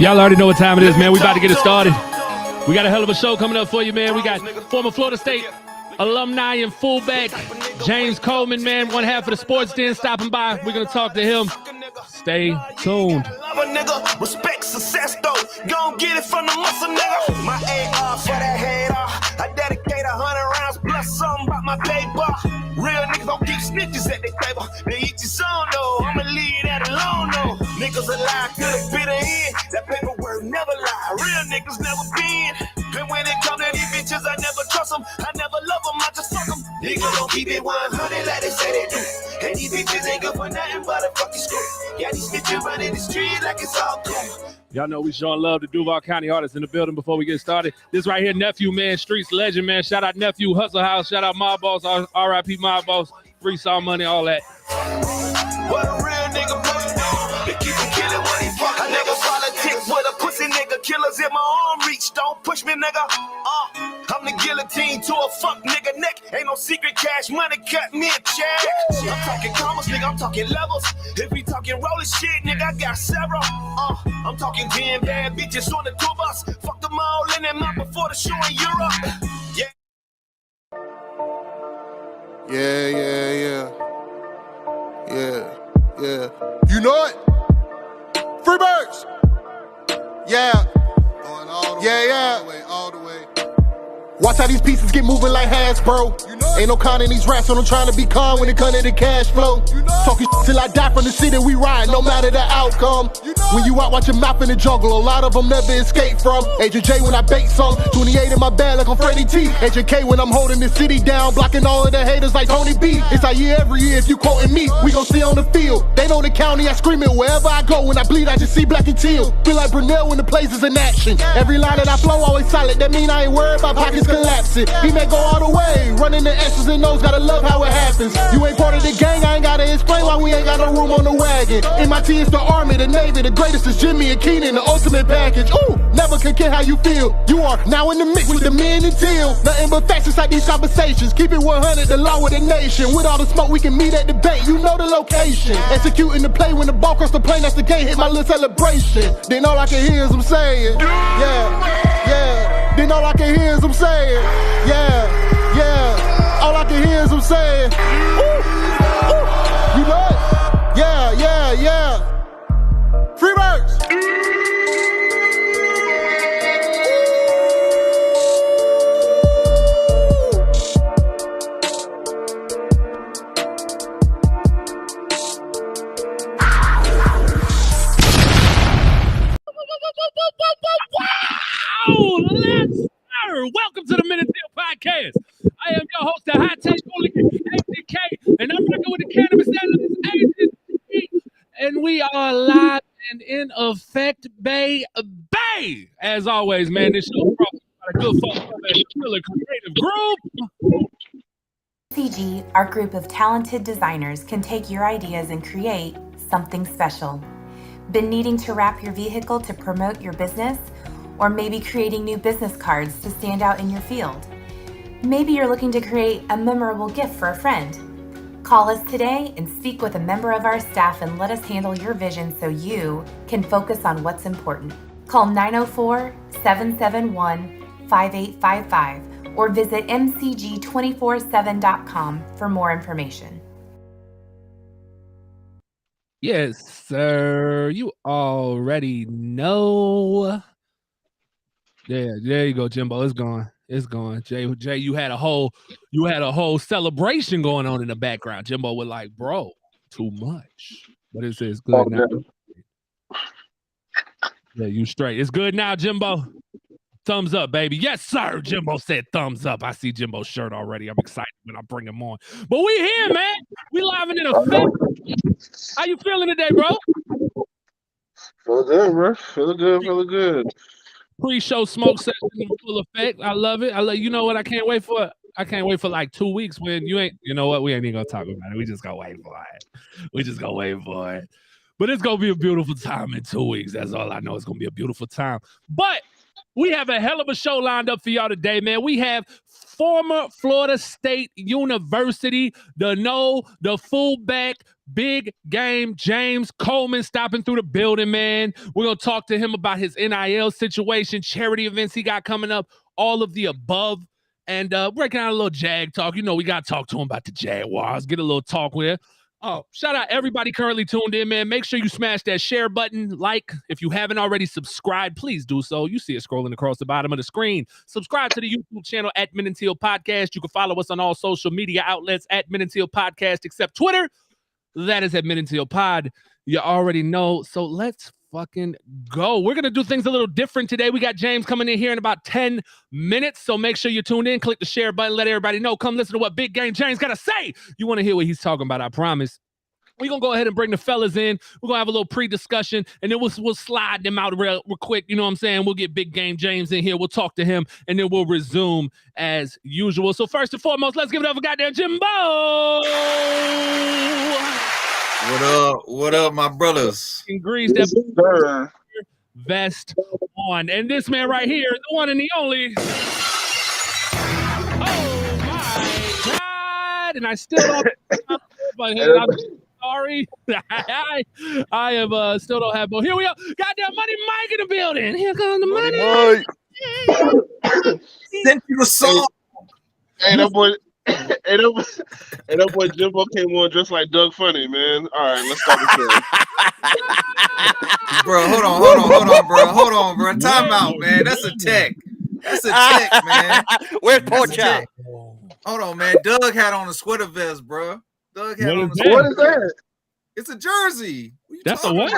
Y'all already know what time it is, man. We about to get it started. We got a hell of a show coming up for you, man. We got former Florida State alumni and fullback James Coleman, man, one half of the Sports Den, stopping by. We're going to talk to him. Stay tuned. Respect success, though. Gon' get it from the muscle, nigga. My AR for that head off. I dedicate 100 rounds plus something about my paper. Real niggas don't keep snitches at their table. They eat your song, though. I'ma leave that alone, though. Niggas alive, could've been in. That paperwork never lie. Real niggas never been. And when it come to these bitches, I never trust them. I never love them, I just fuck them. Niggas don't keep it 100 like they say they do. And these bitches ain't good for nothing but a fucking screw. Yeah, these bitches running the street like it's all cool. Y'all know we showing love to Duval County artists in the building before we get started. This right here, Nephew, man, Streets legend, man. Shout out Nephew, Hustle House. Shout out Mob Boss, R.I.P. Mob Boss, Free Song Money, all that. What a real nigga pussy do. They keep it killing when he fuck. I never politics with a pussy nigga. Killers in my arm reach. Don't push me, nigga. I'm the guillotine to a fuck nigga neck. Ain't no secret cash money, cut me a check. I'm talking commas, nigga. I'm talking levels. If we talking rolling shit, nigga, I got several. I'm talking 10 bad bitches on the tour bus. Fuck them all in their mouth before the show in Europe. Yeah. Yeah. You know it? Free birds. Yeah. Going all the way, all the way. Watch how these pieces get moving like Hasbro. You know ain't no con in these rats, so I'm trying to be calm when it comes to the cash flow. You know talking till I die from the city we ride, no matter the outcome. You know when you out, watch your mouth in the jungle, a lot of them never escape from. Agent J when I bait some, 28 in my bag like I'm Freddie T. Agent K when I'm holding the city down, blocking all of the haters like Tony B. It's our year every year, if you quoting me, we gon' see on the field. They know the county, I scream it wherever I go. When I bleed, I just see black and teal. Feel like Brunel when the place is in action. Every line that I flow always solid, that mean I ain't worried about pockets collapsing. He may go all the way, running the S's and O's, gotta love how it happens. You ain't part of the gang, I ain't gotta explain why we ain't got no room on the wagon. MIT is the Army, the Navy, the greatest is Jimmy and Keenan, the ultimate package. Ooh, never can care how you feel. You are now in the mix with the men and Teal. Nothing but facts inside these conversations. Keep it 100, the law of the nation. With all the smoke, we can meet at the bank, you know the location. Executing the play when the ball cross the plane, that's the game, hit my little celebration. Then all I can hear is them saying, yeah. Then all I can hear is them saying, yeah. All I can hear is them saying, ooh. You know it? Yeah. Free birds. Welcome to the Minute Teal Podcast. I am your host, the High Tech MFTK, and I'm working with the Cannabis Analyst Agency, and we are live and in effect, Bay. As always, man, this show is brought by a good folks over at the Chulo Creative Group. CG, our group of talented designers, can take your ideas and create something special. Been needing to wrap your vehicle to promote your business? Or maybe creating new business cards to stand out in your field. Maybe you're looking to create a memorable gift for a friend. Call us today and speak with a member of our staff and let us handle your vision so you can focus on what's important. Call 904-771-5855 or visit mcg247.com for more information. Yes, sir. You already know. Yeah, there you go, Jimbo. It's gone. Jay, you had a whole celebration going on in the background. Jimbo was like, bro, too much. But it's good now. Yeah, you straight. It's good now, Jimbo. Thumbs up, baby. Yes, sir. Jimbo said thumbs up. I see Jimbo's shirt already. I'm excited when I bring him on. But we here, man. We live and in effect. How you feeling today, bro? Feeling good, bro. Feeling good. Pre-show smoke session in full effect. I love it. You know what I can't wait for? I can't wait for like 2 weeks when you know what? We ain't even gonna talk about it. We just gonna wait for it. But it's gonna be a beautiful time in 2 weeks. That's all I know. It's gonna be a beautiful time. But We have a hell of a show lined up for y'all today, man. We have former Florida State University, the fullback, big game, James Coleman stopping through the building, man. We're going to talk to him about his NIL situation, charity events he got coming up, all of the above. And breaking out a little Jag talk. You know, we got to talk to him about the Jaguars, get a little talk with. Oh, shout out everybody currently tuned in, man. Make sure you smash that share button. Like, if you haven't already subscribed, please do so. You see it scrolling across the bottom of the screen. Subscribe to the YouTube channel at Men and Teal Podcast. You can follow us on all social media outlets at Men and Teal Podcast, except Twitter. That is at Men and Teal Pod. You already know. So let's fucking go. We're going to do things a little different today. We got James coming in here in about 10 minutes. So make sure you tune in, click the share button, let everybody know. Come listen to what Big Game James got to say. You want to hear what he's talking about, I promise. We're going to go ahead and bring the fellas in. We're going to have a little pre-discussion, and then we'll slide them out real quick. You know what I'm saying? We'll get Big Game James in here. We'll talk to him, and then we'll resume as usual. So first and foremost, let's give it up for goddamn Jimbo. What up? What up, my brothers? In Greece, that vest on. And this man right here, the one and the only. Oh, my God. And I still don't have my head. I'm sorry. I am still don't have more. Here we go. Goddamn Money Mike in the building. Here comes the money. Send you a song. Hey, that boy. Hey, that boy Jimbo came on just like Doug Funny, man. All right, let's start this show. Bro, hold on, bro. Hold on, bro. Time out, man. That's a tech. That's a tech, man. Where's Pork Chop? Hold on, man. Doug had on a sweater vest, bro. Doug had on a sweater What is that? It's a jersey. That's a what?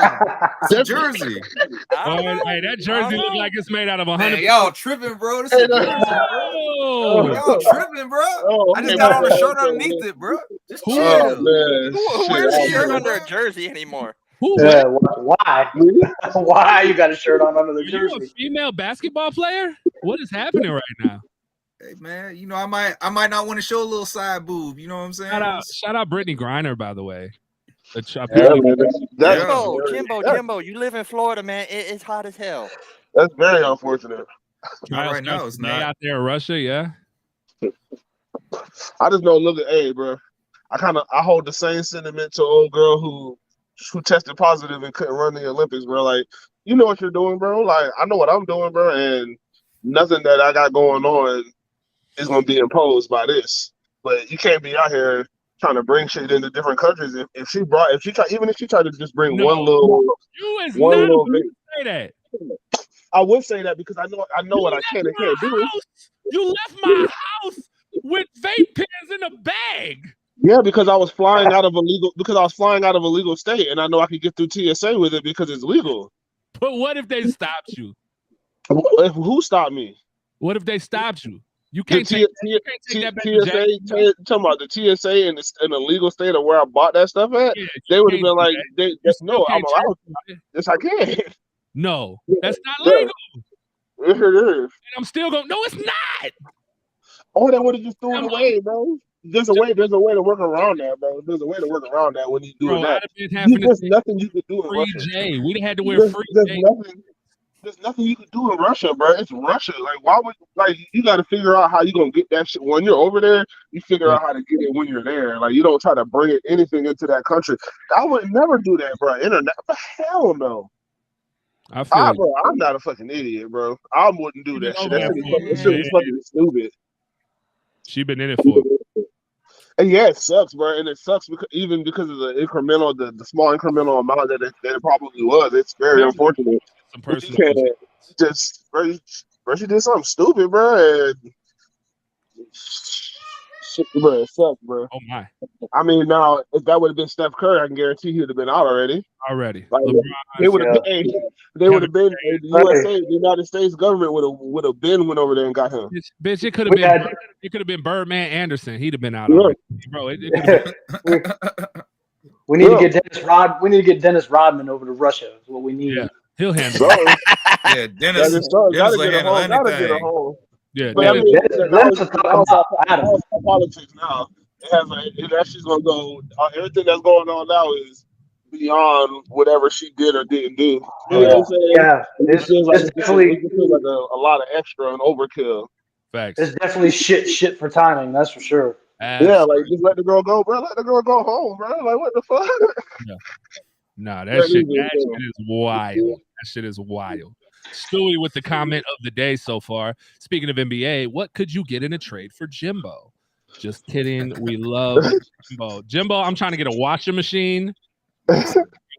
It's a jersey. Hey, that jersey look like it's made out of 100. Man, y'all tripping, bro. This is y'all tripping, bro. Oh, I just got on a shirt underneath it, bro. Just chill. Man. Who wears a shirt under a jersey anymore? Why? Why you got a shirt on under the jersey? Are you a female basketball player? What is happening right now? Hey man, you know I might not want to show a little side boob. You know what I'm saying? Shout out Brittany Griner, by the way. Jimbo, you live in Florida, man. It's hot as hell. That's very unfortunate. Not right now, it's not. Out there in Russia, yeah. I just know. Look at, hey, bro. I hold the same sentiment to old girl who tested positive and couldn't run the Olympics, bro. Like, you know what you're doing, bro. Like, I know what I'm doing, bro, and nothing that I got going on is gonna be imposed by this. But you can't be out here trying to bring shit into different countries. If she tried to just bring one little say that. I would say that because I know what I can and can't do. You left my house with vape pens in a bag. Yeah, because I was flying out of a legal state, and I know I could get through TSA with it because it's legal. But what if they stopped you? Who stopped me? What if they stopped you? You can't take that back. TSA, talking about the TSA in the legal state of where I bought that stuff at. Yeah, they would have been like, "No, I'm allowed. Yes, I can." No, that's not legal. It is. And I'm still going. No, it's not. Oh, that would have just threw it away, bro. There's a way to work around that, bro. There's a way to work around that when you do that. There's nothing you could do in Russia. J. We'd have had to wear free J. There's nothing you can do in Russia, bro. It's Russia. Like, why would you got to figure out how you gonna get that shit when you're over there? You figure out how to get it when you're there. Like, you don't try to bring anything into that country. I would never do that, bro. Internet, but hell no. Bro, I'm not a fucking idiot, bro. I wouldn't do that shit. That shit is fucking stupid. She been in it for it. And yeah, it sucks, bro. And it sucks because of the small incremental amount that it probably was. It's very unfortunate. But you can't just, bro, she did something stupid, bro. And shit, bro, it sucks, bro. Oh my! I mean, now if that would have been Steph Curry, I can guarantee he would have been out already. Like, they would have been. The USA, the United States government would have been went over there and got him. Bitch, it could have been. It could have been Birdman Anderson. He'd have been out already, bro. We need to get Dennis Rodman. We need to get Dennis Rodman over to Russia. Is what we need. Yeah, he'll handle it. Yeah, Dennis will handle anything. Yeah, but I mean, Dennis is talking about politics now. It has she's gonna go. Everything that's going on now is beyond whatever she did or didn't do. You know what I'm saying? Yeah, It just feels like it's definitely a lot of extra and overkill. Facts. it's definitely shit for timing. That's for sure. Yeah, like just let the girl go, bro. Let the girl go home, bro. Like what the fuck? Yeah. Nah, that shit is wild. That shit is wild. Stewie with the comment of the day so far. Speaking of NBA, what could you get in a trade for Jimbo? Just kidding. We love Jimbo. Jimbo, I'm trying to get a washing machine.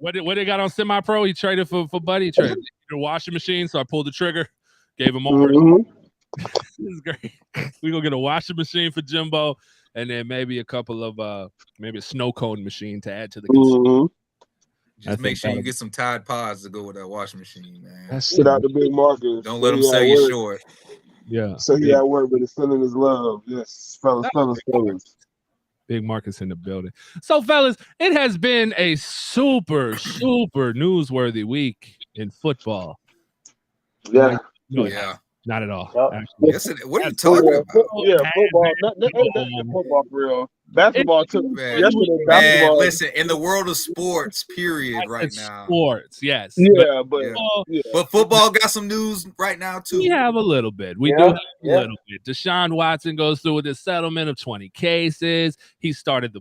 What they got on semi-pro? He traded for Buddy. He traded a washing machine, so I pulled the trigger, gave him over. This is great. We're gonna get a washing machine for Jimbo, and then maybe a couple of maybe a snow cone machine to add to the Just make sure you get some Tide Pods to go with that washing machine, man. That's shit out the big Marcus. Don't let him sell you short. Yeah. So he at work, but he's feeling his love. Yes, fellas. Big Marcus in the building. So, fellas, it has been a super newsworthy week in football. Yeah. Yeah. Not at all. Yes, what are you talking about? Yeah, football. Not football for real. Basketball took yesterday. Basketball. Listen, in the world of sports, period, right now. Sports, yes. Yeah, but football got some news right now too. We have a little bit. We do have a little bit. Deshaun Watson goes through with his settlement of 20 cases. He started the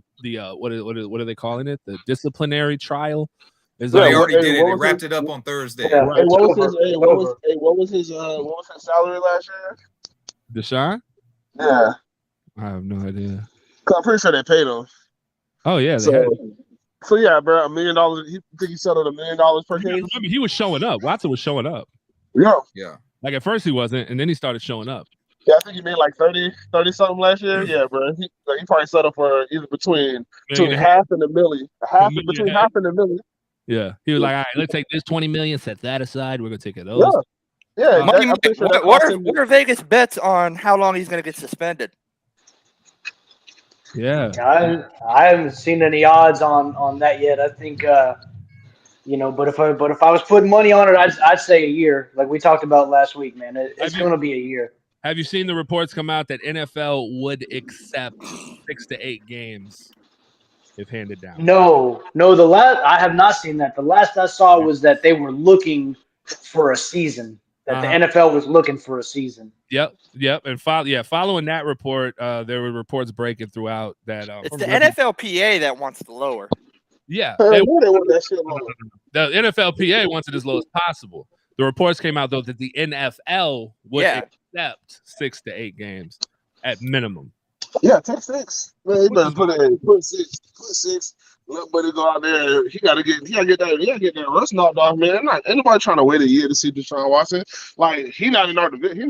what are they calling it? The disciplinary trial. They already did it. They wrapped it up on Thursday. Yeah. What was his salary last year? Deshaun? Yeah. I have no idea. I'm pretty sure they paid him. Oh yeah, so yeah, bro, $1 million. He think he settled $1 million per case. Remember, he was showing up. Watson was showing up. Yeah. Like at first he wasn't, and then he started showing up. Yeah, I think he made like 30 something last year. Yeah, bro. He probably settled for either between half and $1 million. Between half and $1 million. Yeah. He was like, all right, let's take this 20 million, set that aside. We're gonna take it those. Yeah. What are Vegas bets on how long he's gonna get suspended? Yeah. I haven't seen any odds on that yet. I think but if I was putting money on it, I'd say a year. Like we talked about last week, man. It's going to be a year. Have you seen the reports come out that NFL would accept 6 to 8 games if handed down? No. I have not seen that. The last I saw was that they were looking for a season. That the NFL was looking for a season. Yep. And following that report, there were reports breaking throughout that. It's the NFLPA that wants to lower. Yeah, they want that shit lower. The NFLPA wants it as low as possible. The reports came out though that the NFL would accept 6 to 8 games at minimum. Yeah, take 6. Man, you better put 6. Put 6. Let Buddy go out there. He gotta get that rust knocked off, man. Anybody trying to wait a year to see Deshaun Watson. Like he's not in our division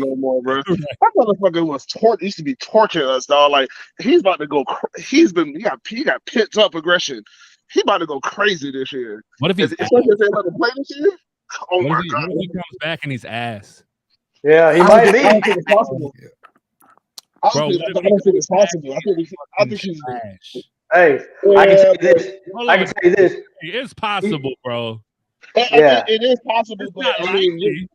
no more, bro. That motherfucker was used to be torturing us, dog. Like he's about to go. He got pent up aggression. He about to go crazy this year. What if he's especially if they let him play this year? Oh my god! What if he comes back and he's ass? Yeah, he might be. I don't think it's possible. I don't think it's possible. I think he's trash. Hey, I can tell you this. It is possible, bro. It is possible, but I mean,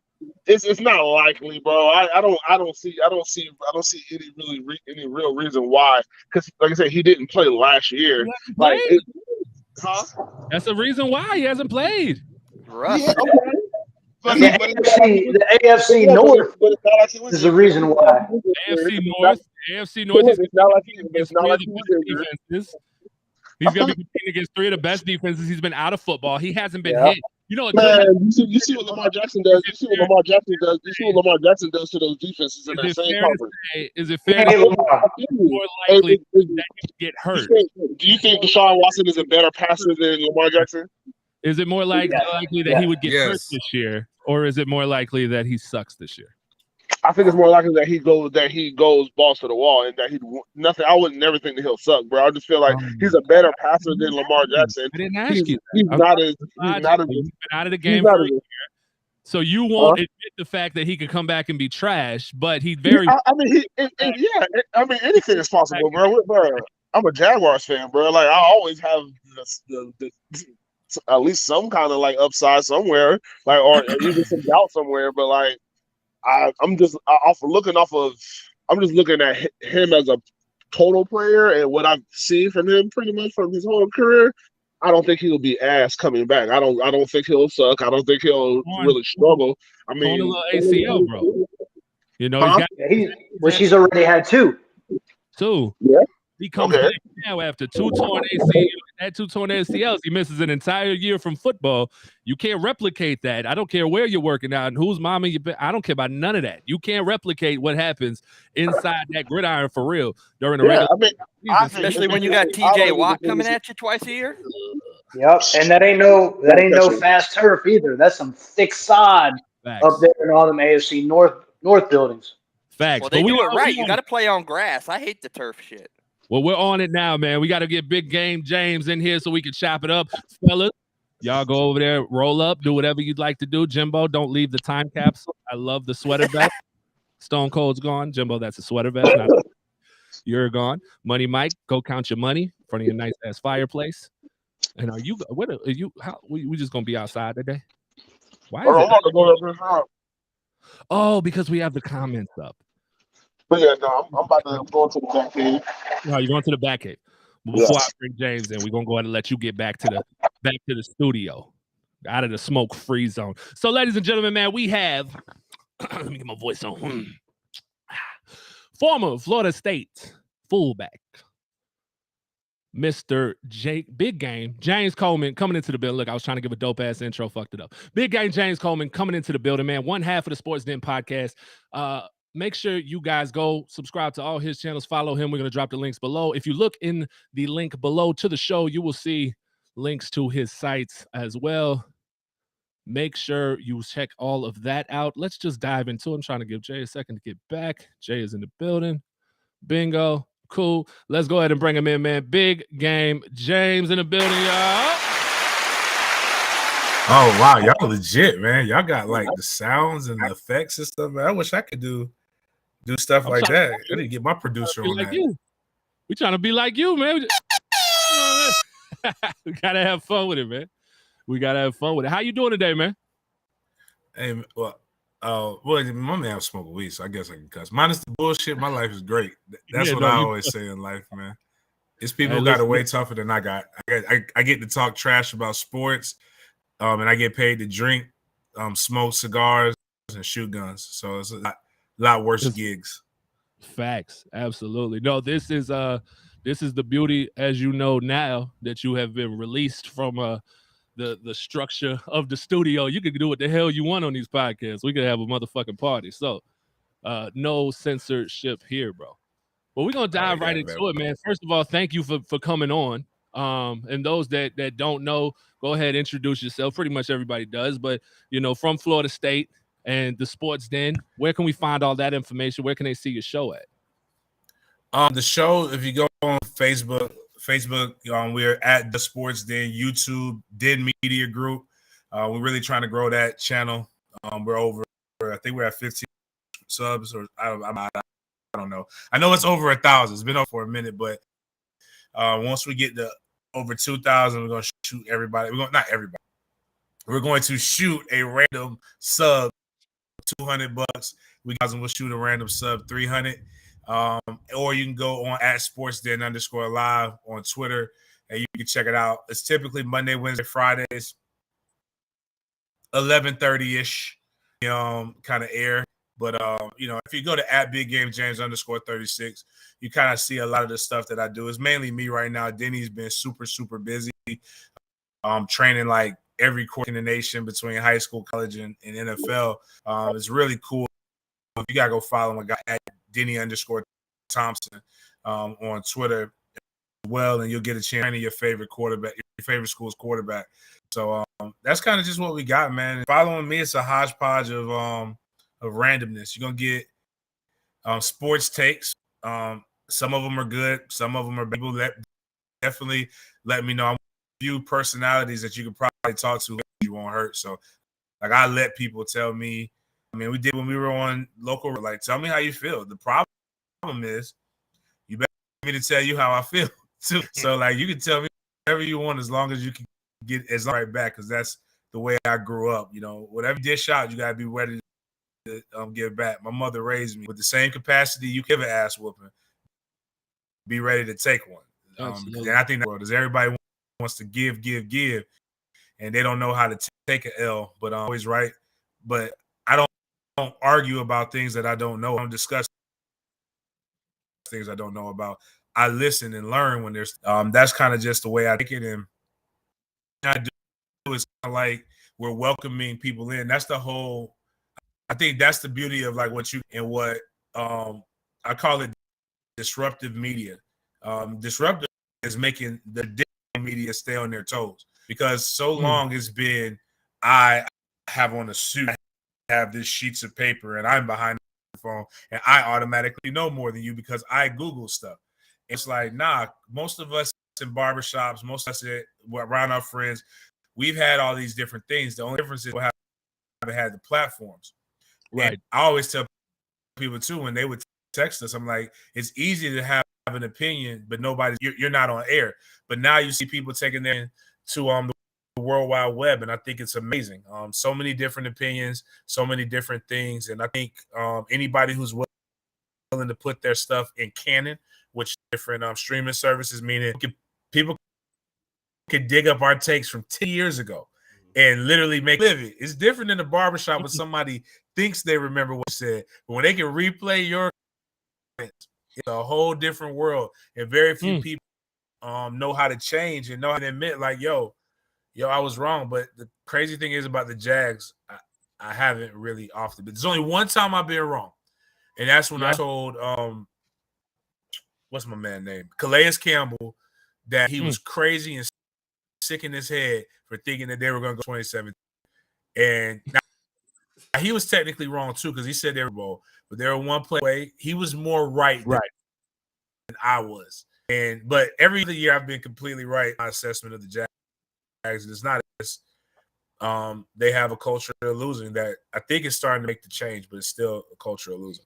it's not likely, bro. I don't see any real reason why. Because like I said, he didn't play last year. That's the reason why he hasn't played. Right. Yeah, okay. The AFC North is the reason why. AFC North is he's going to be competing against 3 of the best defenses. He's been out of football. He hasn't been hit. You know, you see what Lamar Jackson does. You see what Lamar Jackson does to those defenses in that same conference. Is it fair to say more likely that he get hurt? Do you think Deshaun Watson is a better passer than Lamar Jackson? Is it more likely that he would get hurt this year, or is it more likely that he sucks this year? I think it's more likely that he goes balls to the wall and that nothing. I would never think that he'll suck, bro. I just feel like he's a better passer than Lamar Jackson. I didn't ask you. He's been out of the game for a year. So you won't admit the fact that he could come back and be trash, but he's very. Anything is possible, bro. I'm a Jaguars fan, bro. Like I always have the at least some kind of like upside somewhere, like or even some doubt somewhere. But like I'm just looking at him as a total player and what I've seen from him pretty much from his whole career. I don't think he'll be ass coming back. I don't think he'll suck. I don't think he'll really struggle. I mean, a little ACL, bro. You know, huh? He's already had two. Yeah. He comes back now after 2 torn ACLs. At 2 torn ACLs, he misses an entire year from football. You can't replicate that. I don't care where you're working out and whose mama you been. I don't care about none of that. You can't replicate what happens inside that gridiron for real during the regular season. Especially when you got TJ Watt coming at you twice a year. Yep, and that ain't no fast turf either. That's some thick sod up there in all them AFC North buildings. Facts. Well, they do it right. You got to play on grass. I hate the turf shit. Well, we're on it now, man. We got to get Big Game James in here so we can chop it up. Fellas, y'all go over there, roll up, do whatever you'd like to do. Jimbo, don't leave the time capsule. I love the sweater vest. Stone Cold's gone. Jimbo, that's a sweater vest. You're gone. Money Mike, go count your money in front of your nice-ass fireplace. And are you we just going to be outside today? Why is it? Oh, because we have the comments up. But yeah, no, I'm going to the back cave. No, you're going to the back cave. Before I bring James in, we're gonna go ahead and let you get back to the studio, out of the smoke-free zone. So, ladies and gentlemen, man, we have let me get my voice on. Former Florida State fullback, Mr. Big Game James Coleman coming into the building. Look, I was trying to give a dope-ass intro, fucked it up. Big Game James Coleman coming into the building, man. One half of the Sports Den podcast. Make sure you guys go subscribe to all his channels. Follow him. We're going to drop the links below. If you look in the link below to the show, you will see links to his sites as well. Make sure you check all of that out. Let's just dive into it. I'm trying to give Jay a second to get back. Jay is in the building. Bingo. Cool. Let's go ahead and bring him in, man. Big Game James in the building, y'all. Oh, wow. Y'all legit, man. Y'all got like the sounds and the effects and stuff, man. I wish I could do stuff like that. I need to get my producer on that. We trying to be like you, man. We gotta have fun with it, man. We gotta have fun with it. How you doing today, man? Hey, well, my man smoke weed, so I guess I can cuss. Minus the bullshit, my life is great. That's what I always say in life, man. It's people who got it way tougher than I got. I get to talk trash about sports, and I get paid to drink, smoke cigars, and shoot guns. So it's a lot worse gigs. Facts, absolutely. No, this is the beauty, as you know now that you have been released from the structure of the studio. You can do what the hell you want on these podcasts. We could have a motherfucking party. So no censorship here, bro. But we're gonna dive right into it, man. First of all, thank you for coming on. And those that don't know, go ahead, introduce yourself. Pretty much everybody does, but from Florida State and the Sports Den, where can we find all that information? Where can they see your show at? The show, if you go on Facebook, we're at the Sports Den. YouTube, Den Media Group. We're really trying to grow that channel. We're over, I think we're at 15 subs, or I don't know. I know it's over 1,000. It's been up for a minute, but once we get to over 2,000, we're going to shoot everybody. Not everybody. We're going to shoot a random sub, $200. We'll shoot a random sub, $300. Or you can go on at sportsden_live on Twitter, and you can check it out. It's typically Monday, Wednesday, Fridays, 11:30-ish, kind of air. But if you go to at Big Game James _36, you kind of see a lot of the stuff that I do. It's mainly me right now. Denny's been super, super busy. Training like every court in the nation between high school, college, and NFL. It's really cool. You gotta go follow my guy at Denny_Thompson on Twitter as well, and you'll get a chance to your favorite quarterback, your favorite school's quarterback. So that's kind of just what we got, man. Following me, it's a hodgepodge of randomness. You're gonna get sports takes. Some of them are good, some of them are people that definitely let me know. I'm a few personalities that you could probably talk to, you won't hurt. So like I let people tell me. I mean, we did when we were on local, like, tell me how you feel. The problem is you better me to tell you how I feel too. So like you can tell me whatever you want as long as you can get as right back, because that's the way I grew up. Whatever you dish out, you gotta be ready to give back. My mother raised me with the same capacity you give an ass whooping. Be ready to take one. And I think that does everybody wants to give, and they don't know how to take an L. But I'm always right. But I don't argue about things that I don't know. I don't discuss things I don't know about. I listen and learn when there's. That's kind of just the way I take it, and I do is kind of like we're welcoming people in. That's the whole. I think that's the beauty of like what you and what I call it disruptive media. Disruptive is making the digital media stay on their toes because so long it's been I have on a suit, I have this sheets of paper, and I'm behind the phone, and I automatically know more than you because I Google stuff. It's like, nah, most of us in barbershops, most of us around our friends, we've had all these different things. The only difference is we haven't had the platforms. Right. And I always tell people too when they would text us, I'm like, it's easy to have an opinion, but you're not on air. But now you see people taking them to the World Wide Web, and I think it's amazing. So many different opinions, so many different things, and I think anybody who's willing to put their stuff in canon, which different streaming services, meaning people can dig up our takes from 10 years ago and literally make live it. It's different in the barbershop when somebody thinks they remember what you said, but when they can replay your comments, it's a whole different world. And very few people know how to change and know how to admit, like, yo, I was wrong. But the crazy thing is about the Jags, I haven't really often. But there's only one time I've been wrong, and that's when I told what's my man name, Calais Campbell, that he was crazy and sick in his head for thinking that they were going to go 27. And now, he was technically wrong too because he said they were bold, but they were one play away. He was more right than I was. But every other year I've been completely right in my assessment of the Jags. It's not as they have a culture of losing that I think is starting to make the change, but it's still a culture of losing.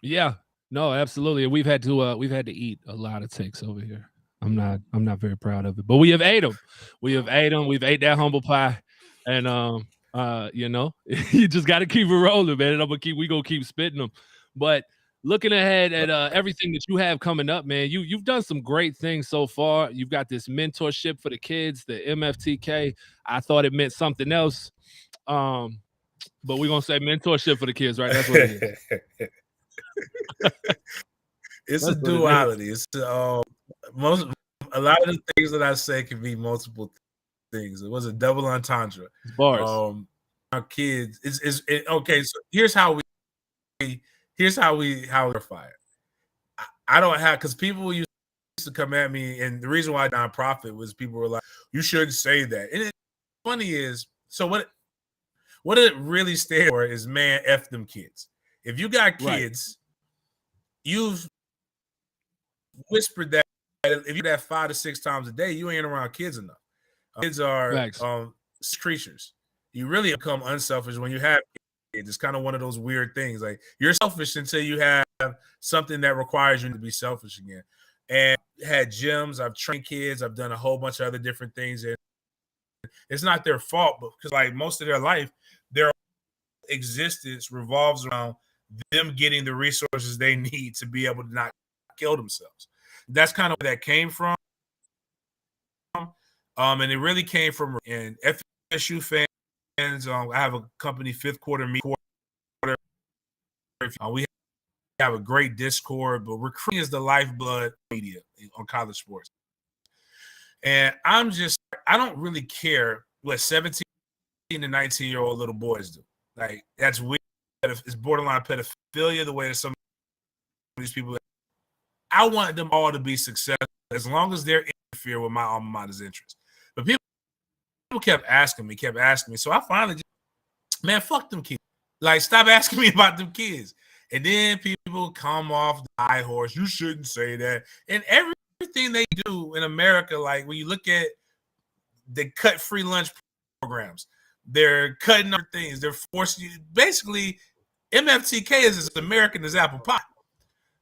Yeah, no, absolutely. We've had to eat a lot of takes over here. I'm not very proud of it, but we have ate them. We've ate that humble pie, and you know, you just got to keep it rolling, man. And we gonna keep spitting them. But looking ahead at everything that you have coming up, man, you've done some great things so far. You've got this mentorship for the kids, the MFTK. I thought it meant something else, but we're gonna say mentorship for the kids, right? That's what it is. It's a duality. It's a lot of the things that I say can be multiple things. It was a double entendre. Bars. Our kids, okay. So here's how we verify it. I don't have, because people used to come at me, and the reason why I nonprofit was people were like, "You shouldn't say that." And it's funny is, so what it really stands for is, man, F them kids. If you got kids, you've whispered that if you do that 5 to 6 times a day, you ain't around kids enough. Kids are creatures. You really become unselfish when you have kids. It's kind of one of those weird things. Like, you're selfish until you have something that requires you to be selfish again. And had gyms, I've trained kids, I've done a whole bunch of other different things. And it's not their fault, but because like most of their life, their existence revolves around them getting the resources they need to be able to not kill themselves. That's kind of where that came from. And it really came from and FSU fans. I have a company, Fifth Quarter Media. We have a great Discord, but recruiting is the lifeblood media on college sports. And I don't really care what 17 to 19-year-old little boys do. Like, that's weird. It's borderline pedophilia the way that some of these people. I want them all to be successful as long as they're interfere with my alma mater's interest. But people kept asking me. So I finally just, man, fuck them kids. Like, stop asking me about them kids. And then people come off the high horse. You shouldn't say that. And everything they do in America, like when you look at the cut free lunch programs, they're cutting other things. They're forcing you. Basically, MFTK is as American as apple pie.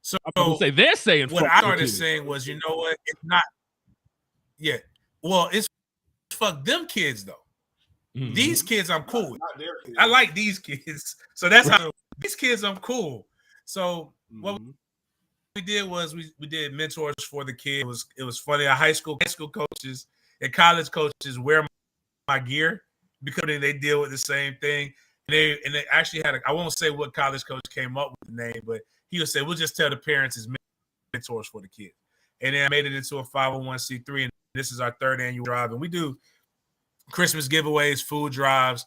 So they're saying what I started saying was, you know what? It's not. Yeah. Well, it's fuck them kids though. Mm-hmm. These kids I'm cool with. I like these kids. So that's how these kids I'm cool. So what we did was we did mentors for the kids. It was funny. Our high school coaches and college coaches wear my gear because they deal with the same thing. And they actually had I won't say what college coach came up with the name, but he would say, we'll just tell the parents it's mentors for the kids. And then I made it into a 501c3, and this is our third annual drive. And we do Christmas giveaways, food drives,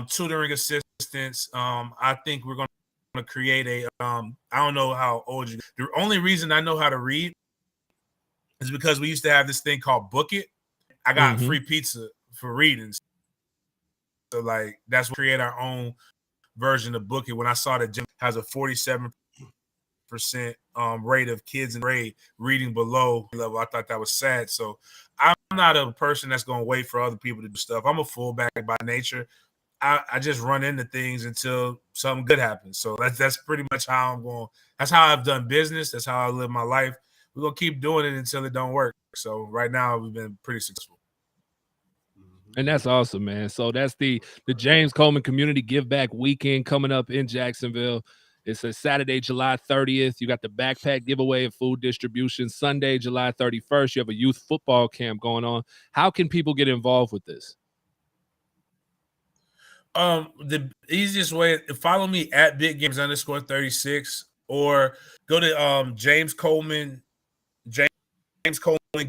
tutoring assistance. I think we're going to create a I don't know how old you. The only reason I know how to read is because we used to have this thing called Book It. I got free pizza for reading. So like that's what create our own version of Book It. When I saw that Jim has a 47% rate of kids in grade reading below level, I thought that was sad. So I'm not a person that's going to wait for other people to do stuff. I'm a fullback by nature. I just run into things until something good happens. So that's pretty much how I'm going. That's how I've done business. That's how I live my life. We're going to keep doing it until it don't work. So right now we've been pretty successful. And that's awesome, man. So that's the James Coleman Community Give Back Weekend coming up in Jacksonville. It's a Saturday, July 30th. You got the backpack giveaway and food distribution. Sunday, July 31st, you have a youth football camp going on. How can people get involved with this? The easiest way, follow me at BigGames_36 or go to James Coleman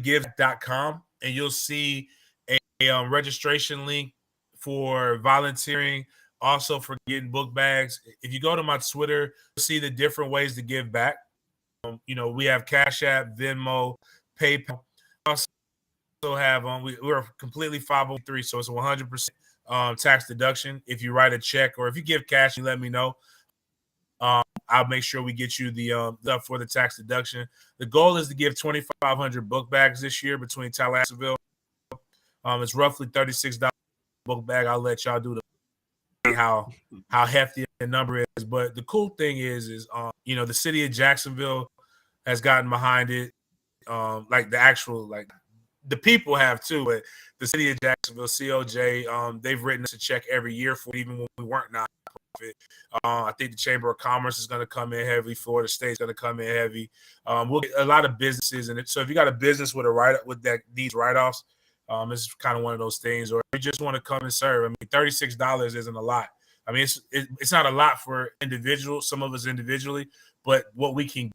Give.com, and you'll see a registration link for volunteering, also for getting book bags. If you go to my Twitter, you'll see the different ways to give back. We have Cash App, Venmo, PayPal. Also have we're completely 503, so it's 100% tax deduction. If you write a check or if you give cash, you let me know. I'll make sure we get you the for the tax deduction. The goal is to give 2,500 book bags this year between Tallahassee. It's roughly $36 book bag. I'll let y'all do how hefty the number is. But the cool thing is the city of Jacksonville has gotten behind it. The people have too, but the city of Jacksonville, COJ, they've written us a check every year for even when we weren't nonprofit. I think the Chamber of Commerce is going to come in heavy. Florida State's going to come in heavy. We'll get a lot of businesses in it. So if you got a business with that needs write-offs, it's kind of one of those things. Or you just want to come and serve. I mean, $36 isn't a lot. I mean, it's not a lot for individuals. Some of us individually, but what we can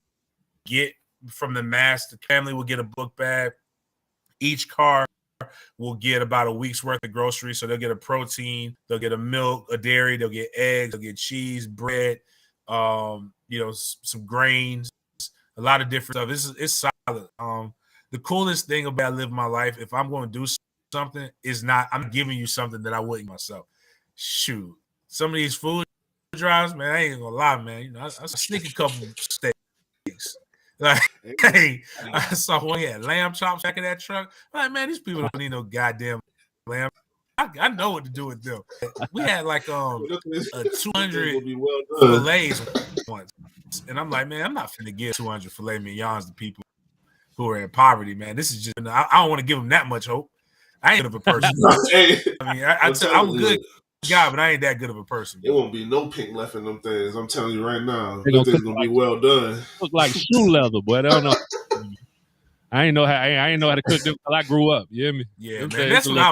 get from the mass, the family will get a book bag. Each car will get about a week's worth of groceries. So they'll get a protein, they'll get a milk, a dairy, they'll get eggs, they'll get cheese, bread, some grains, a lot of different stuff. It's solid. The coolest thing about live my life, if I'm going to do something, is I'm giving you something that I wouldn't myself. Shoot. Some of these food drives, man, I ain't gonna lie, man. I sneak a couple steaks. Like, hey, I saw one had lamb chops back in that truck. I'm like, man, these people don't need no goddamn lamb. I know what to do with them. We had like 200 fillets once, and I'm like, man, I'm not finna give 200 filet mignons to people who are in poverty, man. This is just I don't want to give them that much hope. I ain't good of a person. I mean, I'm a good guy, but I ain't that good of a person. It won't be no pink left in them things. I'm telling you right now. Them things gonna be well done. Look like shoe leather, but I don't know. I ain't know how to cook them until I grew up. You hear me? Yeah, man. That's what I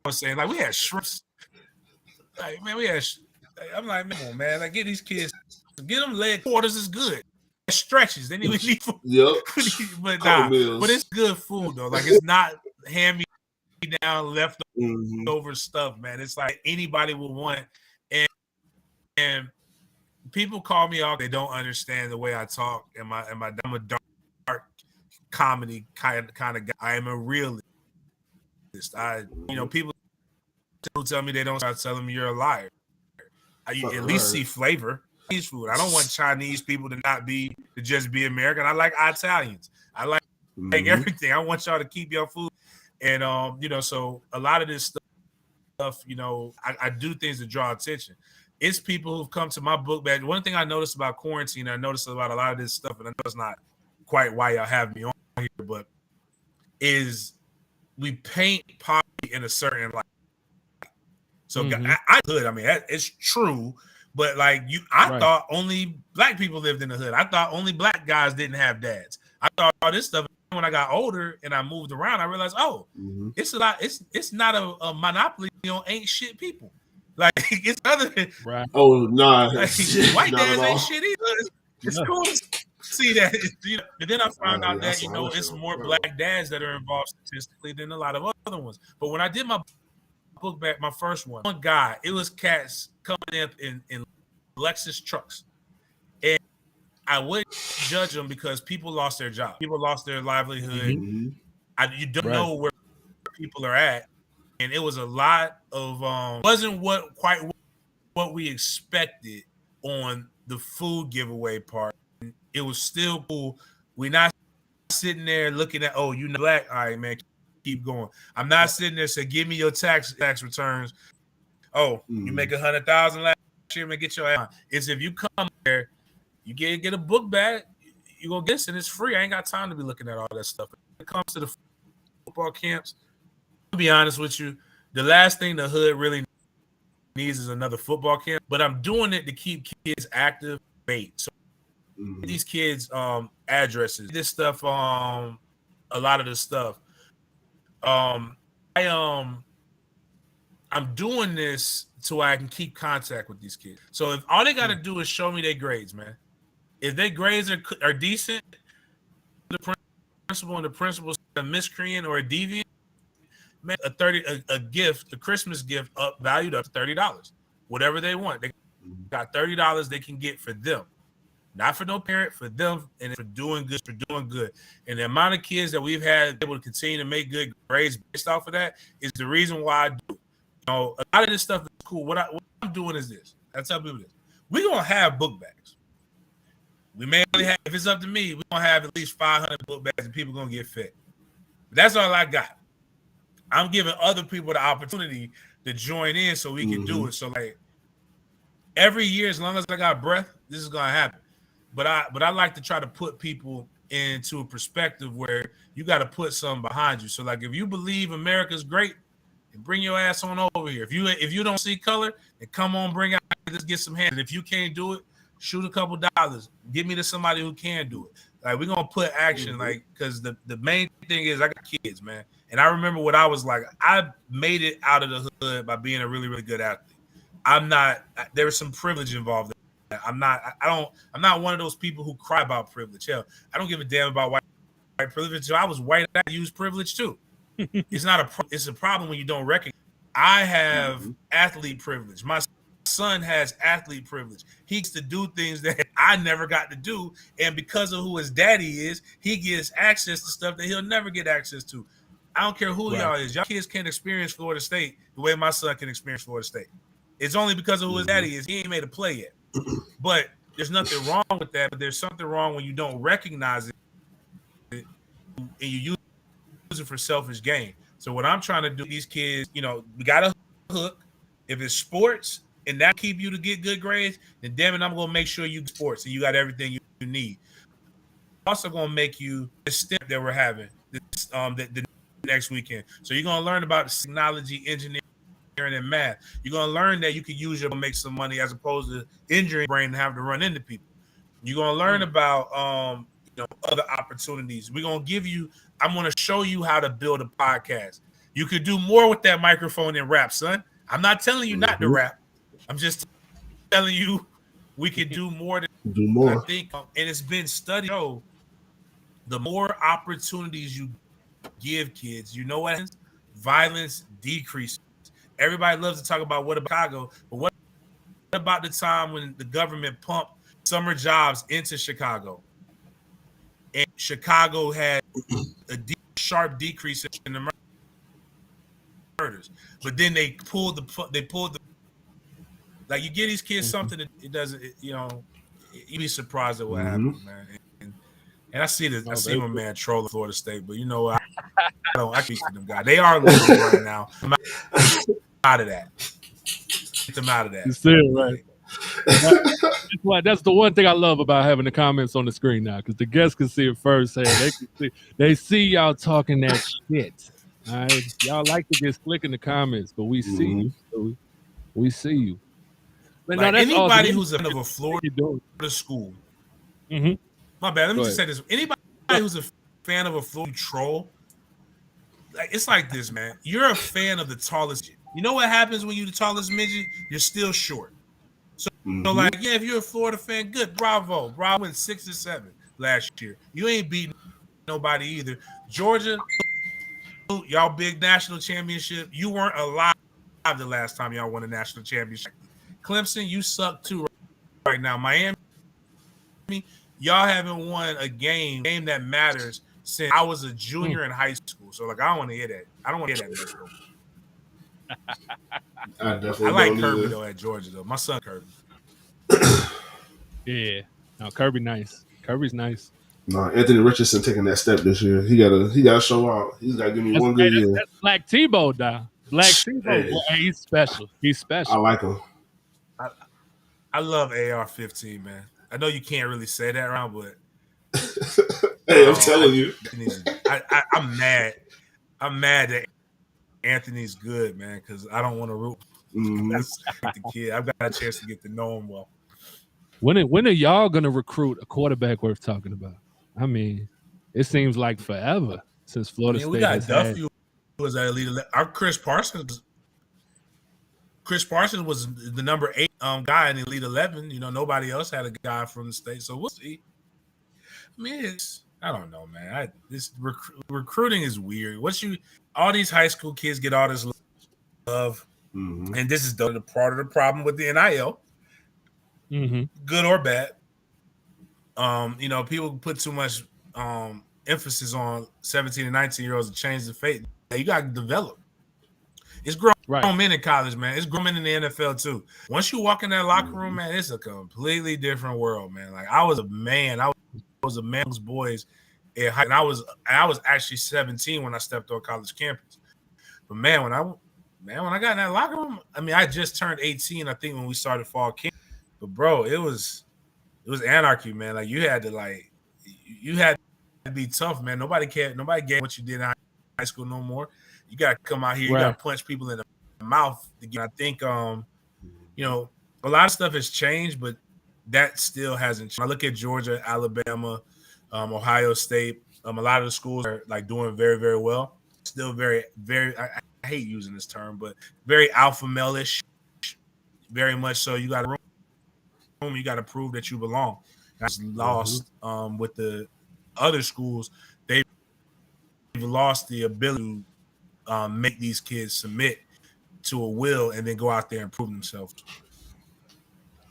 was saying. Like, we had shrimps. Like, man, I'm like, man, like, get these kids, get them leg quarters is good. Stretches. They need food. Yep. But but it's good food though. Like, it's not hand me down leftover stuff, man. It's like anybody will want, and people call me off. They don't understand the way I talk. I'm a dark comedy kind of guy. I am a realist. People who tell me they don't, start telling me you're a liar. I at least see flavor. Food. I don't want Chinese people to just be American. I like Italians. I like everything. I want y'all to keep your food. And so a lot of this stuff, I do things to draw attention. It's people who've come to my book bag. One thing I noticed about quarantine, I noticed about a lot of this stuff, and I know it's not quite why y'all have me on here, but is we paint poverty in a certain light. So I could, I mean, it's true, But like I thought only black people lived in the hood. I thought only black guys didn't have dads. I thought all this stuff. When I got older and I moved around, I realized, it's a lot. It's not a monopoly on ain't shit people. Like it's other. Right. Oh nah, like, white dads ain't shit either. It's cool to see that. And then I found out that it's more black dads that are involved statistically than a lot of other ones. But when I did my book back, my first one guy, it was cats coming up in Lexus trucks, and I wouldn't judge them because people lost their job, people lost their livelihood. You don't know where people are at, and it was a lot of wasn't quite what we expected on the food giveaway part. It was still cool. We're not sitting there looking at black. All right, man, keep going. I'm not sitting there saying, give me your tax returns. You make 100,000 last year, man, get your ass. It's if you come there, you get a book bag, you gonna get this, and it's free. I ain't got time to be looking at all that stuff. When it comes to the football camps, to be honest with you, the last thing the hood really needs is another football camp. But I'm doing it to keep kids active. So these kids addresses, this stuff, a lot of this stuff. I'm doing this so I can keep contact with these kids. So if all they got to do is show me their grades, man. If their grades are decent, the principal and the principal a miscreant or a deviant, man, a gift, a Christmas gift valued up to $30. Whatever they want, they got $30 they can get for them, not for no parent, for them, and for doing good. And the amount of kids that we've had able to continue to make good grades based off of that is the reason why I do. You know, a lot of this stuff is cool. What I'm doing is this. I tell people this: we're gonna have book bags. We may only have, if it's up to me, we're gonna have at least 500 book bags, and people gonna get fed. But that's all I got. I'm giving other people the opportunity to join in so we can do it. So like every year, as long as I got breath, this is gonna happen. But I like to try to put people into a perspective where you got to put something behind you. So like if you believe America's great, then bring your ass on over here. If you don't see color, then come on, bring out, let's get some hands. And if you can't do it, shoot a couple dollars. Give me to somebody who can do it. Like we're gonna put action, like because the main thing is I got kids, man. And I remember what I was like. I made it out of the hood by being a really, really good athlete. There was some privilege involved. I'm not one of those people who cry about privilege. Hell, I don't give a damn about white privilege. So I was white, I use privilege too. It's a problem when you don't recognize. I have athlete privilege. My son has athlete privilege. He gets to do things that I never got to do, and because of who his daddy is, he gets access to stuff that he'll never get access to. I don't care who y'all is. Y'all kids can't experience Florida State the way my son can experience Florida State. It's only because of who his daddy is. He ain't made a play yet. But there's nothing wrong with that. But there's something wrong when you don't recognize it and you use it for selfish gain. So what I'm trying to do, these kids, we got a hook. If it's sports and that keep you to get good grades, then damn it, I'm going to make sure you get sports and you got everything you need. Also going to make you the step that we're having the next weekend. So you're going to learn about technology, engineering, and math. You're going to learn that you can use it to make some money as opposed to injuring your brain and having to run into people. You're going to learn about other opportunities. I'm going to show you how to build a podcast. You could do more with that microphone than rap, son. I'm not telling you not to rap. I'm just telling you we could do more. I think, and it's been studied. The more opportunities you give kids, you know what happens? Violence decreases. Everybody loves to talk about what about Chicago, but what about the time when the government pumped summer jobs into Chicago? And Chicago had a sharp decrease in the murders, but then they pulled the like you give these kids something that it doesn't, you'd be surprised at what happens, man. And I see this. I see my man trolling Florida State, but I speak to them guys. They are losing right now. I'm out of that. Get them out of that. You see it, right? That's the one thing I love about having the comments on the screen now, because the guests can see it first. They see y'all talking that shit. All right, y'all like to get slick in the comments, but we see you. We see you. But like no, that's anybody awesome. who's a fan of a Florida school. Mm-hmm. My bad. Let me Go just ahead. say this: anybody who's a fan of a Florida troll, like it's like this, man. You're a fan of the tallest. You know what happens when you're the tallest midget? You're still short. So like, yeah, if you're a Florida fan, good, bravo. Bravo went 6 or 7 last year. You ain't beating nobody either. Georgia, y'all big national championship. You weren't alive the last time y'all won a national championship. Clemson, you suck too right now. Miami, y'all haven't won a game that matters since I was a junior in high school. So like, I don't want to hear that. I don't want to hear that mess no more. I like Kirby though at Georgia though. My son Kirby. Yeah. No, Kirby nice. Kirby's nice. No, Anthony Richardson taking that step this year. He gotta show out. He's gotta give me one good year. That's Black Tebow now. Black Tebow, boy, he's special. He's special. I like him. I love AR-15, man. I know you can't really say that around, but hey, I'm telling you, I'm mad. I'm mad that Anthony's good, man, because I don't want to root. That's like the kid. I've got a chance to get to know him well. When are y'all gonna recruit a quarterback worth talking about? I mean, it seems like forever since Florida State. We got Duffy who was at elite. Our Chris Parsons was the number 8 guy in Elite 11. You know, nobody else had a guy from the state, so we'll see. I mean, I don't know, man. This recruiting is weird. All these high school kids get all this love, and this is the part of the problem with the NIL. Good or bad. You know, people put too much emphasis on 17 and 19-year-olds to change the fate. You got to develop. It's grown men in college, man. It's grown men in the NFL too. Once you walk in that locker room, man, it's a completely different world, man. Like I was a man. I was a man's boys, and I was actually 17 when I stepped on college campus. But man, when I got in that locker room, I mean, I just turned 18, I think, when we started fall camp. But bro, it was anarchy, man. Like you had to be tough, man. Nobody gave what you did in high school no more. You got to come out here. You got to punch people in the mouth. I think, you know, a lot of stuff has changed, but that still hasn't changed. I look at Georgia, Alabama, Ohio State. A lot of the schools are like doing very, very well. Still very, very. I hate using this term, but very alpha male-ish. Very much so. You got to room. You got to prove that you belong. That's lost with the other schools. They've lost the ability to make these kids submit to a will and then go out there and prove themselves.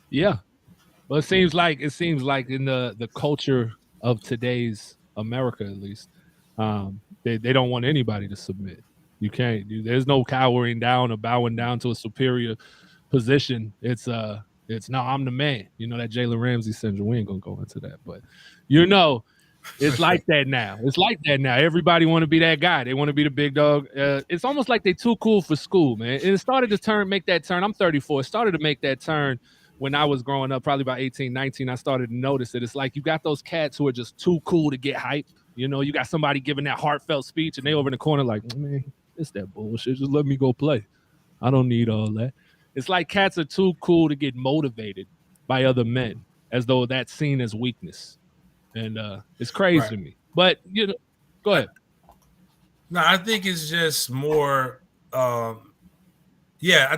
Yeah. Well, it seems like in the culture of today's America, at least, they don't want anybody to submit. You can't. There's no cowering down or bowing down to a superior position. It's no, I'm the man. You know that Jalen Ramsey syndrome. We ain't gonna go into that, but you know, it's like that now. It's like that now. Everybody want to be that guy. They want to be the big dog. It's almost like they too cool for school, man. And it started to make that turn. I'm 34. It started to make that turn when I was growing up, probably about 18, 19. I started to notice it. It's like you got those cats who are just too cool to get hype. You know, you got somebody giving that heartfelt speech, and they over in the corner like, man, it's that bullshit. Just let me go play. I don't need all that. It's like cats are too cool to get motivated by other men, as though that's seen as weakness. And it's crazy to me. But, you know, go ahead. No, I think it's just more I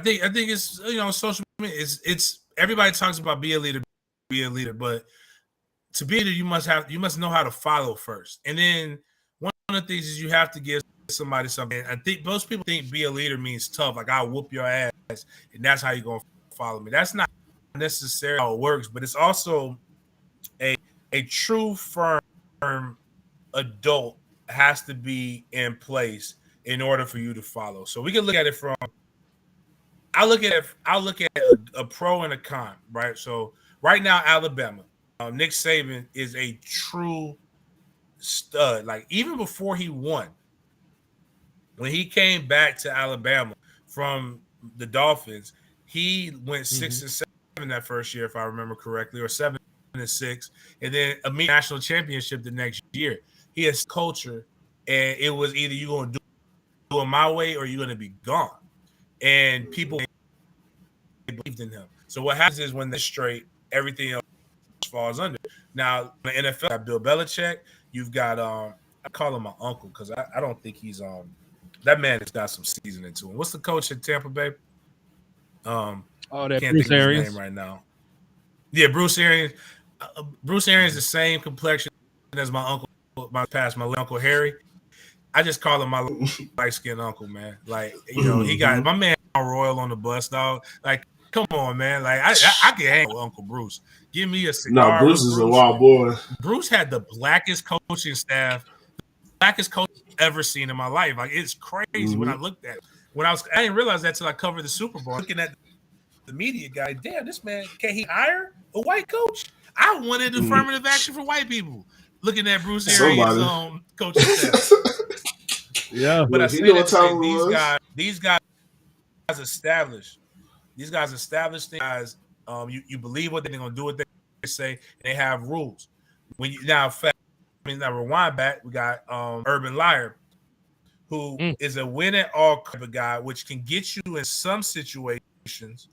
think it's, you know, social media. It's everybody talks about be a leader, but to be a leader, you must know how to follow first. And then one of the things is you have to give somebody something. I think most people think be a leader means tough, like I'll whoop your ass, and that's how you're gonna follow me. That's not necessarily how it works, but it's also a true firm adult has to be in place in order for you to follow. So we can look at it from I'll look at a pro and a con, right? So right now, Alabama, Nick Saban is a true stud. Like even before he won, when he came back to Alabama from the Dolphins, he went 6-7 that first year, if I remember correctly, or 7-6, and then a national championship the next year. He has culture, and it was either you're going to do it my way or you're going to be gone. And people believed in him. So what happens is when they're straight, everything else falls under. Now, the NFL, you got Bill Belichick. You've got I call him my uncle because I don't think he's that man has got some seasoning to him. What's the coach at Tampa Bay? That Can't Bruce think of Arians. his name right now. Yeah, Bruce Arians. Bruce Arians the same complexion as my uncle, my uncle Harry. I just call him my light skinned uncle, man. Like, you know, he got my man Royal on the bus, dog. Like, come on, man. Like, I can hang with Uncle Bruce. Give me a cigar. No, Bruce is a wild boy. Bruce had the blackest coaching staff, blackest coach I've ever seen in my life. Like, it's crazy when I looked at it. I didn't realize that till I covered the Super Bowl. Looking at the media guy, damn, this man, can he hire a white coach? I wanted affirmative action for white people. Looking at Bruce Arians' coaching staff. Yeah, but I say that to say these guys established. These guys established things. You believe what they're gonna do, what they say, and they have rules. When you now rewind back, we got Urban Meyer, who is a win at all type of guy, which can get you in some situations.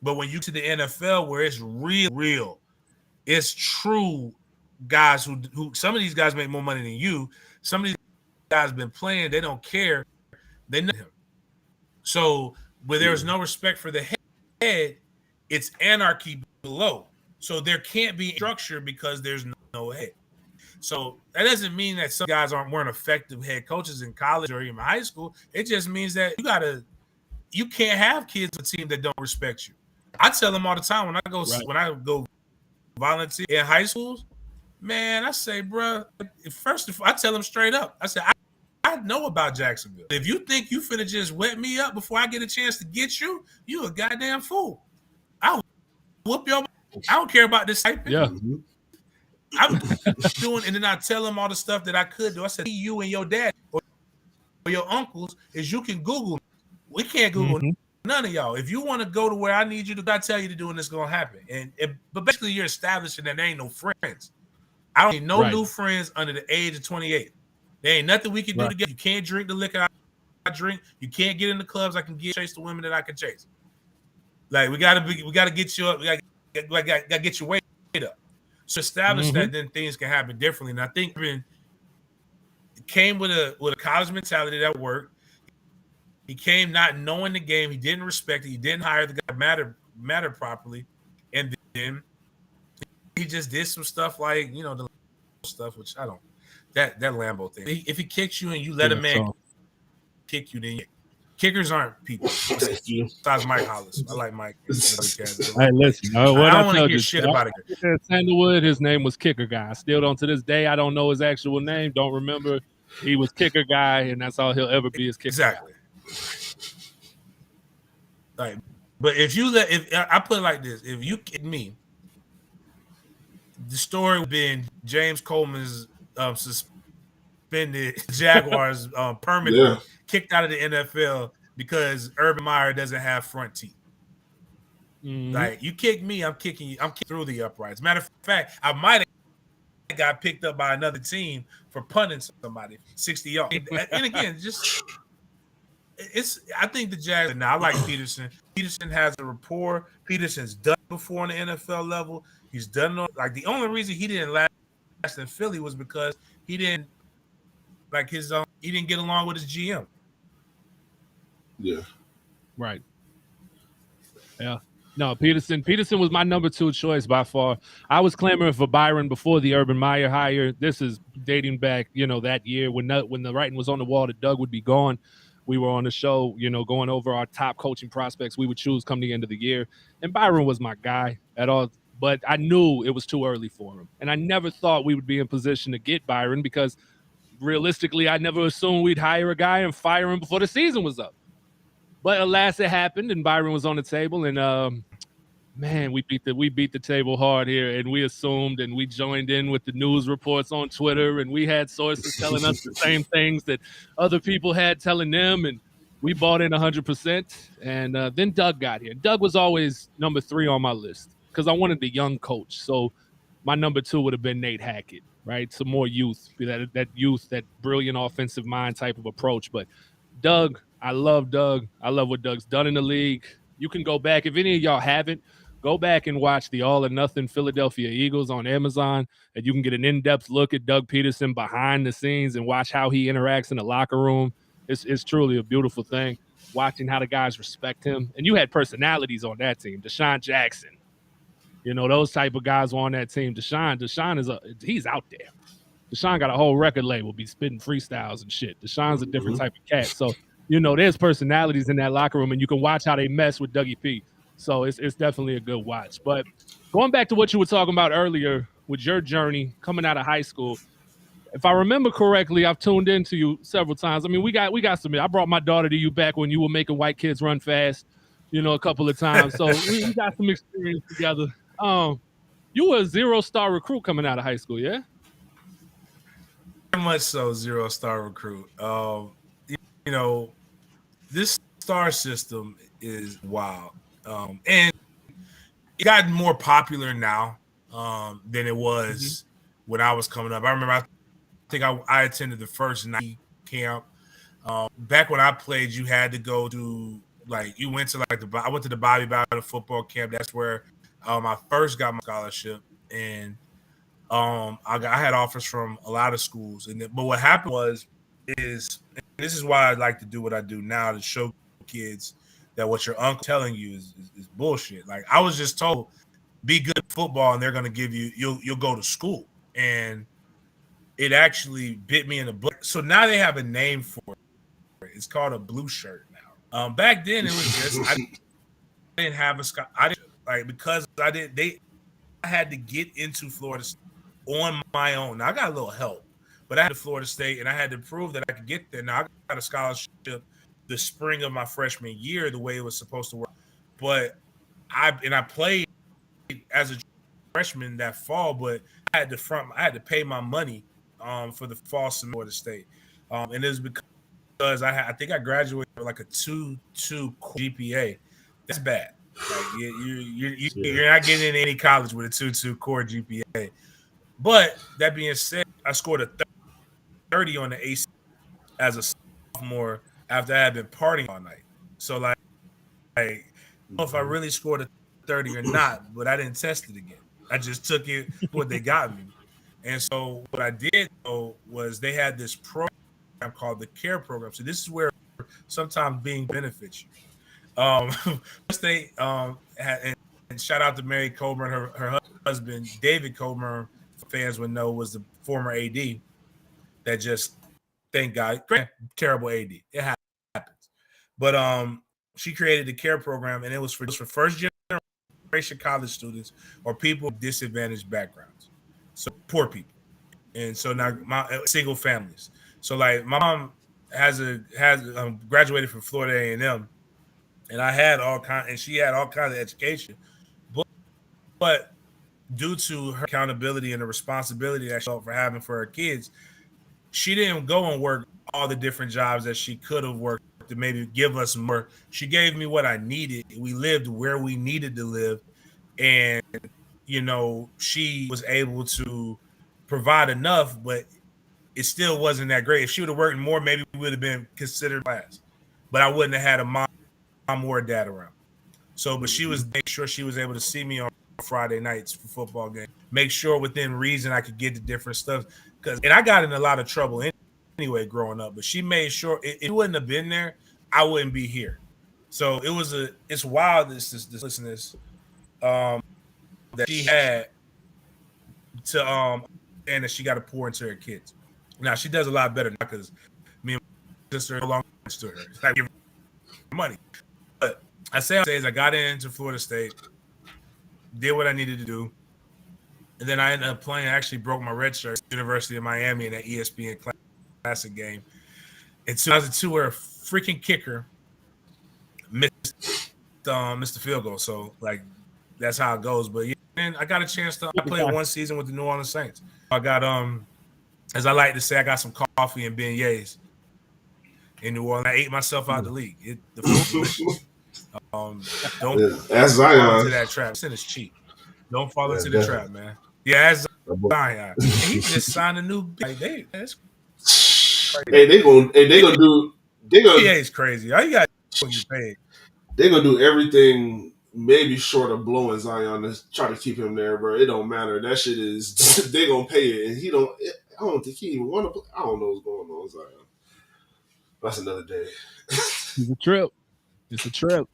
But when you to the NFL, where it's real, it's true guys who some of these guys make more money than you. Some of these guys been playing, they don't care. They know him. So where there's no respect for the head, it's anarchy below. So there can't be structure because there's no head. So that doesn't mean that some guys weren't effective head coaches in college or even high school. It just means that you can't have kids on a team that don't respect you. I tell them all the time when I go volunteer in high schools, man, I say, bro, first of all, I tell them straight up. I say, I know about Jacksonville. If you think you finna just wet me up before I get a chance to get you, you a goddamn fool. I'll whoop your. I don't care about this type. Yeah. I'm doing, and then I tell them all the stuff that I could do. I said, you and your dad or your uncles is you can Google me. We can't Google none of y'all. If you want to go to where I need you to go, I tell you to do, and it's gonna happen. But basically, you're establishing that there ain't no friends. I don't need no new friends under the age of 28. There ain't nothing we can do together. You can't drink the liquor I drink. You can't get in the clubs I can chase the women that I can chase. Like we gotta get you up. We gotta get your weight up. So establish that, then things can happen differently. And I think it came with a college mentality that worked. He came not knowing the game. He didn't respect it. He didn't hire the guy matter properly, and then he just did some stuff like the stuff which I don't. That Lambo thing. If he kicks you and you let a man kick you, then kickers aren't people. Besides Mike Hollis. I like Mike. Hey, listen. I don't want to hear shit about it. Sandalwood, his name was Kicker Guy. Still don't to this day. I don't know his actual name. Don't remember. He was Kicker Guy, and that's all he'll ever be is Kicker Exactly. Guy. Like, but if I put it like this, if you kick me, the story would have been James Coleman's suspended Jaguars permanently kicked out of the NFL because Urban Meyer doesn't have front teeth. Like you kick me, I'm kicking you. I'm kicking through the uprights. Matter of fact, I might have got picked up by another team for punting somebody 60 yards. And again, I think the Jags. Now I like Peterson. Peterson has a rapport. Peterson's done before on the NFL level. He's done the only reason he didn't last in Philly was because he didn't he didn't get along with his GM. Yeah. Right. Yeah. No, Peterson was my number 2 choice by far. I was clamoring for Byron before the Urban Meyer hire. This is dating back, that year when the writing was on the wall that Doug would be gone. We were on the show, going over our top coaching prospects we would choose come the end of the year. And Byron was my guy at all. But I knew it was too early for him. And I never thought we would be in position to get Byron because realistically, I never assumed we'd hire a guy and fire him before the season was up. But alas, it happened, and Byron was on the table. And, man, we beat the table hard here. And we assumed and we joined in with the news reports on Twitter. And we had sources telling us the same things that other people had telling them. And we bought in 100%. And then Doug got here. Doug was always number 3 on my list, because I wanted the young coach. So my number 2 would have been Nate Hackett, right? Some more youth, that youth, that brilliant offensive mind type of approach. But Doug, I love Doug. I love what Doug's done in the league. You can go back if any of y'all haven't. Go back and watch the All or Nothing Philadelphia Eagles on Amazon, and you can get an in-depth look at Doug Peterson behind the scenes and watch how he interacts in the locker room. It's truly a beautiful thing, watching how the guys respect him. And you had personalities on that team. Deshaun Jackson, those type of guys were on that team. Deshaun he's out there. Deshaun got a whole record label, be spitting freestyles and shit. Deshaun's a different type of cat. So, there's personalities in that locker room, and you can watch how they mess with Dougie P. So it's definitely a good watch. But going back to what you were talking about earlier with your journey coming out of high school, if I remember correctly, I've tuned into you several times. I mean, we got some. I brought my daughter to you back when you were making white kids run fast, a couple of times. So we got some experience together. You were a 0-star recruit coming out of high school, yeah? Very much so, 0-star recruit. This star system is wild. And it got more popular now than it was when I was coming up. I remember, I think I attended the first night camp. Back when I played, you had to go to, you went to, I went to the Bobby Bowden football camp. That's where I first got my scholarship. And I had offers from a lot of schools. But what happened is this is why I like to do what I do now, to show kids that what your uncle telling you is bullshit. I was just told, be good at football and they're going to give you'll go to school. And it actually bit me in the butt. So now they have a name for it. It's called a blue shirt now. Back then it was just, I didn't have because I had to get into Florida State on my own. Now I got a little help, but I had to Florida State and I had to prove that I could get there. Now I got a scholarship the spring of my freshman year, the way it was supposed to work. But I played as a freshman that fall, but I had to pay my money for the fall semester Florida State. And it was because I think I graduated with a 2.2 GPA. That's bad. You're not getting into any college with a 2.2 core GPA. But that being said, I scored a 30 on the AC as a sophomore after I had been partying all night. So I don't know if I really scored a 30 or not, but I didn't test it again. I just took it what they got me. And so what I did though was they had this program called the CARE program. So this is where sometimes being benefits you. They had, and shout out to Mary Coburn, her husband David Coburn, fans would know, was the former AD that just, thank God, terrible AD. It happens. But she created the CARE program, and it was for first generation college students or people with disadvantaged backgrounds, so poor people. And so now my single families. So my mom has graduated from Florida A&M, and I had and she had all kinds of education, but due to her accountability and the responsibility that she felt for having for her kids, she didn't go and work all the different jobs that she could have worked to maybe give us more. She gave me what I needed. We lived where we needed to live. And, she was able to provide enough, but it still wasn't that great. If she would have worked more, maybe we would have been considered class. But I wouldn't have had a mom or dad around. So, but she was make sure she was able to see me on Friday nights for football games. Make sure within reason I could get to different stuff. And I got in a lot of trouble anyway growing up, but she made sure if it wouldn't have been there, I wouldn't be here. So it's wild this listeners that she had to and that she got to pour into her kids. Now she does a lot better now because me and my sister no longer to her. It's like giving her money. But I got into Florida State, did what I needed to do, and then I ended up playing. I actually broke my red shirt at the University of Miami in that ESPN Classic game in 2002, where a freaking kicker missed the field goal. So that's how it goes. But yeah, and I got a chance to. I played one season with the New Orleans Saints. I got as I like to say, I got some coffee and beignets in New Orleans. I ate myself out of the league. The food don't fall into that trap. It's cheap. Don't fall into the trap, man. Yeah, that's Zion. He just signed a new. That's crazy. They gonna do. PA is crazy. All you got when you pay. they're gonna do everything maybe short of blowing Zion to try to keep him there, bro. It don't matter. That shit is they gonna pay it, and he don't. I don't think he even want to play. I don't know what's going on, Zion. That's another day. It's a trip. It's a trip.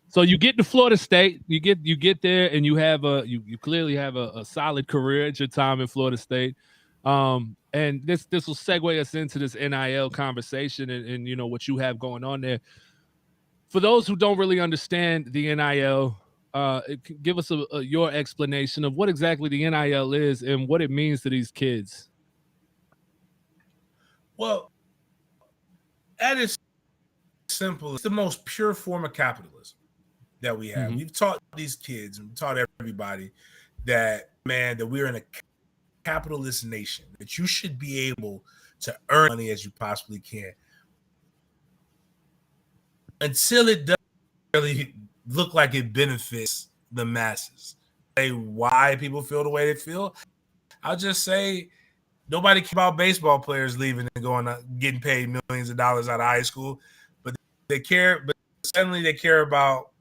So you get to Florida State, you get there, and you have you clearly have a solid career at your time in Florida State. And this will segue us into this NIL conversation and you know what you have going on there. For those who don't really understand the NIL, give us your explanation of what exactly the NIL is and what it means to these kids. Well, at its simple, it's the most pure form of capitalism that we have. We've taught these kids and taught everybody that, man, that we're in a capitalist nation, that you should be able to earn money as you possibly can. Until it doesn't really look like it benefits the masses. Say why people feel the way they feel. I'll just say nobody cares about baseball players leaving and going getting paid millions of dollars out of high school, but they care. But suddenly they care about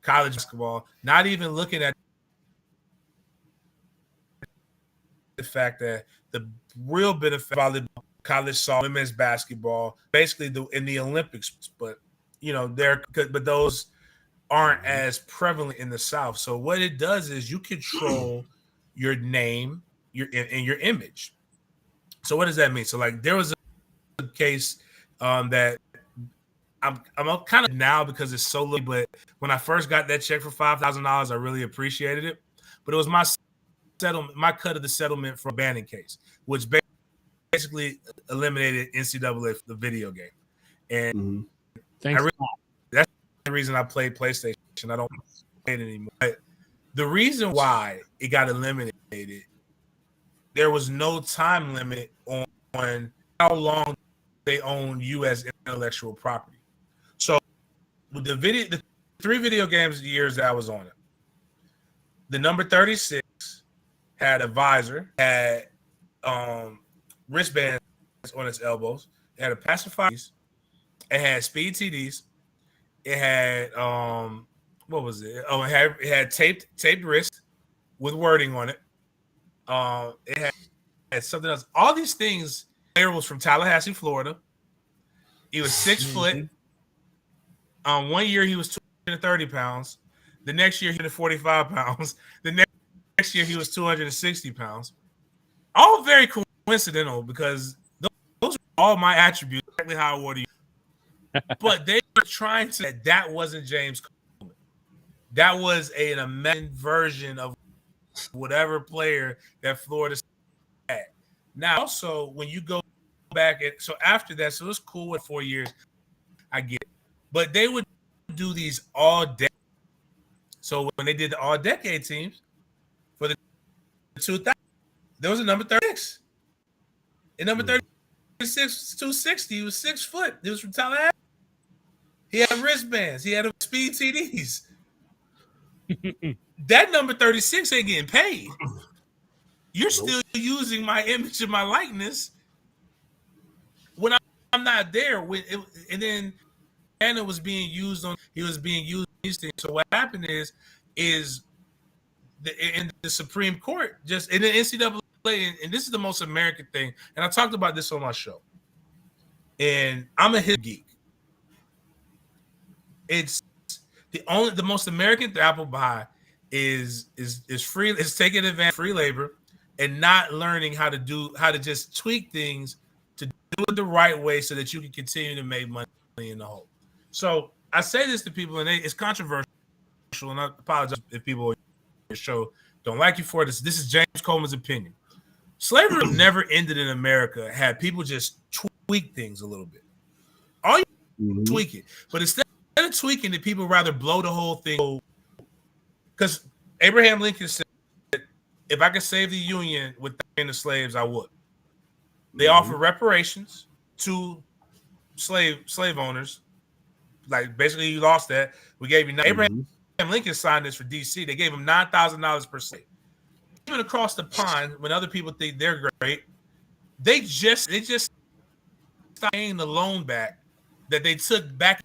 college basketball. Not even looking at the fact that the real benefit of volleyball, college soccer, women's basketball, basically in the Olympics, but you know but those aren't as prevalent in the South. So what it does is you control your name, and your image. So what does that mean? So like there was a case that I'm kind of now because it's so little, but when I first got that check for $5,000, I really appreciated it. But it was my settlement, my cut of the settlement for a banning case, which basically eliminated NCAA, the video game. And that's the reason I played PlayStation. I don't play it anymore. But the reason why it got eliminated, there was no time limit on how long they own you as intellectual property. So with the 3 video games years that I was on it, the number 36 had a visor, had wristbands on its elbows, it had a pacifier, it had speed TDs, it had what was it? Oh, it had taped wrist with wording on it. It had something else. All these things. Player was from Tallahassee, Florida. He was 6 foot. 1 year he was 230 pounds. The next year he was 45 pounds. The next year he was 260 pounds. All very coincidental because those are all my attributes, exactly how I wore you. But they were trying to that wasn't James Coleman. That was an imagined version of whatever player that Florida had. Now, also, when you go back, so after that, so it was cool with 4 years. I get it. But they would do these all decade. So when they did the all decade teams for the 2000, there was a number 36. And number 36 was 260. He was 6 foot. He was from Tallahassee. He had wristbands. He had speed TDs. That number 36 ain't getting paid. You're still using my image and my likeness when I'm not there. And then Anna was being used on. He was being used on these things. So what happened is in the Supreme Court, just in the NCAA, and this is the most American thing. And I talked about this on my show. And I'm a hip geek. It's the most American apple pie is free. Is taking advantage of free labor and not learning how to just tweak things to do it the right way so that you can continue to make money in the whole. So I say this to people, and it's controversial, and I apologize if people on your show don't like you for this. This is James Coleman's opinion. Slavery never ended in America had people just tweak things a little bit. All you tweak it. But instead of tweaking it, people rather blow the whole thing. Because Abraham Lincoln said, if I could save the Union without the slaves, I would. They offered reparations to slave owners. Like, basically, you lost that. We gave you Abraham Lincoln signed this for D.C. They gave him $9,000 per slave. Even across the pond, when other people think they're great, they just stopped paying the loan back that they took back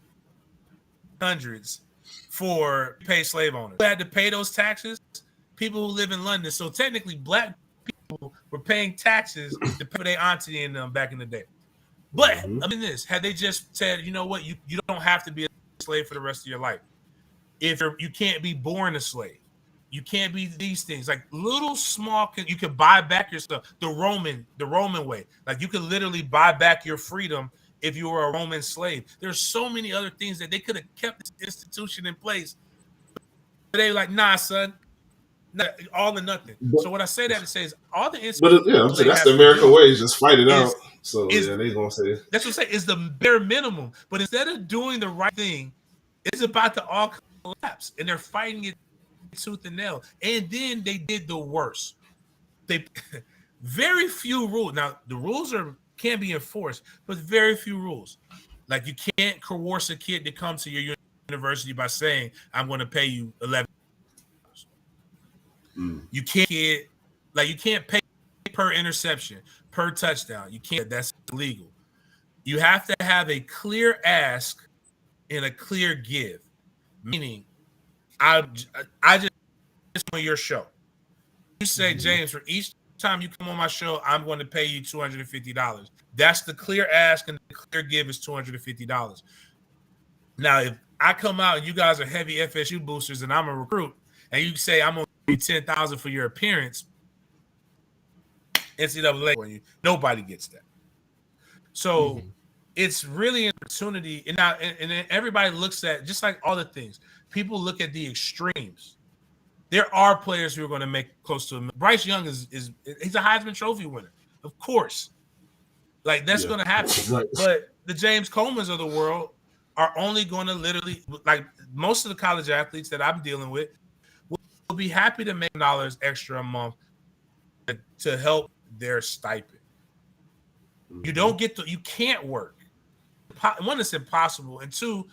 1800s for pay slave owners. Who had to pay those taxes? People who live in London. So technically, black people were paying taxes to pay their auntie and them back in the day. But I mean, had they just said, you know what, you don't have to be a slave for the rest of your life. If you can't be born a slave, you can't be these things. Like little small, you can buy back your stuff. The Roman way, like you could literally buy back your freedom if you were a Roman slave. There's so many other things that they could have kept this institution in place. But they were like, nah, son, all or nothing. So what I say that to say is all the but that's the American way. Just fight it out. So yeah, they gonna say that's what I'm saying is the bare minimum. But instead of doing the right thing, it's about to all collapse, and they're fighting it tooth and nail. And then they did the worst. They very few rules. Now the rules can be enforced, but very few rules. Like you can't coerce a kid to come to your university by saying, "I'm going to pay you $11." You can't pay per interception, per touchdown. You can't. That's illegal. You have to have a clear ask and a clear give. Meaning, I just on your show. You say, James, for each time you come on my show, I'm going to pay you $250. That's the clear ask, and the clear give is $250. Now, if I come out and you guys are heavy FSU boosters and I'm a recruit, and you say I'm going to be $10,000 for your appearance, NCAA for you, nobody gets that. So it's really an opportunity. And now, and then everybody looks at, just like all the things, people look at the extremes. There are players who are going to make close to him. Bryce Young is he's a Heisman Trophy winner, of course. Like that's going to happen. Right. But the James Colemans of the world are only going to literally, like most of the college athletes that I'm dealing with, will be happy to make $1 extra a month to help their stipend. You can't work. One, it's impossible, and two,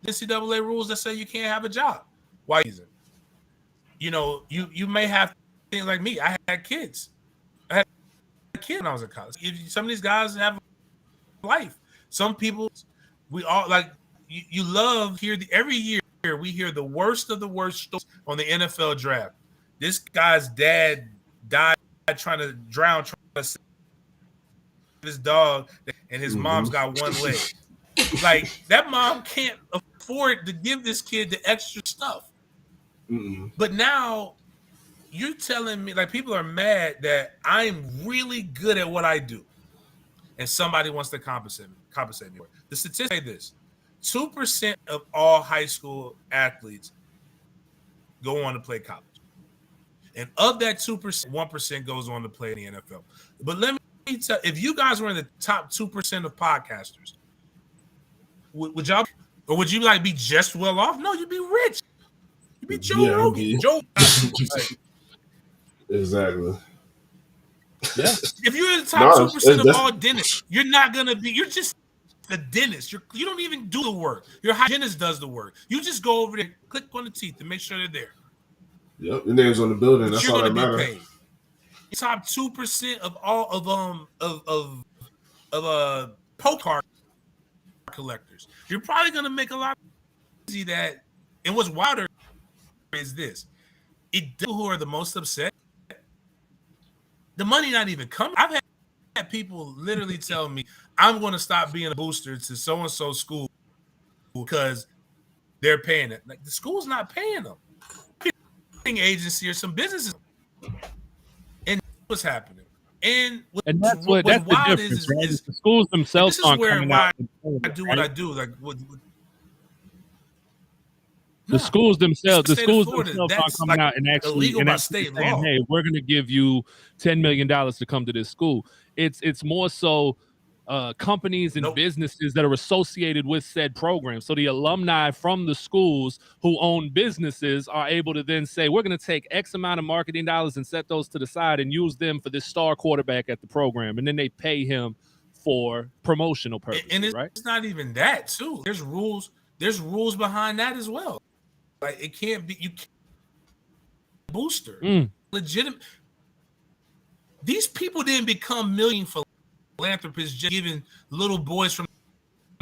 the NCAA rules that say you can't have a job. Why isn't? You know, you may have things like me. I had kids. I had a kid when I was in college. Some of these guys have life. Some people, we all like. You love every year we hear the worst of the worst stories on the NFL draft. This guy's dad died trying to save his dog, and his mom's got one leg. Like that mom can't afford to give this kid the extra stuff. But now you're telling me, like, people are mad that I'm really good at what I do, and somebody wants to compensate me for it. The statistics say this: 2% of all high school athletes go on to play college, and of that 2%, 1% goes on to play in the NFL. But let me tell, if you guys were in the top 2% of podcasters, would y'all, or would you like be just well off? No, you'd be rich. You'd be Joe Rogan. Exactly. Yeah. If you're in the top 2% of all dentists, you're not gonna be. You're just the dentist. You don't even do the work. Your hygienist does the work. You just go over there, click on the teeth, and make sure they're there. Yep, your name's on the building. That's all that matters. Top 2% of all of poke card collectors. You're probably gonna make a lot of that. And what's wilder is this: who are the most upset? The money not even coming. I've had people literally tell me, I'm going to stop being a booster to so-and-so school because they're paying it. Like, the school's not paying them. Agency or some businesses. And what's happening. And that's the difference, right? The schools themselves aren't coming out. I do what I do. Like, the schools themselves aren't coming out and actually saying, "Hey, we're going to give you $10 million to come to this school." It's more so companies and businesses that are associated with said program. So the alumni from the schools who own businesses are able to then say, "We're going to take X amount of marketing dollars and set those to the side and use them for this star quarterback at the program," and then they pay him for promotional purposes. And it's right? not even that too. There's rules. There's rules behind that as well. Like, it can't be, you can't booster. Legitimate. These people didn't become million philanthropists just giving little boys from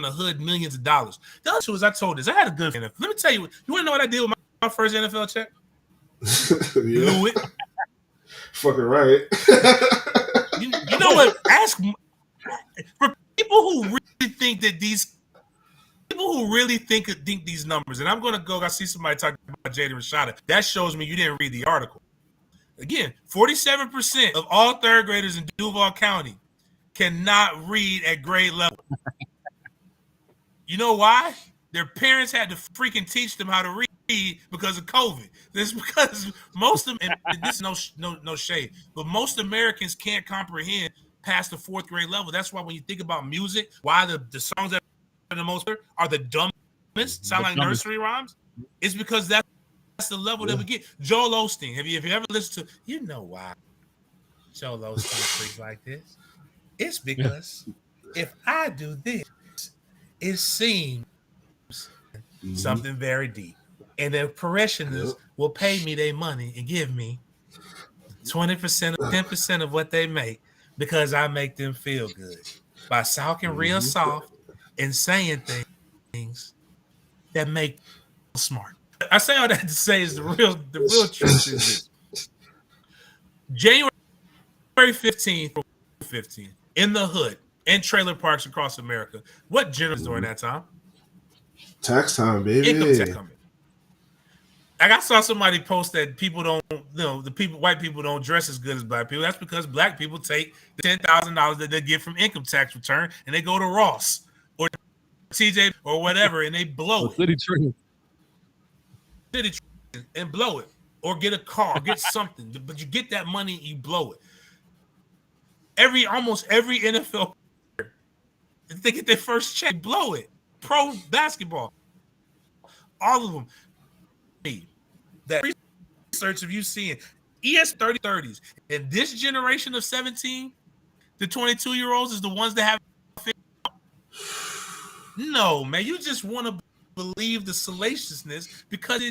the hood millions of dollars. The other two is I told this. I had a good NFL. Let me tell you, you want to know what I did with my first NFL check? Blew it. Fucking right. You know what? Ask for people who really think that these these numbers, and I'm going to go. I see somebody talking about Jaden Rashada. That shows me you didn't read the article. Again, 47% of all third graders in Duval County cannot read at grade level. You know why? Their parents had to freaking teach them how to read because of COVID. This is because most of them, and this is no shade, but most Americans can't comprehend past the fourth grade level. That's why when you think about music, why the songs that are the most are the dumbest, sound like nursery rhymes, it's because that's the level that we get. Joel Osteen, have you ever listened to? You know why Joel Osteen speaks like this? It's because if I do this, it seems something very deep, and the parishioners will pay me their money and give me 20% or 10% of what they make because I make them feel good by talking real soft and saying things that make them smart. I say all that to say is the real truth is this. January 15th in the hood and trailer parks across America. What generates during that time? Tax time, baby. Income tax coming. I saw somebody post that people don't, white people don't dress as good as black people. That's because black people take the $10,000 that they get from income tax return and they go to Ross or TJ or whatever and they blow it. City Tree and blow it, or get a car, get something. But you get that money, you blow it. Almost every NFL player, if they get their first check, blow it. Pro basketball, all of them. That research of you seeing ES 30-30s and this generation of 17 to 22-year-olds is the ones that have. No, man, you just want to believe the salaciousness because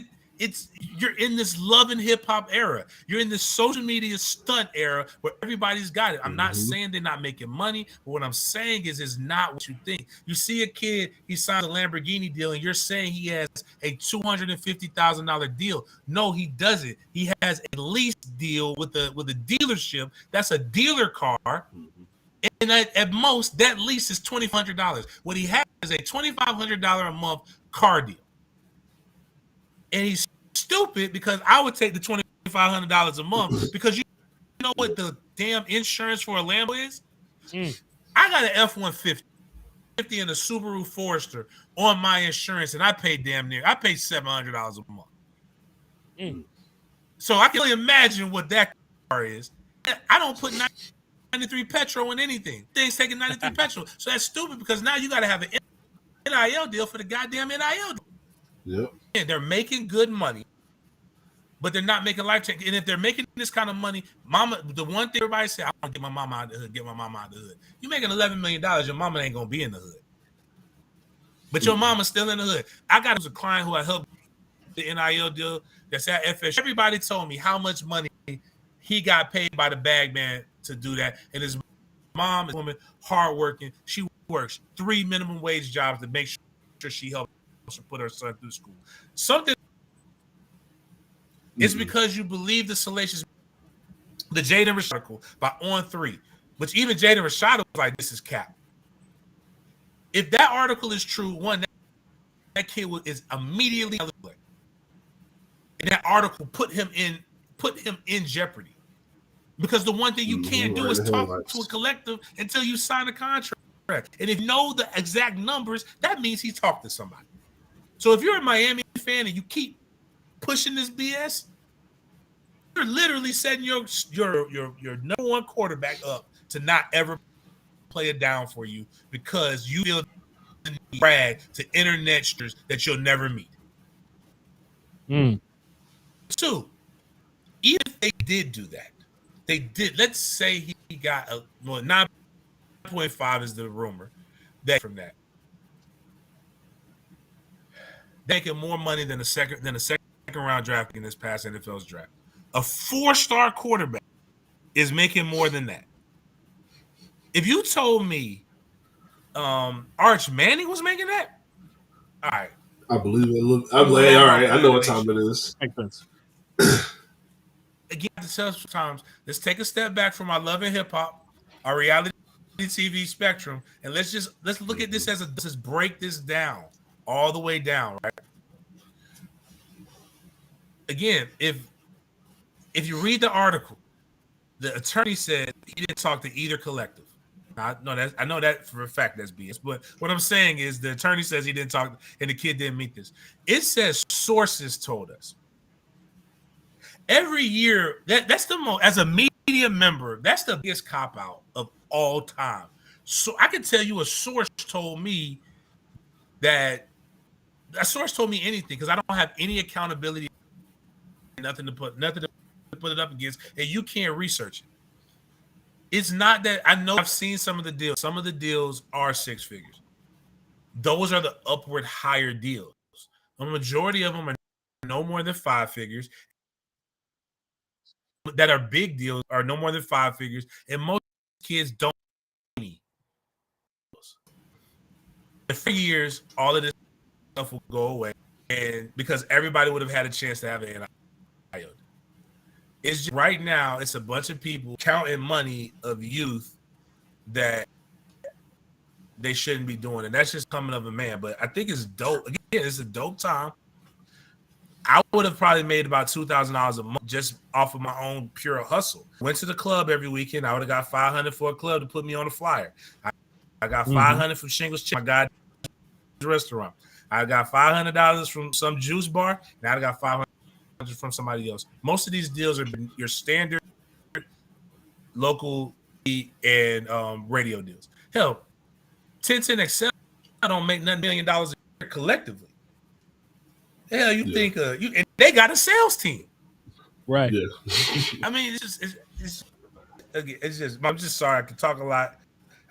you're in this love and hip hop era. You're in this social media stunt era where everybody's got it. I'm not saying they're not making money, but what I'm saying is it's not what you think. You see a kid, he signs a Lamborghini deal, and you're saying he has a $250,000 deal. No, he doesn't. He has a lease deal with a dealership. That's a dealer car. And at most, that lease is $2,500. What he has is a $2,500 a month car deal. And he's stupid because I would take the $2,500 a month because you know what the damn insurance for a Lambo is? I got an F-150 and a Subaru Forester on my insurance, and I pay $700 a month. So I can only imagine what that car is. I don't put 93 petrol in anything. Things taking 93 petrol. So that's stupid because now you got to have an NIL deal for the goddamn NIL deal. Yep. And they're making good money, but they're not making life change. And if they're making this kind of money, the one thing everybody say, I want to get my mama out of the hood, get my mama out of the hood. You're making $11 million, your mama ain't going to be in the hood. But your mama's still in the hood. I got a client who I helped the NIL deal that's at FSU. Everybody told me how much money he got paid by the bag man to do that. And his mom is a woman, hardworking. She works 3 minimum wage jobs to make sure she helps to put her son through school. Something it's because you believe the salacious, the Jaden Rashada article by On3, which even Jaden Rashada was like, this is cap. If that article is true, that kid is immediately, and that article put him in jeopardy. Because the one thing you can't do is talk to a collective until you sign a contract. And if you know the exact numbers, that means he talked to somebody. So if you're a Miami fan and you keep pushing this BS, you're literally setting your number one quarterback up to not ever play it down for you because you feel the need to brag to internet stars that you'll never meet. 2, even if they did do that, they did. Let's say he got 9.5 is the rumor that from that. Making more money than a second round draft in this past NFL's draft. A 4-star quarterback is making more than that. If you told me Arch Manning was making that. All right. I believe it. I'm like, hey, all right, I know what time it is. Makes sense. Again, I have to tell sometimes, let's take a step back from our love and hip hop, our reality TV spectrum, and let's look at this as let's break this down all the way down, right? Again, if you read the article, the attorney said he didn't talk to either collective. I know that for a fact that's BS. But what I'm saying is the attorney says he didn't talk and the kid didn't meet this. It says sources told us. Every year, that's the most, as a media member, that's the biggest cop out of all time. So I can tell you a source told me that a source told me anything because I don't have any accountability, nothing to put it up against, and you can't research it. It's not that I know I've seen some of the deals. Some of the deals are 6 figures. Those are the upward higher deals. The majority of them are no more than 5 figures. That are big deals are no more than 5 figures, and most kids don't. In 3 years, all of this stuff will go away, and because everybody would have had a chance to have an NIL. It's just, right now, it's a bunch of people counting money of youth that they shouldn't be doing, and that's just coming of a man. But I think it's dope. Again, it's a dope time. I would have probably made about $2,000 a month just off of my own pure hustle. Went to the club every weekend. I would have got $500 for a club to put me on the flyer. I got $500 from Shingles Chick, my guy's restaurant. I got $500 from some juice bar. Now I got $500 from somebody else. Most of these deals are your standard local and radio deals. Hell, 1010 Excel don't make nothing $1 million a year collectively. Hell, you think and they got a sales team, right? Yeah. I mean, it's just. I'm just sorry. I can talk a lot.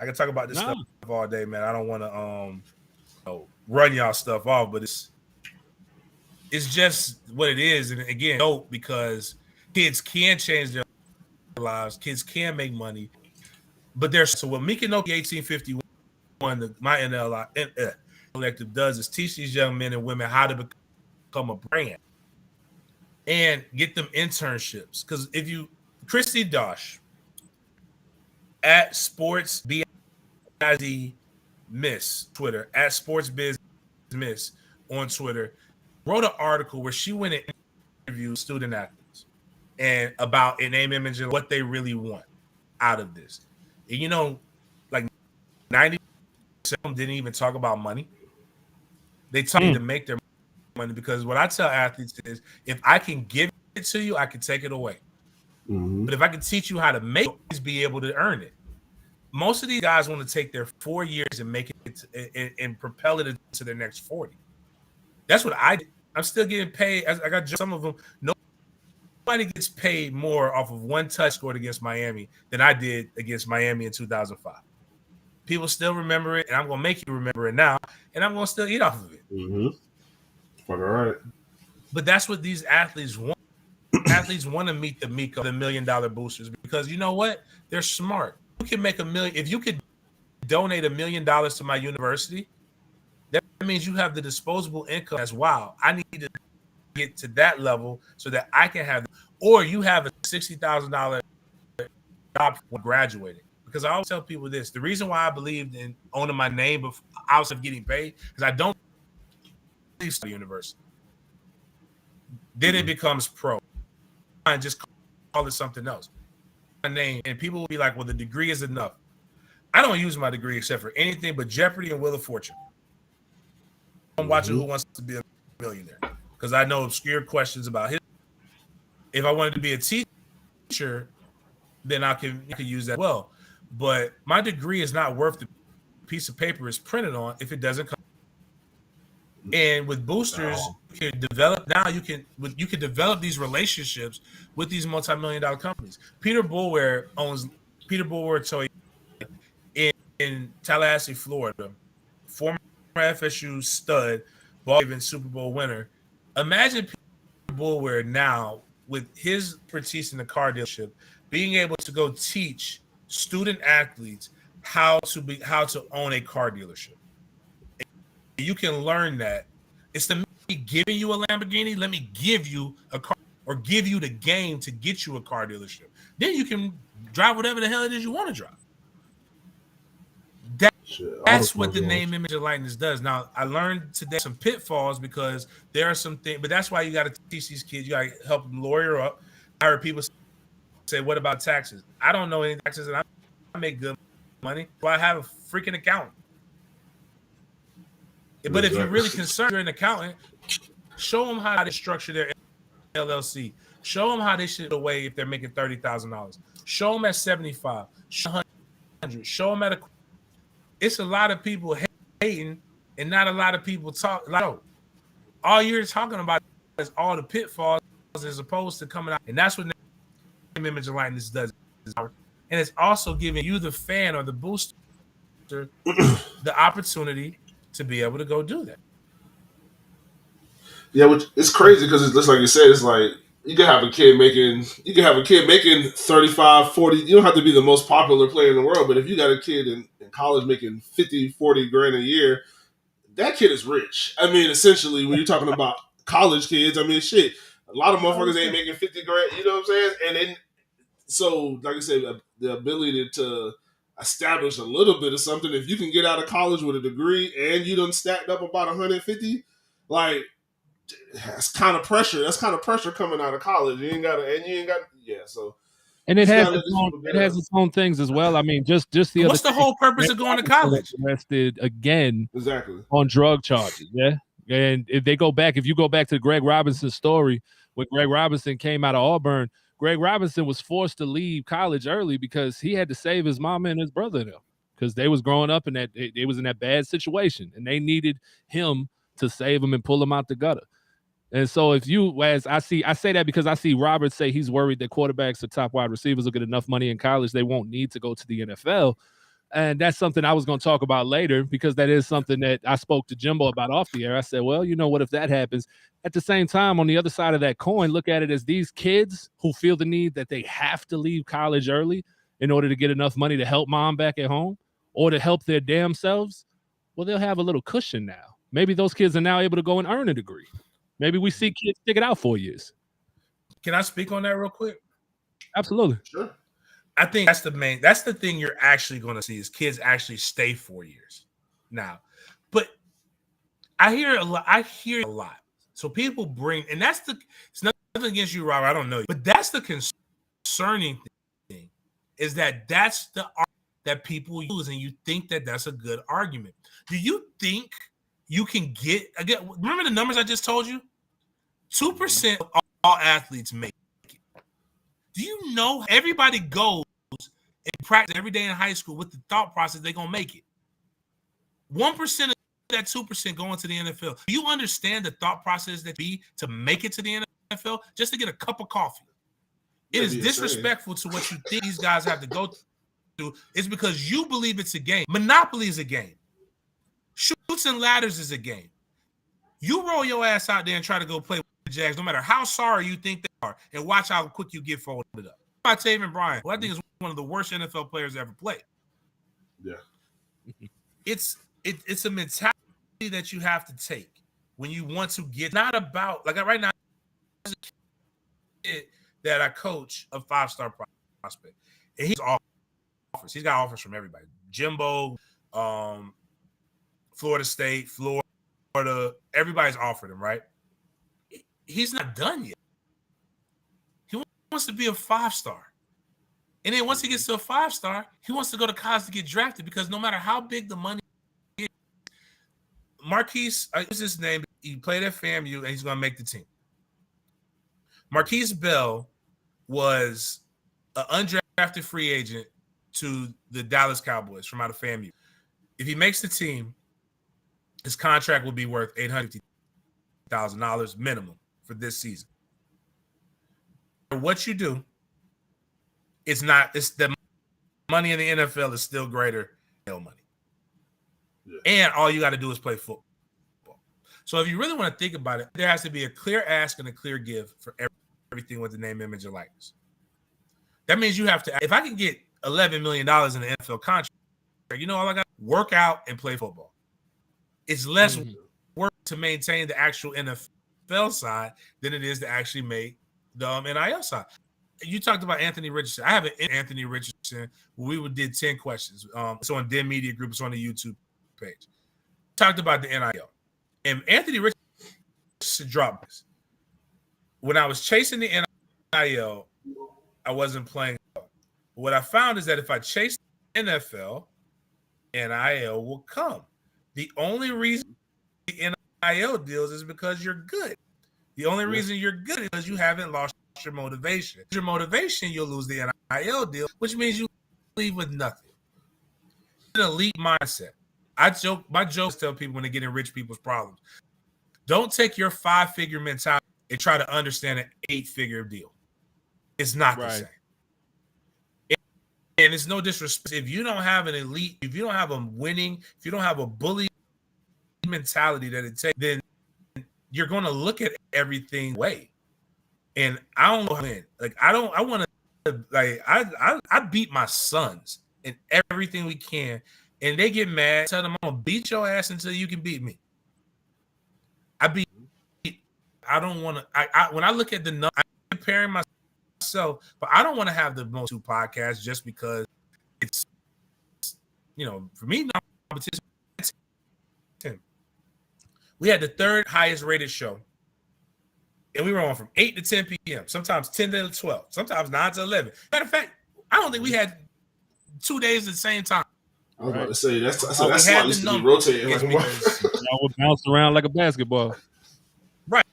I can talk about this stuff all day, man. I don't want to run y'all stuff off, but it's just what it is. And again, dope because kids can change their lives. Kids can make money, but there's so what Mikinoki 1851, my NL collective does is teach these young men and women how to become a brand and get them internships. Because if you Christy Dosh at Sports BIZ Miss Twitter at Sports Biz Miss on Twitter wrote an article where she went and interviewed student athletes and about a name, image, and what they really want out of this. And, you know, like 90% of them didn't even talk about money. They talk to make their money because what I tell athletes is if I can give it to you, I can take it away. But if I can teach you how to make it, always be able to earn it. Most of these guys want to take their 4 years and make it and propel it into their next 40. That's what I did. I'm still getting paid. I got some of them. Nobody gets paid more off of one touch scored against Miami than I did against Miami in 2005. People still remember it, and I'm gonna make you remember it now, and I'm gonna still eat off of it. All right. But that's what these athletes want. Athletes want to meet the Miko, the $1 million boosters, because you know what? They're smart. You can make $1 million. If you could donate $1 million to my university, that means you have the disposable income as wow. I need to get to that level so that I can have, or you have a $60,000 job when graduating. Because I always tell people this: the reason why I believed in owning my name before outside of getting paid, because I don't leave the university. Then it becomes pro. And just call it something else. My name, and people will be like, "Well, the degree is enough." I don't use my degree except for anything but Jeopardy and Wheel of Fortune. I'm watching Who Wants to Be a Millionaire because I know obscure questions about his. If I wanted to be a teacher, then I could use that well. But my degree is not worth the piece of paper it's printed on if it doesn't come. And with boosters, you can develop now. You can develop these relationships with these multi-million-dollar companies. Peter Boulware owns Peter Boulware Toy in Tallahassee, Florida. Former FSU stud, ball even Super Bowl winner. Imagine Peter Boulware now with his expertise in the car dealership, being able to go teach student athletes how to own a car dealership. You can learn that. It's the me giving you a Lamborghini. Let me give you a car, or give you the game to get you a car dealership. Then you can drive whatever the hell it is you want to drive. That's what the name, image, and likeness does. Now, I learned today some pitfalls because there are some things, but that's why you got to teach these kids. You got to help them lawyer up. I heard people say, "What about taxes?" I don't know any taxes, and I make good money. Well, I have a freaking accountant. But if you're really concerned, you're an accountant, show them how to structure their LLC. Show them how they should away if they're making $30,000. Show them at 75. Show 100. Show them at a. It's a lot of people hating, and not a lot of people talk. Like, all you're talking about is all the pitfalls, as opposed to coming out, and that's what name, image, and likeness does. And it's also giving you, the fan or the booster, the opportunity to be able to go do that. Yeah, which it's crazy because it's just like you said, it's like you can have a kid making 35, 40. You don't have to be the most popular player in the world, but if you got a kid in college making 50, 40 grand a year, that kid is rich. I mean, essentially, when you're talking about college kids, I mean, shit, a lot of motherfuckers ain't making 50 grand, you know what I'm saying? And then, so, like I said, the ability to establish a little bit of something, if you can get out of college with a degree and you done stacked up about 150, like, that's kind of pressure. That's kind of pressure coming out of college. You ain't got, so. And it has its own things as well. I mean, just the what's the whole purpose of going to college? Arrested again, exactly, on drug charges. Yeah, and if you go back to Greg Robinson's story, when Greg Robinson came out of Auburn, Greg Robinson was forced to leave college early because he had to save his mama and his brother now, because they was growing up and that they was in that bad situation, and they needed him to save them and pull them out the gutter. And so if you, as I say that because I see Robert say he's worried that quarterbacks or top wide receivers will get enough money in college, they won't need to go to the NFL. And that's something I was going to talk about later, because that is something that I spoke to Jimbo about off the air. I said, well, you know what, if that happens, at the same time, on the other side of that coin, look at it as these kids who feel the need that they have to leave college early in order to get enough money to help mom back at home or to help their damn selves. Well, they'll have a little cushion now. Maybe those kids are now able to go and earn a degree. Maybe we see kids stick it out 4 years. Can I speak on that real quick? Absolutely. Sure. I think that's the thing you're actually going to see, is kids actually stay 4 years now. But I hear a lot. So people bring, and it's nothing against you, Robert. I don't know you, but that's the concerning thing, is that that's the argument that people use, and you think that that's a good argument. Do you think you can get, again, remember the numbers I just told you? 2% of all athletes make it. Do you know everybody goes and practice every day in high school with the thought process they're going to make it? 1% of that 2% going to the NFL. Do you understand the thought process that be to make it to the NFL just to get a cup of coffee? It is disrespectful to what you think these guys have to go through. It's because you believe it's a game. Monopoly is a game. Shoots and ladders is a game. You roll your ass out there and try to go play with the Jags, no matter how sorry you think they are, and watch how quick you get folded up. By Taven Bryan, who I think is one of the worst NFL players ever played. Yeah. It's a mentality that you have to take when you want to get, not about, like right now, there's a kid that I coach, a 5-star prospect, and he's offers. He's got offers from everybody. Jimbo, Florida State, Florida, everybody's offered him, right? He's not done yet. He wants to be a 5-star. And then once he gets to a 5-star, he wants to go to college to get drafted, because no matter how big the money is, Marquise, what's his name? He played at FAMU, and he's going to make the team. Marquise Bell was an undrafted free agent to the Dallas Cowboys from out of FAMU. If he makes the team, his contract will be worth $850,000 minimum for this season. What you do, it's the money in the NFL is still greater than money. Yeah. And all you got to do is play football. So if you really want to think about it, there has to be a clear ask and a clear give for everything with the name, image, and likeness. That means you have to, if I can get $11 million in the NFL contract, You know, all I got to work out and play football. It's less work to maintain the actual NFL side than it is to actually make the NIL side. You talked about Anthony Richardson. I have an Anthony Richardson. We did 10 questions. It's on Den Media Group. It's on the YouTube page. Talked about the NIL. And Anthony Richardson dropped this. When I was chasing the NIL, I wasn't playing. What I found is that if I chase the NFL, NIL will come. The only reason the NIL deals is because you're good. The only reason you're good is because you haven't lost your motivation. Your motivation, you'll lose the NIL deal, which means you leave with nothing. It's an elite mindset. My jokes tell people when they get in rich people's problems. Don't take your 5-figure mentality and try to understand an 8-figure deal. It's not the same. And it's no disrespect. If you don't have an elite, if you don't have a winning, if you don't have a bully mentality that it takes, then you're going to look at everything way. And I don't know how to win. Like, I want to, like, I beat my sons in everything we can. And they get mad. Tell them, I'm going to beat your ass until you can beat me. I don't want to, when I look at the numbers, I'm comparing myself, but I don't want to have the most 2 podcasts just because it's, you know, for me, competition. We had the 3rd highest rated show, and we were on from 8 to 10 p.m., sometimes 10 to 12, sometimes 9 to 11. Matter of fact, I don't think we had 2 days at the same time. I was about to say, that's why used to be rotating. Like I would bounce around like a basketball. Right.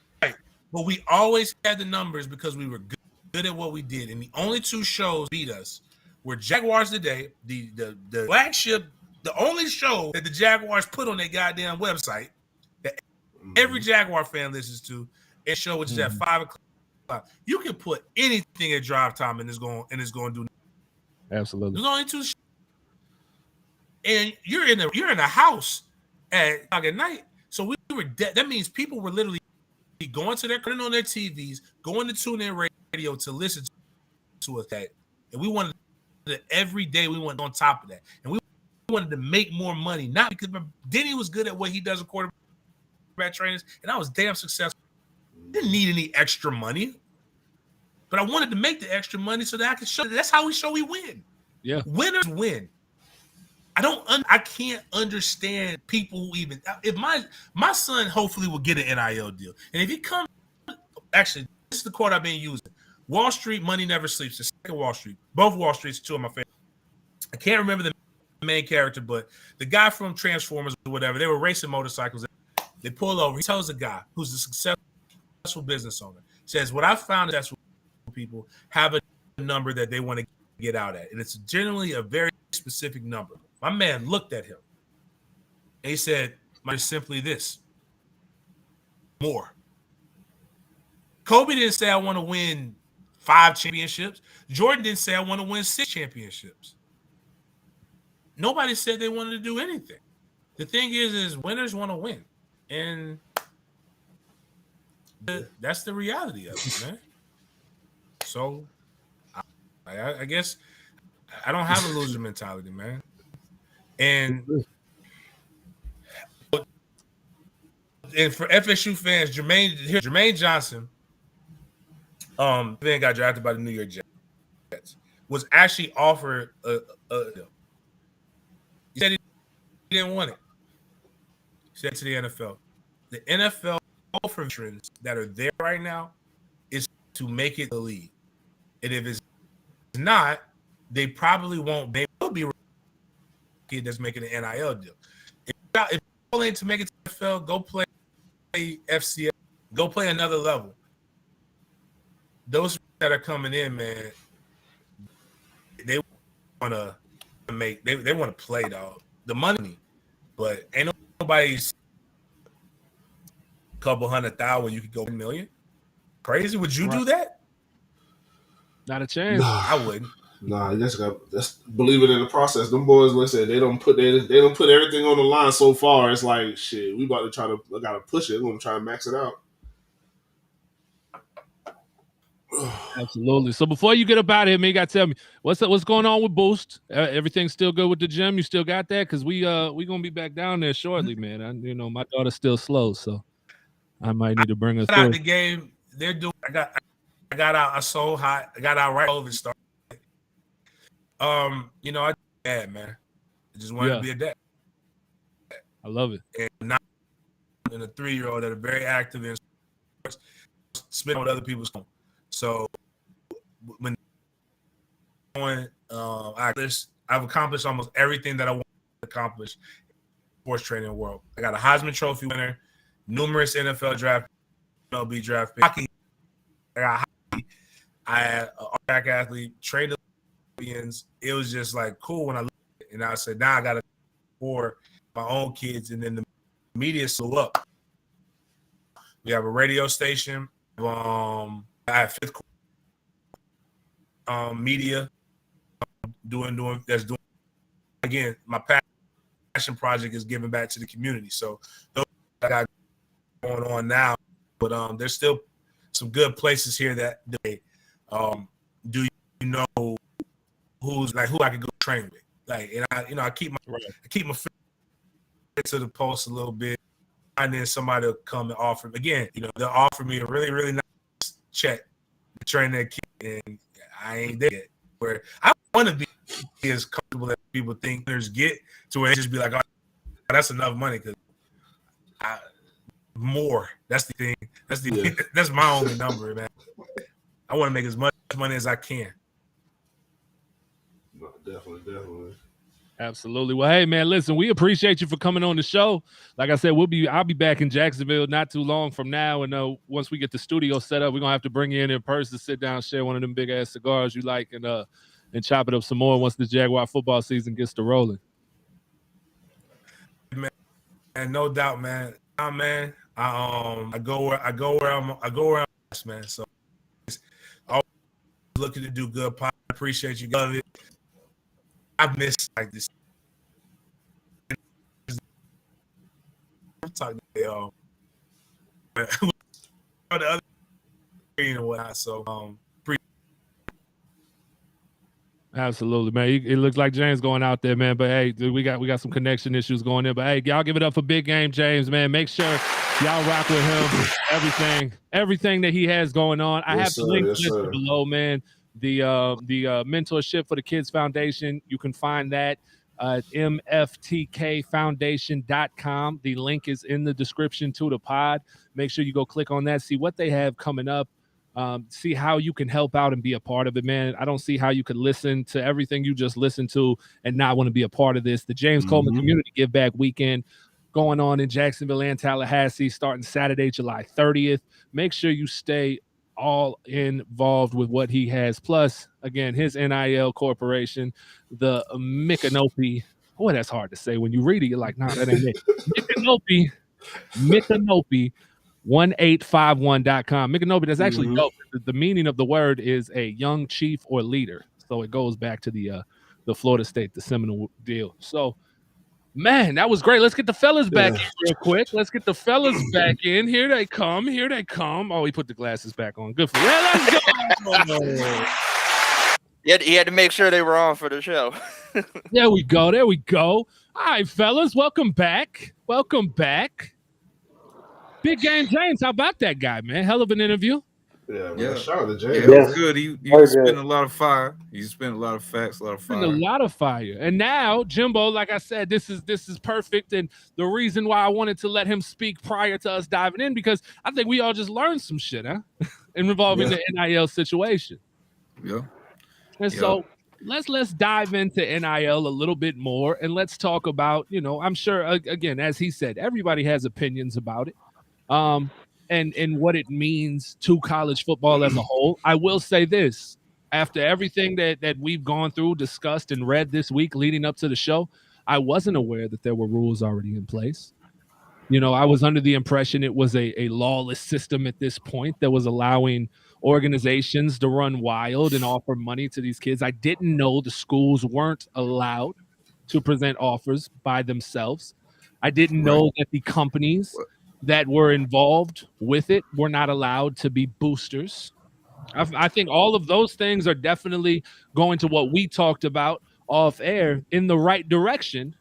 But we always had the numbers because we were good at what we did. And the only 2 shows beat us were Jaguars Today, the flagship, the only show that the Jaguars put on their goddamn website that every Jaguar fan listens to, a show which is at 5 o'clock. You can put anything at drive time and it's going to do. Absolutely. There's only 2 shows. And you're in a house at night. So we were that means people were literally going to turning on their TVs, going to tune in radio to listen to us. And we wanted to, every day we went on top of that. And we wanted to make more money, not because Denny was good at what he does with quarterback trainers, and I was damn successful. Didn't need any extra money, but I wanted to make the extra money so that I could show. That's how we show we win. Yeah, winners win. I can't understand people who even if my son hopefully will get an NIL deal, and if he comes, actually, this is the quote I've been using: Wall Street, money never sleeps. The second Wall Street, both Wall Streets, 2 of my favorites. I can't remember the main character, but the guy from Transformers or whatever, they were racing motorcycles. They pull over. He tells the guy who's a successful business owner, says, "What I found is that people have a number that they want to get out at, and it's generally a very specific number." My man looked at him and he said, "It's simply this: more." Kobe didn't say, "I want to win 5 championships." Jordan didn't say, "I want to win 6 championships." Nobody said they wanted to do anything. The thing is winners want to win. And that's the reality of it, man. So I guess I don't have a loser mentality, man. And for FSU fans, Jermaine Johnson, then got drafted by the New York Jets, was actually offered a he said he didn't want it. He said to the NFL, the NFL for veterans that are there right now is to make it the league. And if it's not, they probably won't. They will be a kid that's making an NIL deal. If you're willing to make it to the NFL, go play FCS, go play another level. Those that are coming in, man, they want to make. They want to play, dog. The money, but ain't nobody's couple $100,000 you could go $1 million. Crazy? Would you do that? Not a chance. Nah, I wouldn't. Nah, you just got believe it in the process. Them boys, listen, they don't put everything on the line so far. It's like shit. We about to gotta push it. We're gonna try and max it out. Absolutely. So before you get up out of here, man, you got to tell me what's going on with Boost. Everything's still good with the gym. You still got that? Because we gonna be back down there shortly, man. My daughter's still slow, so I might need to bring her Out through. the game, they're doing. I got out. I so hot. I got out right over start. I dad, man. I just wanted to be a dad. I love it. And now, and a 3-year-old that are very active in sports, spending with other people's home. So when I've accomplished almost everything that I want to accomplish in the sports training world. I got a Heisman Trophy winner, numerous NFL draft, MLB draft picks. Hockey, I got hockey. I had an track athlete, trained the Olympians. It was just like cool when I looked at it. And I said, now I got to for my own kids. And then the media blew up. We have a radio station. I have fifth media doing again. My passion project is giving back to the community. So those I got going on now, but there's still some good places here that they do you know who's like who I could go train with, like, and I keep my foot to the pulse a little bit, and then somebody will come and offer again. They'll offer me a really really nice check to train that kid, and I ain't there yet. Where I want to be as comfortable as people think there's get to where it just be like, oh, that's enough money because more. That's the thing. That's my only number, man. I want to make as much money as I can. No, definitely. Absolutely. Well, hey, man, listen, we appreciate you for coming on the show. Like I said, I'll be back in Jacksonville not too long from now. And once we get the studio set up, we're going to have to bring you in person, sit down, share one of them big-ass cigars you like, and chop it up some more once the Jaguar football season gets to rolling. Man, and no doubt, man. Man, I go where I'm best, man. So always looking to do good. I appreciate you. Love it. I've missed like this. I'm talking to y'all. The other and whatnot. So absolutely, man. It looks like James going out there, man. But hey, dude, we got some connection issues going there. But hey, y'all give it up for Big Game James, man. Make sure y'all rock with him. Everything that he has going on. I have the link listed below, man. The mentorship for the Kids Foundation. You can find that at MFTKfoundation.com. The link is in the description to the pod. Make sure you go click on that, see what they have coming up. See how you can help out and be a part of it, man. I don't see how you could listen to everything you just listened to and not want to be a part of this. The James Coleman Community Give Back Weekend going on in Jacksonville and Tallahassee starting Saturday, July 30th. Make sure you stay all involved with what he has. Plus, again, his NIL corporation, the Micanopy. Boy, that's hard to say. When you read it, you're like, nah, that ain't it. Micanopy. 1851.com. Micanopy, that's actually dope. The meaning of the word is a young chief or leader. So it goes back to the Florida State, the Seminole deal. So, man, that was great. Let's get the fellas back in real quick. Let's get the fellas back in. Here they come. Oh, he put the glasses back on. Good for you. Yeah, let's go. He had to make sure they were on for the show. There we go. All right, fellas, welcome back. Big Game James, how about that guy, man? Hell of an interview. Yeah, man. Shout out to James. Yeah, it was good. He was spitting a lot of fire. He's spitting a lot of facts, a lot of fire. A lot of fire. And now, Jimbo, like I said, this is perfect. And the reason why I wanted to let him speak prior to us diving in, because I think we all just learned some shit, involving the NIL situation. Yeah. And so let's dive into NIL a little bit more, and let's talk about, I'm sure, again, as he said, everybody has opinions about it. And what it means to college football as a whole. I will say this, after everything that we've gone through, discussed, and read this week leading up to the show, I wasn't aware that there were rules already in place. I was under the impression it was a lawless system at this point that was allowing organizations to run wild and offer money to these kids. I didn't know the schools weren't allowed to present offers by themselves. I didn't know that the companies that were involved with it were not allowed to be boosters. I think all of those things are definitely going to what we talked about off air in the right direction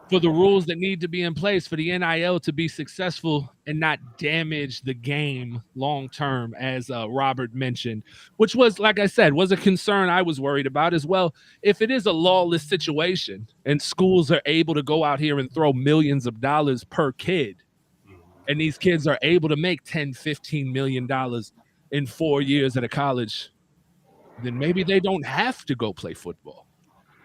for the rules that need to be in place for the NIL to be successful and not damage the game long term, as Robert mentioned, which was, like I said, was a concern I was worried about as well. If it is a lawless situation and schools are able to go out here and throw millions of dollars per kid, and these kids are able to make $10-15 million in 4 years at a college, then maybe they don't have to go play football.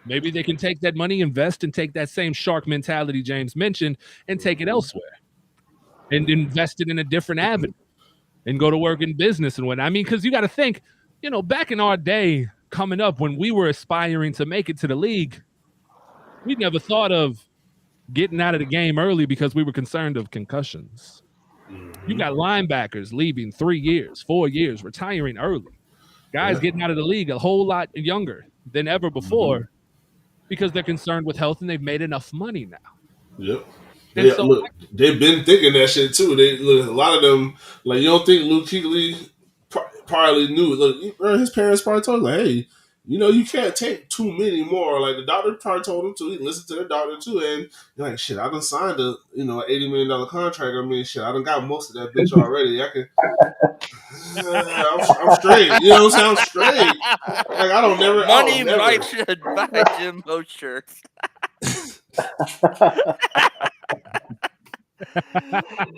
Maybe they can take that money, invest, and take that same shark mentality James mentioned and take it elsewhere and invest it in a different avenue and go to work in business and whatnot. I mean, because you got to think, back in our day coming up when we were aspiring to make it to the league, we never thought of getting out of the game early because we were concerned of concussions. You got linebackers leaving 3 years, 4 years, retiring early. Guys getting out of the league a whole lot younger than ever before because they're concerned with health and they've made enough money now. Yep. And so, look, they've been thinking that shit too. A lot of them, like, you don't think Luke Kuechly probably knew. Look, his parents probably told him, like, hey, you can't take too many more. Like, the doctor probably told him to. He listened to the doctor too, and you're like, shit, I done signed a $80 million contract. I mean, shit, I done got most of that bitch already. I can. I'm straight. You know what I'm saying? I'm straight. Like, I don't never. Money Mike should buy Jimbo shirts.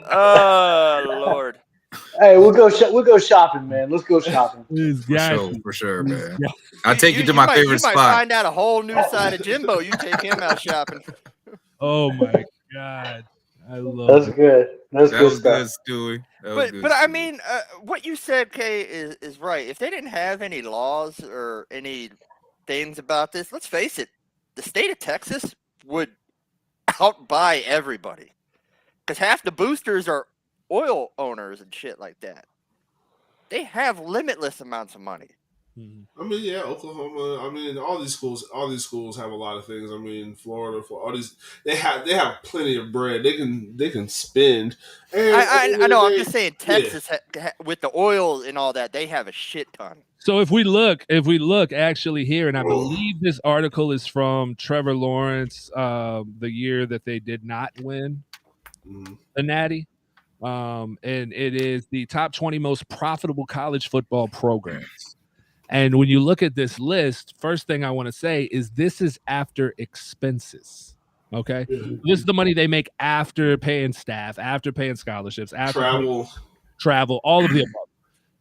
Oh Lord. Hey, we'll go shopping, man. Let's go shopping. For sure, man. I'll take you to my favorite spot. You might find out a whole new side of Jimbo. You take him out shopping. Oh my God. I love That's it. good. That was good, Stewie. But I mean, what you said, Kay, is right. If they didn't have any laws or any things about this, let's face it, the state of Texas would outbuy everybody. Because half the boosters are oil owners and shit like that. They have limitless amounts of money. I mean, yeah, Oklahoma. I mean, all these schools have a lot of things. I mean, Florida, for all these, they have plenty of bread. They can spend. And I know. I'm just saying, Texas with the oil and all that, they have a shit ton. So if we look actually here, and I believe this article is from Trevor Lawrence, the year that they did not win the Natty. And it is the top 20 most profitable college football programs. And when you look at this list, first thing I want to say is this is after expenses. Okay. This is the money they make after paying staff, after paying scholarships, after travel, all of the above.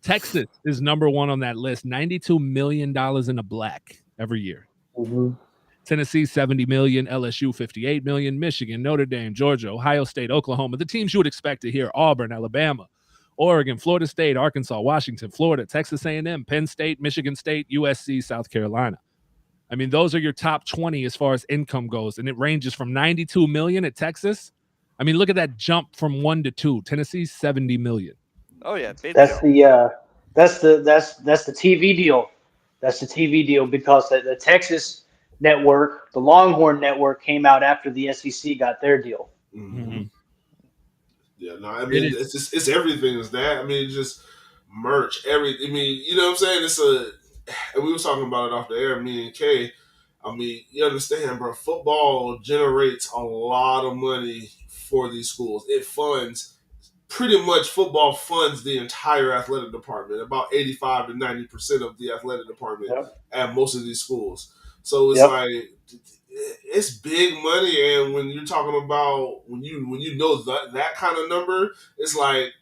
Texas is number one on that list, $92 million in the black every year. Tennessee, $70 million, LSU, $58 million, Michigan, Notre Dame, Georgia, Ohio State, Oklahoma, the teams you would expect to hear, Auburn, Alabama, Oregon, Florida State, Arkansas, Washington, Florida, Texas A&M, Penn State, Michigan State, USC, South Carolina. I mean, those are your top 20 as far as income goes, and it ranges from $92 million at Texas. I mean, look at that jump from 1 to 2. Tennessee, $70 million. Oh yeah, that's the TV deal. That's the TV deal because the Texas network, the Longhorn network, came out after the SEC got their deal. Yeah, no, I mean it's everything is that. I mean, it's just merch. I mean, you know what I'm saying? And we were talking about it off the air, me and Kay. I mean, you understand, bro, football generates a lot of money for these schools. It funds pretty much football funds the entire athletic department, about 85 to 90% of the athletic department at most of these schools. So it's like it's big money, and when you're talking about when you know that kind of number, it's like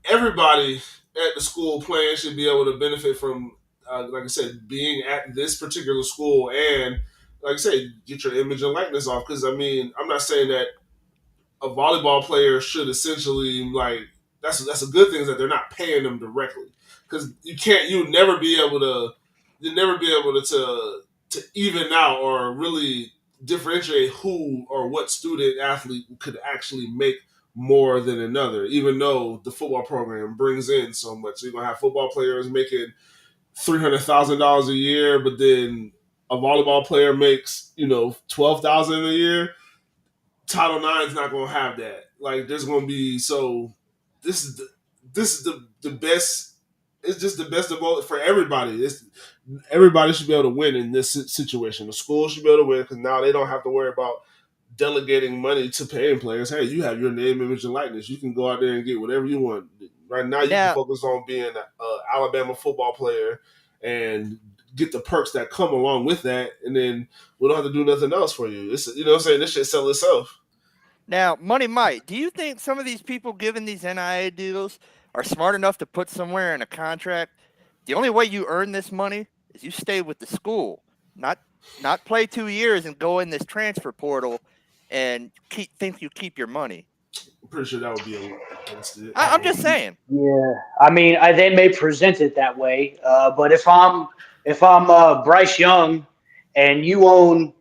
everybody at the school playing should be able to benefit from, like I said, being at this particular school, and like I said, get your image and likeness off. Because I mean, I'm not saying that a volleyball player should essentially that's a good thing is that they're not paying them directly, because you'll never be able to even out or really differentiate who or what student athlete could actually make more than another, even though the football program brings in so much. So you're gonna have football players making $300,000 a year, but then a volleyball player makes $12,000 a year. Title IX is not going to have that. Like, there's going to be this is the best it's just the best of both for everybody. Everybody should be able to win in this situation. The school should be able to win because now they don't have to worry about delegating money to paying players. Hey, you have your name, image, and likeness. You can go out there and get whatever you want. Right now, you can focus on being an Alabama football player and get the perks that come along with that, and then we don't have to do nothing else for you. It's, you know what I'm saying? This shit sell itself. Now, Money Mike, do you think some of these people giving these NIL deals are smart enough to put somewhere in a contract? The only way you earn this money is you stay with the school, not play 2 years and go in this transfer portal and think you keep your money. I'm pretty sure that would be against it. I'm just saying. Yeah, I mean, they may present it that way, but if I'm Bryce Young and you own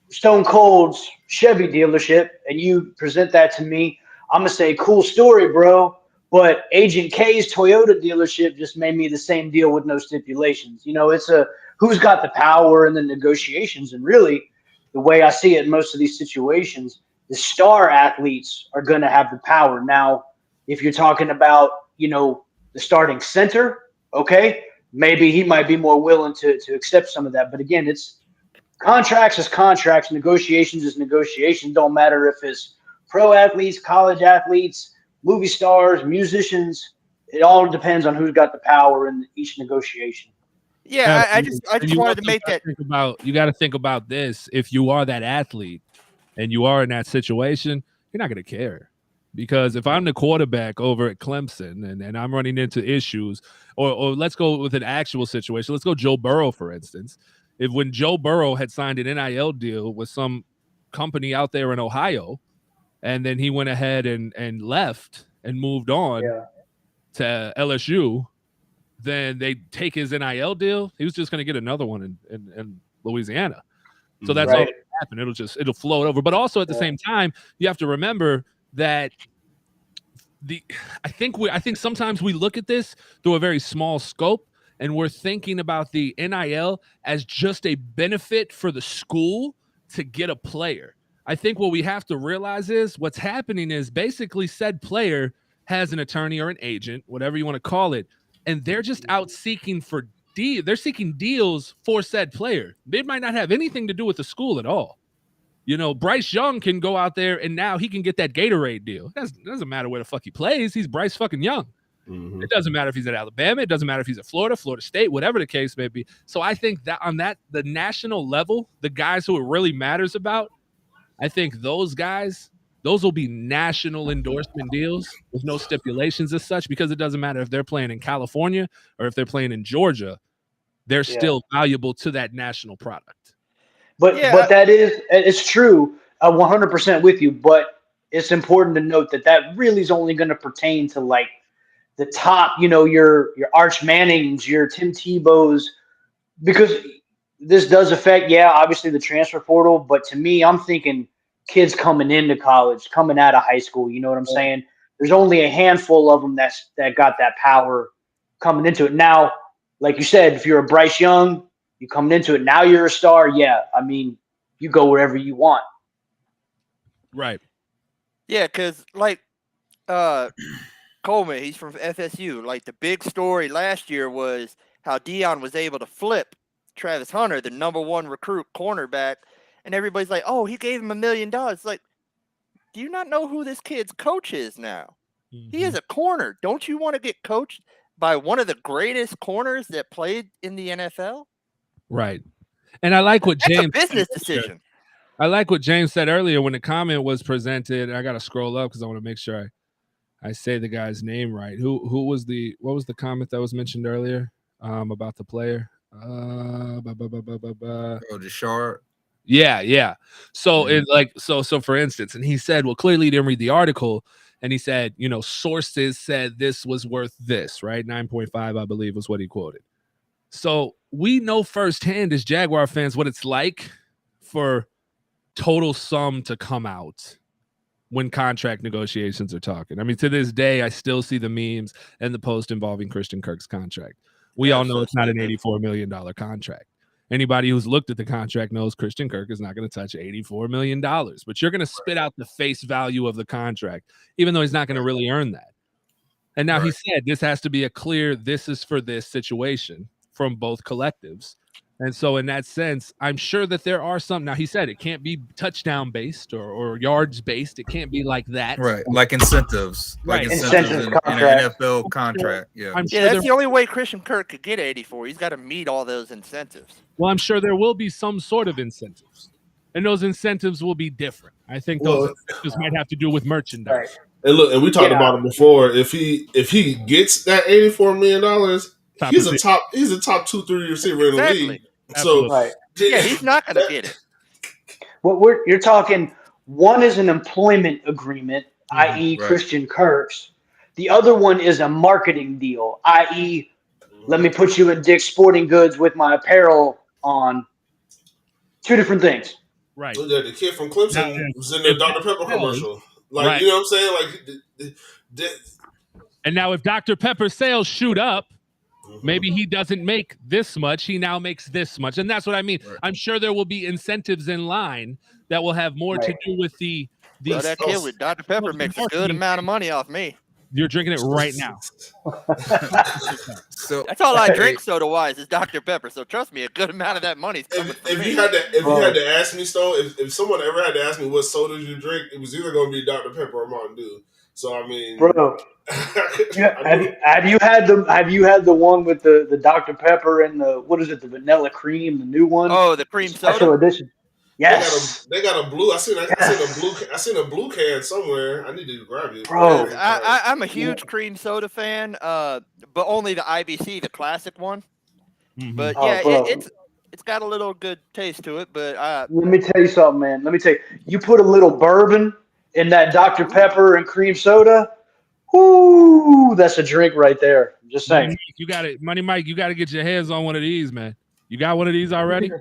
Stone Cold's Chevy dealership and you present that to me, I'm gonna say, cool story, bro. But Agent K's Toyota dealership just made me the same deal with no stipulations. You know, it's who's got the power in the negotiations. And really, the way I see it in most of these situations, the star athletes are going to have the power. Now, if you're talking about, you know, the starting center, okay, maybe he might be more willing to accept some of that. But again, it's contracts is contracts, negotiations is negotiation. Don't matter if it's pro athletes, college athletes, movie stars, musicians. It all depends on who's got the power in each negotiation. Yeah, I just wanted to make that. You got to think about this. If you are that athlete and you are in that situation, you're not going to care. Because if I'm the quarterback over at Clemson and I'm running into issues, or let's go with an actual situation. Let's go Joe Burrow, for instance. When Joe Burrow had signed an NIL deal with some company out there in Ohio, and then he went ahead and left and moved on to LSU, then they take his NIL deal. He was just going to get another one in Louisiana. So that's all that happened. It'll float over. But also at the same time, you have to remember that I think sometimes we look at this through a very small scope, and we're thinking about the NIL as just a benefit for the school to get a player. I think what we have to realize is what's happening is basically said player has an attorney or an agent, whatever you want to call it, and they're just out seeking for they're seeking deals for said player. They might not have anything to do with the school at all. You know, Bryce Young can go out there and now he can get that Gatorade deal. It doesn't matter where the fuck he plays. He's Bryce fucking Young. It doesn't matter if he's at Alabama. It doesn't matter if he's at Florida State, whatever the case may be. So I think that on the national level, the guys who it really matters about, I think those guys, those will be national endorsement deals with no stipulations as such, because it doesn't matter if they're playing in California or if they're playing in Georgia, they're still valuable to that national product. But it's true, 100% with you. But it's important to note that really is only going to pertain to like the top, you know, your Arch Mannings, your Tim Tebow's, because this does affect, obviously the transfer portal. But to me, I'm thinking kids coming into college, coming out of high school. You know what I'm saying? There's only a handful of them that got that power coming into it. Now, like you said, if you're a Bryce Young, you coming into it, now you're a star. Yeah, I mean, you go wherever you want. Right. Yeah, because like Coleman, he's from FSU. Like the big story last year was how Deion was able to flip Travis Hunter, the #1 recruit cornerback, and everybody's like, "Oh, he gave him $1 million." Like, do you not know who this kid's coach is now? He is a corner. Don't you want to get coached by one of the greatest corners that played in the NFL? Right. And I like what James That's a business decision. I like what James said earlier when the comment was presented. I got to scroll up because I want to make sure I say the guy's name right. What was the comment that was mentioned earlier about the player? Deshard. Yeah. So so for instance, and he said, well, clearly he didn't read the article, and he said, you know, sources said this was worth this, right? 9.5, I believe, was what he quoted. So we know firsthand as Jaguar fans what it's like for total sum to come out when contract negotiations are talking. I mean, to this day, I still see the memes and the post involving Christian Kirk's contract. We all know it's not an $84 million contract. Anybody who's looked at the contract knows Christian Kirk is not going to touch $84 million. But you're going to spit out the face value of the contract, even though he's not going to really earn that. And now he said this has to be a clear, this is for this situation from both collectives. And so in that sense, I'm sure that there are some. Now he said it can't be touchdown based or yards based. It can't be like that. Right. Like incentives. Right. Like incentives in an NFL contract. Yeah. I'm sure that's the only way Christian Kirk could get 84. He's got to meet all those incentives. Well, I'm sure there will be some sort of incentives. And those incentives will be different. I think those incentives might have to do with merchandise. And look, and we talked about it before. If he gets that $84 million, he's a top 2-3 receiver in the league. So yeah, he's not going to get it. What you're talking, one is an employment agreement, i.e. Christian Kirk's. The other one is a marketing deal, i.e. let me put you in Dick's Sporting Goods with my apparel on. Two different things. Right. So the kid from Clemson was in the Dr. Pepper commercial. Like, you know what I'm saying? Like, and now if Dr. Pepper sales shoot up, maybe he doesn't make this much. He now makes this much. And that's what I mean. Right. I'm sure there will be incentives in line that will have more to do with the that kid with Dr. Pepper makes a good amount of money off me. You're drinking it right now. So that's all I drink soda-wise is Dr. Pepper. So trust me, a good amount of that money's coming from me. You had to ask me, Stone, if someone ever had to ask me what sodas you drink, it was either going to be Dr. Pepper or Mountain Dew. So I mean, bro, have you had the one with the Dr. Pepper and the the vanilla cream, the new one? Oh, the cream soda. Special edition. Yes, they got a blue. I seen a blue can somewhere. I need to grab it, bro. I'm a huge cream soda fan, but only the IBC, the classic one. Mm-hmm. But it's got a little good taste to it. But let me tell you something, man. You put a little bourbon in that Dr. Pepper and cream soda. Ooh, that's a drink right there. I'm just saying. You got it, Money Mike. You got to get your hands on one of these, man. You got one of these already?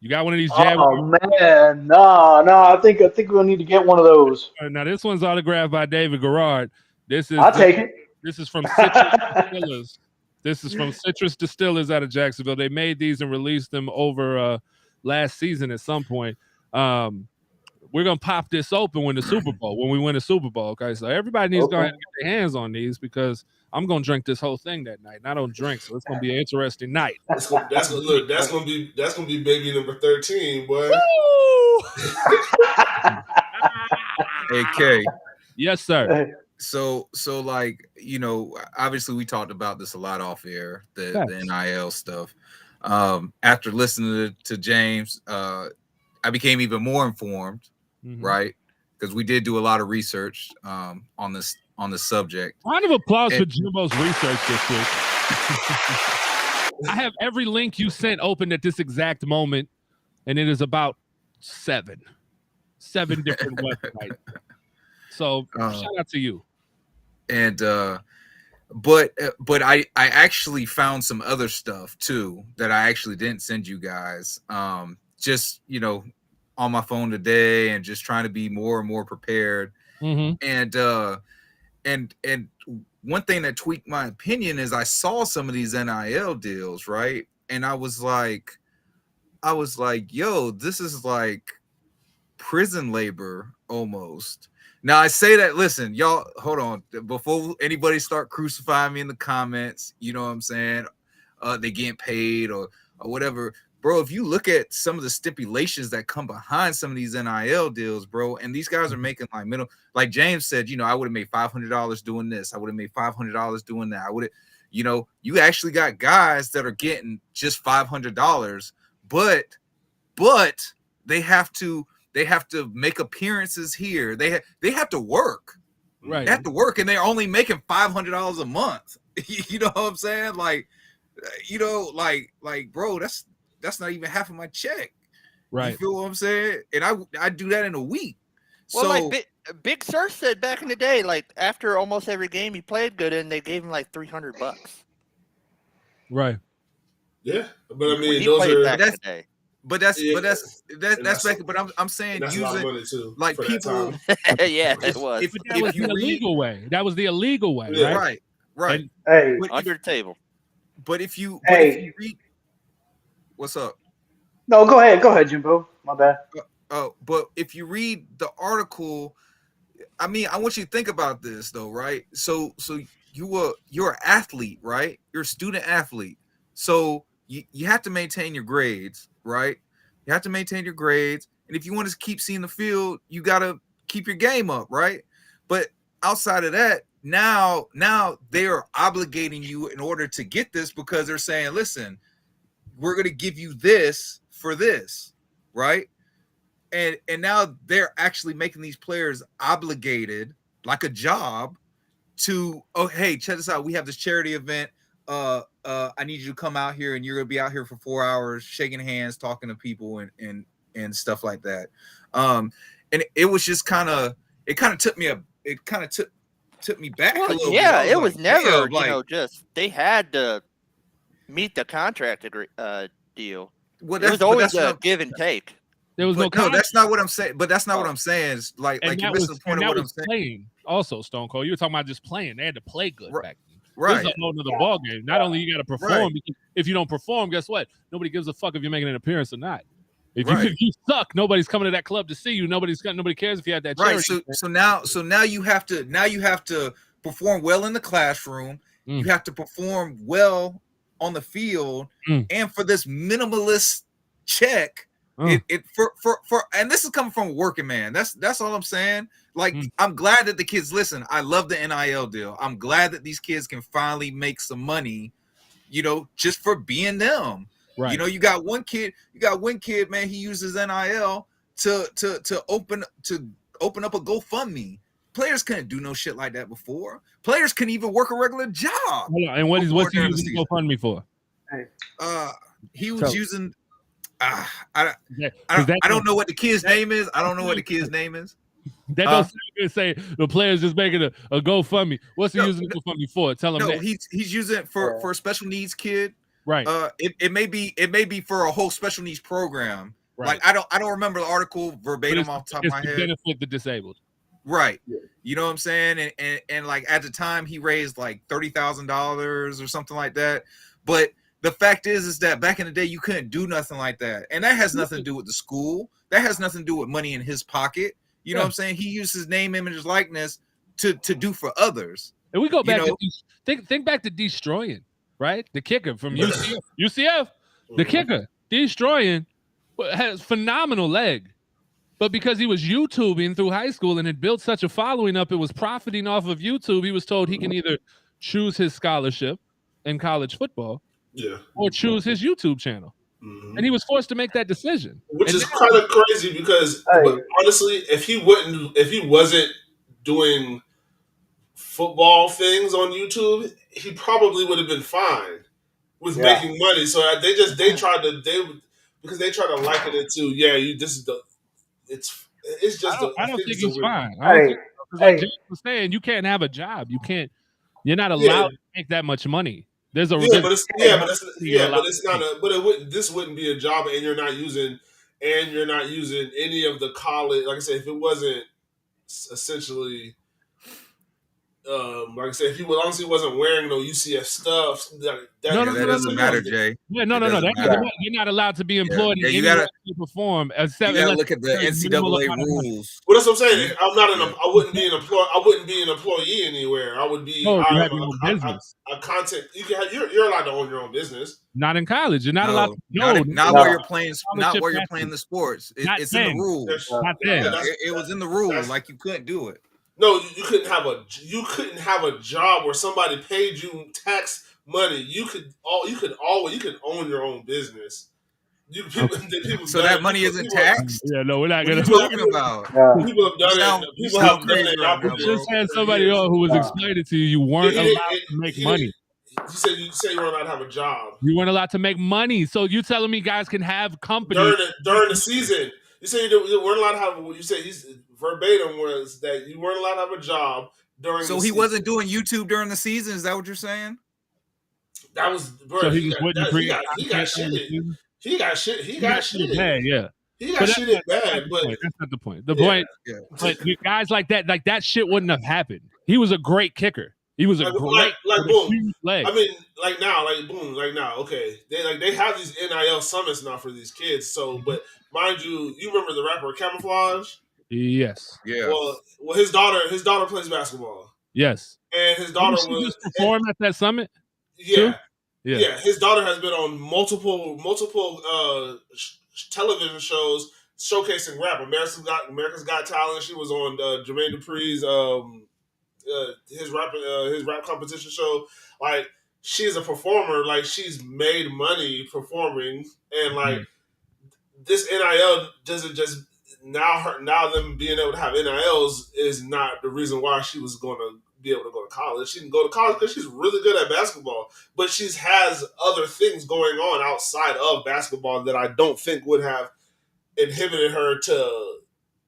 You got one of these jab? Oh man, no. I think we'll need to get one of those. Now this one's autographed by David Garrard. I'll take it. This is from Citrus Distillers. This is from Citrus Distillers out of Jacksonville. They made these and released them over last season at some point. We're gonna pop this open when we win the Super Bowl. Okay, so everybody needs to go ahead and get their hands on these because I'm gonna drink this whole thing that night. And I don't drink, so it's gonna be an interesting night. That's gonna be baby number 13, boy. AK. Yes, sir. So like, you know, obviously we talked about this a lot off air, the NIL stuff. After listening to James, I became even more informed, right? Because we did do a lot of research on the subject. Round of applause for Jimbo's research this week. I have every link you sent open at this exact moment, and it is about seven different websites. So shout out to you. And but I actually found some other stuff too that I actually didn't send you guys. Just, you know, on my phone today and just trying to be more and more prepared. And one thing that tweaked my opinion is I saw some of these NIL deals, right? And I was like, yo, this is like prison labor almost. Now I say that, listen, y'all, hold on. Before anybody start crucifying me in the comments, you know what I'm saying? They getting paid or whatever. Bro, if you look at some of the stipulations that come behind some of these NIL deals, bro, and these guys are making like James said, you know, I would have made $500 doing this. I would have made $500 doing that. I would have, you know, you actually got guys that are getting just $500, but they have to make appearances here. They have to work. Right. They have to work, and they're only making $500 a month. You know what I'm saying? Like, you know, like, bro, that's not even half of my check. Right. You feel what I'm saying? And I do that in a week. Well, so like Big Sur said back in the day, like after almost every game he played good in, they gave him like $300. Right. Yeah, but I mean, those are back in the day. But I'm saying using like people. Yeah, it was. If that was the illegal way. That was the illegal way, yeah, right? Right. Hey, under the table. But if you read, what's up? No, go ahead, Jimbo. My bad. But if you read the article, I mean, I want you to think about this though, right? So you're an athlete, right? You're a student athlete. So you have to maintain your grades, right? You have to maintain your grades. And if you want to keep seeing the field, you gotta keep your game up, right? But outside of that, now they are obligating you in order to get this because they're saying, listen, we're gonna give you this for this, right? And now they're actually making these players obligated like a job to, oh, hey, check this out, we have this charity event, I need you to come out here and you're gonna be out here for 4 hours shaking hands, talking to people and stuff like that. And it was just it kind of took me back a little bit. Yeah, it was like, never, like, just they had to meet the contract deal. well, It was always a give and take. There was no, that's not what I'm saying. But that's not what I'm saying. It's like you're missing the point of what I'm saying. Playing also, Stone Cold. You were talking about just playing. They had to play good back then. Right. This is a whole nother ball game. Not only you got to perform, because if you don't perform, guess what? Nobody gives a fuck if you're making an appearance or not. If you suck, nobody's coming to that club to see you. Nobody cares if you had that charity. Right. So now you have to perform well in the classroom. You have to perform well on the field, and for this minimalist check. And this is coming from a working man. That's all I'm saying. Like, I'm glad that the kids listen. I love the NIL deal. I'm glad that these kids can finally make some money, just for being them. Right. You got one kid, man, he uses NIL to open up a GoFundMe. Players couldn't do no shit like that before. Players couldn't even work a regular job. And what's he using GoFundMe for? He was using I don't know what the kid's name is. That don't say the player's just making a GoFundMe. What's he using GoFundMe for? Tell him that. He's using it for a special needs kid. Right. It may be for a whole special needs program. Right. Like I don't remember the article verbatim off the top of my head. Benefit the disabled. Right. Yeah. You know what I'm saying? And like at the time he raised like $30,000 or something like that. But the fact is that back in the day, you couldn't do nothing like that. And that has nothing to do with the school. That has nothing to do with money in his pocket. You know what I'm saying? He used his name, image, likeness to do for others. And we go back to think back to Destroying, right? The kicker from UCF. The kicker, Destroying, has phenomenal leg. But because he was YouTubing through high school and had built such a following up, it was profiting off of YouTube. He was told he can either choose his scholarship in college football, or choose his YouTube channel. And he was forced to make that decision. Which is kind of crazy because but honestly, if he wasn't doing football things on YouTube, he probably would have been fine with making money. So they tried to liken it to it's just I don't think he's fine. Like James was saying, you can't have a job. You're not allowed to make that much money. There's a this wouldn't be a job, and you're not using any of the college. Like I said, if it wasn't essentially, like I said, if he wasn't wearing no UCF stuff, that doesn't matter, Jay. Yeah, no. You're not allowed to be employed in any way to perform. You gotta look at the NCAA rules. Well, that's what I'm saying. I wouldn't be an employee. I wouldn't be an employee anywhere. I would be. You have your own business. A content. You're allowed to own your own business. Not in college. You're not allowed. Not where you're playing. Not where you're playing the sports. It's in the rules. Not there. It was in the rules. Like you couldn't do it. No, you couldn't have a job where somebody paid you tax money. You could own your own business. So that money isn't taxed? Yeah, no, we're not gonna. What are you talking about? People have done it. People have done it. Just had somebody who was explaining to you weren't allowed to make money. You say you weren't allowed to have a job. You weren't allowed to make money. So you telling me guys can have companies during the season? You say you weren't allowed to have. You say he's verbatim was that you weren't allowed to have a job during. So he wasn't doing YouTube during the season. Is that what you're saying? That was. Bro, so he got shit. He got shit. He got shit. Bad, yeah. He got shit bad, but that's not the point. The point, but guys like that shit wouldn't have happened. He was a great kicker. He was a great boom. I mean, like now. Okay, they have these NIL summits now for these kids. So, but mind you, you remember the rapper Camouflage? Yes. Yes. Well, his daughter plays basketball, Yes. and his daughter Didn't she was just perform at that summit? yeah. Too? Yeah. Yeah, his daughter has been on multiple television shows showcasing rap. America's Got Talent. She was on Jermaine Dupri's his rap competition show. Like, she's a performer. Like, she's made money performing, and like this NIL doesn't just now them being able to have NILs is not the reason why she was going to be able to go to college. She can go to college because she's really good at basketball, but she has other things going on outside of basketball that I don't think would have inhibited her to,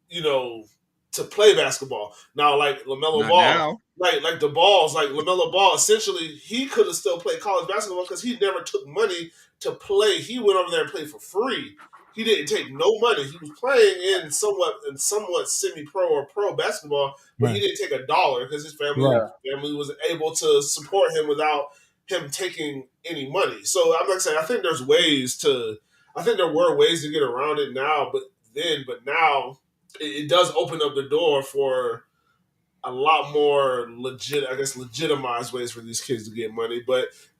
to play basketball. Now, like LaMelo Not Ball, now. like the balls, like LaMelo Ball, essentially he could have still played college basketball because he never took money to play. He went over there and played for free. He didn't take no money. He was playing in somewhat semi-pro or pro basketball, but he didn't take $1 because his family was able to support him without him taking any money. So I'm like saying, I think there were ways to get around it now, but now it does open up the door for a lot more legitimized ways for these kids to get money,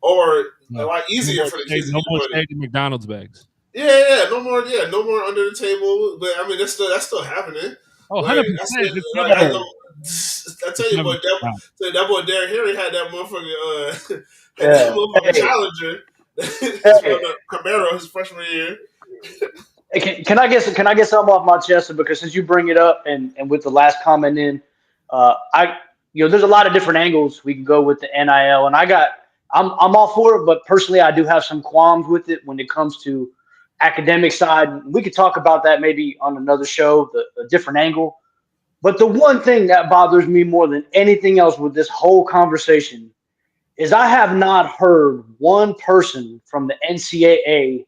or a lot easier for the kids to get money. McDonald's bags. Yeah, no more under the table. But I mean, that's still happening. Oh, like, 100%. I tell you what, that boy Derrick Henry had that motherfucker. That motherfucker Challenger. Camaro his freshman year. Can I get something off my chest? Because since you bring it up and with the last comment in, there's a lot of different angles we can go with the NIL, and I'm all for it, but personally I do have some qualms with it when it comes to academic side. We could talk about that maybe on another show, a different angle. But the one thing that bothers me more than anything else with this whole conversation is I have not heard one person from the NCAA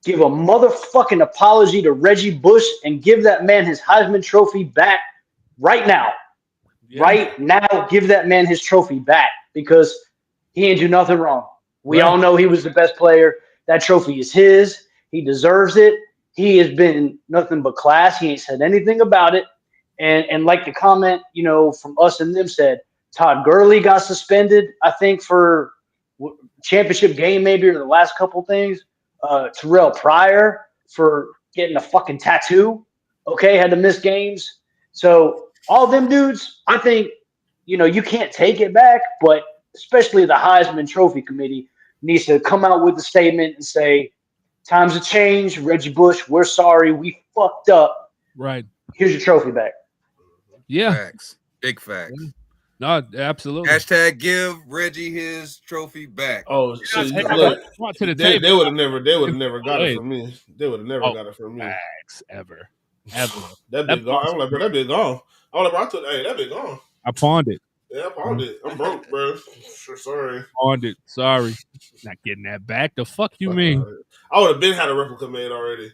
give a motherfucking apology to Reggie Bush and give that man his Heisman Trophy back right now. Yeah. Right now, give that man his trophy back because he ain't do nothing wrong. We all know he was the best player. That trophy is his. He deserves it. He has been nothing but class. He ain't said anything about it. And like the comment, from us and them said, Todd Gurley got suspended, I think, for championship game maybe or the last couple things. Terrell Pryor for getting a fucking tattoo. Okay, had to miss games. So all them dudes, I think, you can't take it back, but especially the Heisman Trophy Committee needs to come out with a statement and say, times have changed. Reggie Bush, we're sorry. We fucked up. Right. Here's your trophy back. Yeah. Facts. Big facts. Yeah. No, absolutely. Hashtag give Reggie his trophy back. Oh, so look, they would have never got it from me. They would have never got it from me. Facts ever. That bit gone. I'm like, bro, that bit gone. I'm like, bro, that bit gone. I pawned it. Yeah, I pawned it. I'm broke, bro. Sure, sorry. Pawned it. Sorry. Not getting that back. The fuck you mean? I would have been had a replica made already.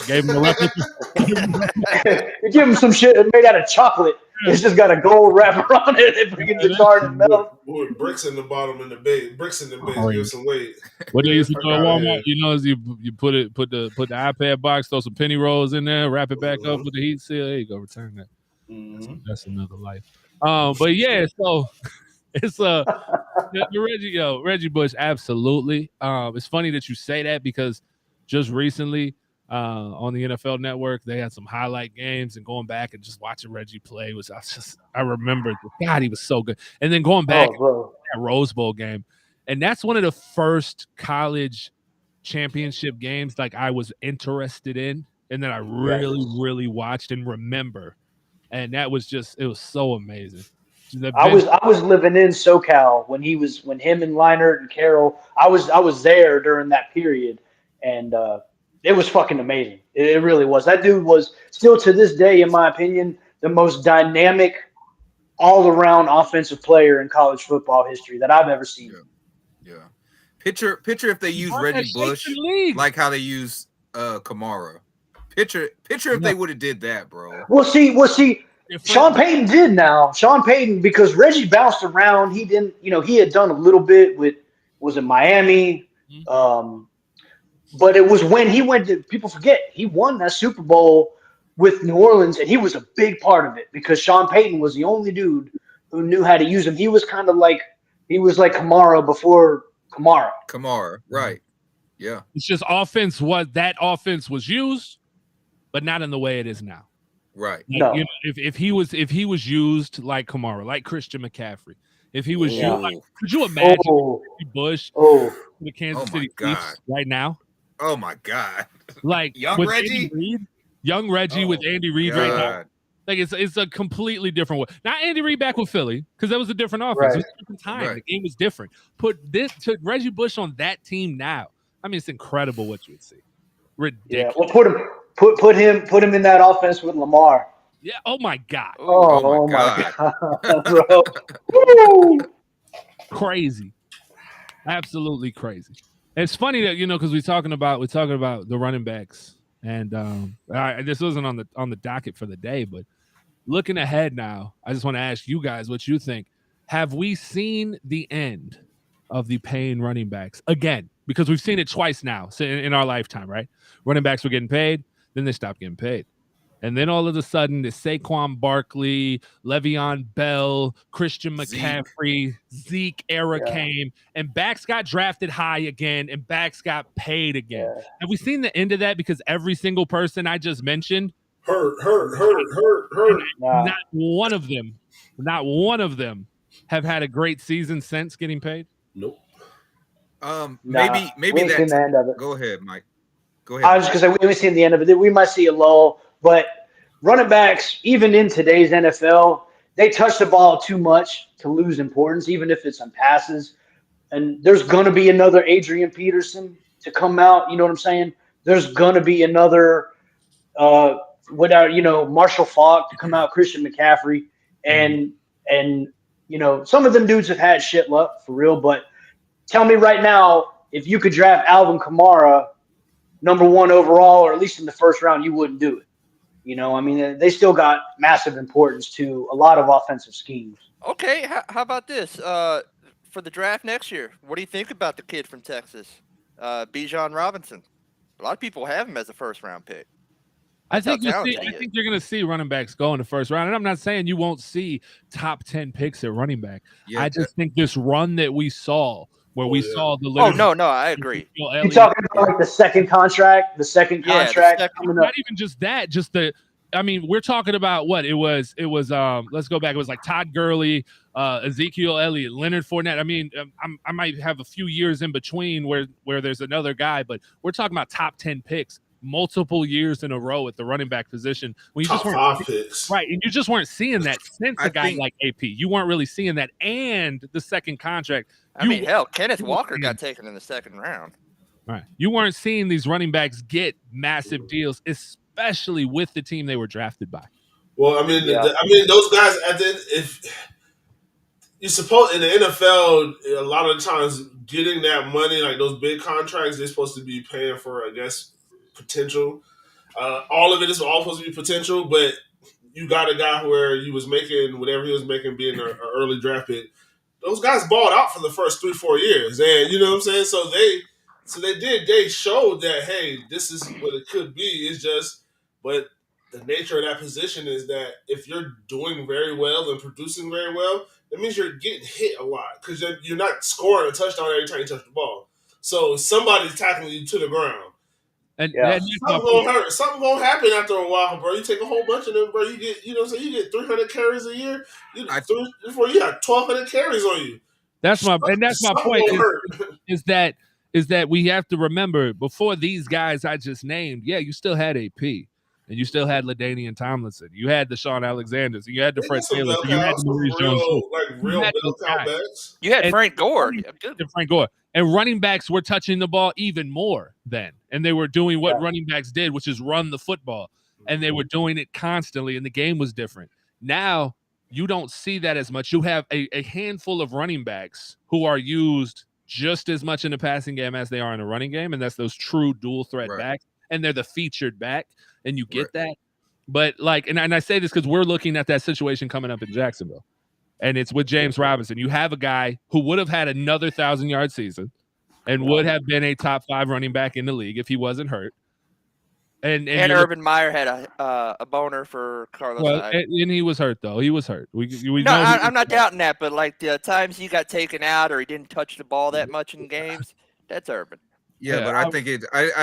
Gave him a replica. You give him some shit made out of chocolate. It's just got a gold wrapper on it. They bring it to jar and melt. With bricks in the bottom in the base. Bricks in the base. Give some weight. What they used to do at Walmart, is you put the iPad box, throw some penny rolls in there, wrap it back up with the heat seal. There you go. Return that. That's another life. But yeah, so it's Reggie Bush, absolutely. It's funny that you say that because just recently on the NFL Network, they had some highlight games, and going back and just watching Reggie play I remember, God, he was so good. And then going back to that Rose Bowl game, and that's one of the first college championship games like I was interested in, and then I really watched and remember, and that was it was so amazing. I was living in SoCal when him and Leinart and Carroll. I was there during that period, and it was fucking amazing. It really was. That dude was still to this day, in my opinion, the most dynamic, all-around offensive player in college football history that I've ever seen. Yeah. Picture if they use Reggie Bush like how they use Kamara. Picture if they would have did that, bro. We'll see. Sean Payton did now. Sean Payton, because Reggie bounced around. He didn't, he had done a little bit was in Miami. But it was when he went to, people forget, he won that Super Bowl with New Orleans, and he was a big part of it because Sean Payton was the only dude who knew how to use him. He was kind of like Kamara before Kamara. Kamara, right? Yeah. It's just that offense was used, but not in the way it is now. Right. No. You know, if he was used like Kamara, like Christian McCaffrey, if he was used, like, could you imagine Bush the Kansas City Chiefs right now? Oh my God! Like young with Reggie, young Reggie with Andy Reid right now. Like it's a completely different way. Not Andy Reid back with Philly because that was a different offense. Right. It was a different time. The game was different. Put Reggie Bush on that team now. I mean, it's incredible what you would see. Ridiculous. Yeah. Well, put him in that offense with Lamar. Yeah. Oh my God. Oh my God, bro. Woo! Crazy. Absolutely crazy. It's funny that because we're talking about the running backs, and this wasn't on the docket for the day, but looking ahead now, I just want to ask you guys what you think. Have we seen the end of the paying running backs again? Because we've seen it twice now in our lifetime, right? Running backs were getting paid, then they stopped getting paid. And then all of a sudden, the Saquon Barkley, Le'Veon Bell, Christian McCaffrey, Zeke era came, and backs got drafted high again, and backs got paid again. Yeah. Have we seen the end of that? Because every single person I just mentioned hurt. Not one of them have had a great season since getting paid. Nope. Maybe that's the end of it. Go ahead, Mike. Go ahead. I was just going to say we haven't seen the end of it. We might see a lull, but running backs, even in today's NFL, they touch the ball too much to lose importance, even if it's on passes. And there's going to be another Adrian Peterson to come out. You know what I'm saying? There's going to be another Marshall Faulk to come out, Christian McCaffrey. And some of them dudes have had shit luck for real. But tell me right now, if you could draft Alvin Kamara number 1 overall, or at least in the first round, you wouldn't do it. I mean, they still got massive importance to a lot of offensive schemes. Okay, how about this? For the draft next year, what do you think about the kid from Texas, Bijan Robinson? A lot of people have him as a first-round pick. I think you're going to see running backs go in the first round. And I'm not saying you won't see top 10 picks at running back. Yeah, I just think this run that we saw – where we saw the no, I agree. You're talking about like the second contract coming up. Not even just that, we're talking about what it was. Let's go back. It was like Todd Gurley, Ezekiel Elliott, Leonard Fournette. I mean, I might have a few years in between where there's another guy, but we're talking about top 10 picks multiple years in a row at the running back position. When you top 5 picks. Right, and you just weren't seeing that since a guy like AP. You weren't really seeing that, and the second contract. Kenneth Walker got taken in the second round. Right. You weren't seeing these running backs get massive deals, especially with the team they were drafted by. Well, those guys, if you suppose in the NFL, a lot of the times getting that money, like those big contracts, they're supposed to be paying for, I guess, potential. All of it is all supposed to be potential, but you got a guy where he was making whatever he was making being an early draft pick. Those guys balled out for the first 3-4 years, and you know what I'm saying. So they showed that, hey, this is what it could be. It's just, but the nature of that position is that if you're doing very well and producing very well, that means you're getting hit a lot because you're not scoring a touchdown every time you touch the ball. So somebody's tackling you to the ground. And something gonna hurt. Something gonna happen after a while, bro. You take a whole bunch of them, bro. You get, you get 300 carries a year. You got 1,200 carries on you. That's my point. Is that we have to remember before these guys I just named, you still had AP, and you still had LaDainian Tomlinson. You had the Sean Alexanders. You had the Fred Taylor. You had the Maurice Jones. You had Frank Gore. Frank Gore. And running backs were touching the ball even more then. And they were doing what running backs did, which is run the football. And they were doing it constantly, and the game was different. Now, you don't see that as much. You have a handful of running backs who are used just as much in the passing game as they are in the running game, and that's those true dual threat backs. And they're the featured back, and you get that. But, and I say this because we're looking at that situation coming up in Jacksonville. And it's with James Robinson. You have a guy who would have had another 1,000-yard season and would have been a top 5 running back in the league if he wasn't hurt. And And you're Urban Meyer had a boner for Carlos Hyde. and he was hurt though. He was hurt. We No, know. I'm not doubting that, but like the times he got taken out or he didn't touch the ball that much in games, that's Urban. Yeah, but I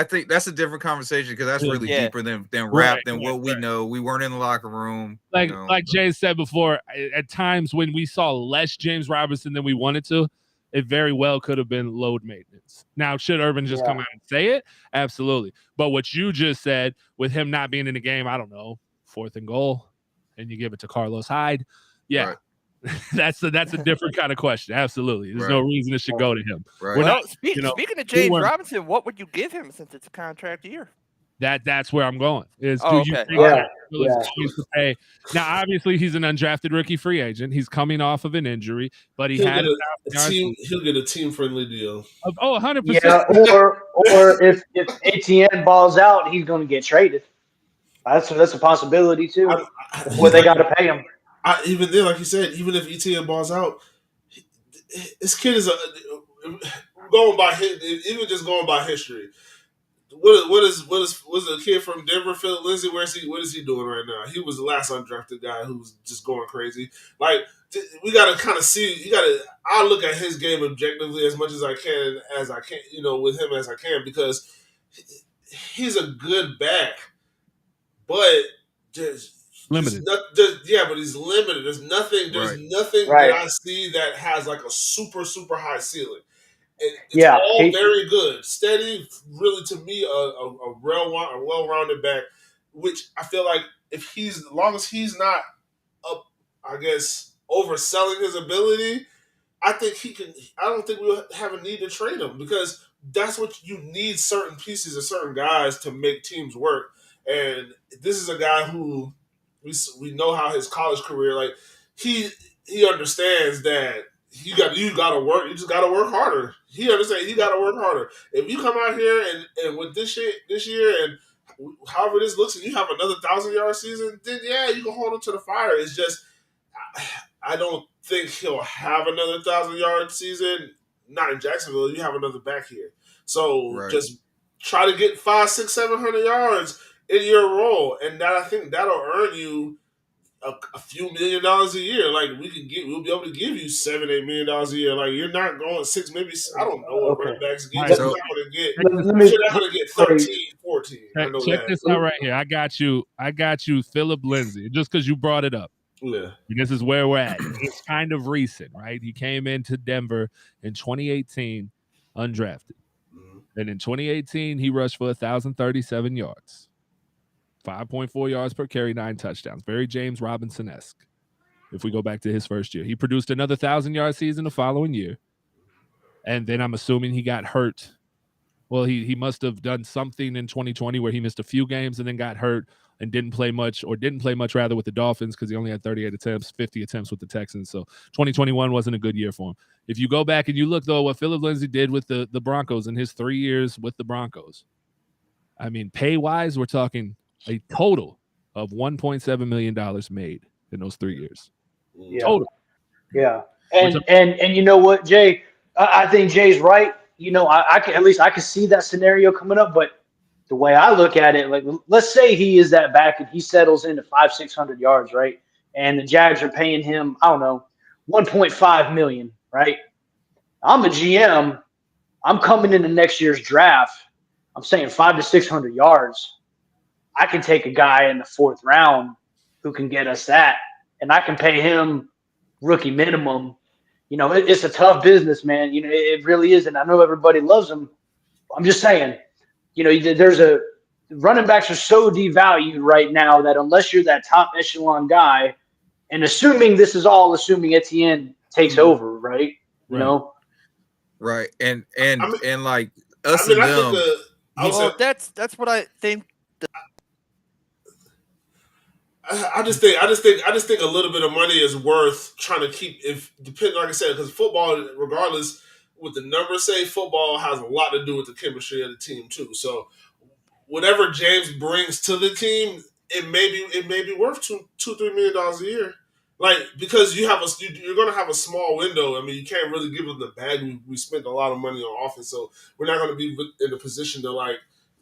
think that's a different conversation because that's really deeper than rap than what we know. We weren't in the locker room. Like James said before, at times when we saw less James Robinson than we wanted to, it very well could have been load maintenance. Now, should Urban just come out and say it? Absolutely. But what you just said with him not being in the game, I don't know, 4th and goal, and you give it to Carlos Hyde. Yeah. Right. That's a different kind of question. Absolutely. There's no reason it should go to him. Right. Well, speaking of James Robinson, what would you give him since it's a contract year? That's where I'm going. Is do you think to pay? Now, obviously, he's an undrafted rookie free agent. He's coming off of an injury, but he'll get a team-friendly deal. 100%. Yeah, or if ATN balls out, he's going to get traded. That's a possibility too. Where they got to pay him. Even then, like you said, even if ETN balls out, this kid is going by history. What is the kid from Denver, Philip Lindsay? What is he doing right now? He was the last undrafted guy who's just going crazy. Like we got to kind of see. I look at his game objectively as much as I can, with him as I can, because he's a good back, but just limited. But he's limited. There's nothing that I see that has like a super, super high ceiling. It's all very good. Steady, really, to me, a well-rounded back, which I feel like as long as he's not up, I guess, overselling his ability, I think he can. I don't think we'll have a need to trade him, because that's what you need, certain pieces of certain guys to make teams work. And this is a guy who we know how his college career, like he understands that you got to work. You just got to work harder. He understands you got to work harder. If you come out here and with this year and however this looks, and you have another 1,000-yard season, then you can hold him to the fire. It's just I don't think he'll have another 1,000-yard season. Not in Jacksonville. You have another back here, so just try to get 500, 600, 700 yards in your role, and I think that'll earn you a few $1 million a year. Like we'll be able to give you $7-8 million a year. Like you're not going 6, maybe I don't know what running backs get. You're not going to get 13, 14. Check this out right here. I got you, Philip Lindsay. Just because you brought it up. Yeah. And this is where we're at. It's kind of recent, right? He came into Denver in 2018, undrafted. Mm-hmm. And in 2018, he rushed for 1,037 yards. 5.4 yards per carry, 9 touchdowns. Very James Robinson-esque. If we go back to his first year, he produced another 1,000-yard season the following year. And then I'm assuming he got hurt. Well, he must have done something in 2020 where he missed a few games and then got hurt and didn't play much with the Dolphins, because he only had 38 attempts, 50 attempts with the Texans. So 2021 wasn't a good year for him. If you go back and you look, though, what Philip Lindsay did with the Broncos in his 3 years with the Broncos, I mean, pay-wise, we're talking a total of $1.7 million made in those 3 years. Yeah. Total. Yeah. And you know what, Jay? I think Jay's right. You know, I can see that scenario coming up, but the way I look at it, like, let's say he is that back and he settles into 500-600 yards, right? And the Jags are paying him, I don't know, $1.5 million, right? I'm a GM. I'm coming into next year's draft. I'm saying 500 to 600 yards. I can take a guy in the 4th round who can get us that, and I can pay him rookie minimum. You know, it's a tough business, man. You know, it really is, and I know everybody loves him. I'm just saying, you know, running backs are so devalued right now that unless you're that top echelon guy, and assuming Etienne takes over, right? You know, right, and like us and them. That's what I think. I just think a little bit of money is worth trying to keep. Like I said, because football, regardless what the numbers say, football has a lot to do with the chemistry of the team too. So whatever James brings to the team, it may be worth $2-3 million a year. Like, because you're going to have a small window. I mean, you can't really give them the bag. We spent a lot of money on offense, so we're not going to be in a position to like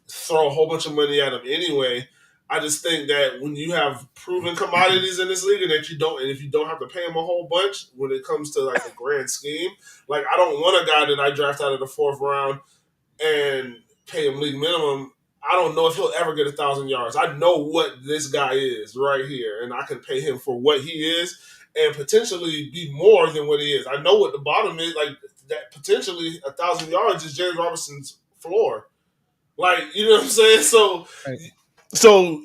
throw a whole bunch of money at him anyway. I just think that when you have proven commodities in this league, and if you don't have to pay him a whole bunch when it comes to like the grand scheme, like I don't want a guy that I draft out of the 4th round and pay him league minimum. I don't know if he'll ever get 1,000 yards. I know what this guy is right here, and I can pay him for what he is and potentially be more than what he is. I know what the bottom is. Like that, potentially 1,000 yards is James Robinson's floor. Like, you know what I'm saying? So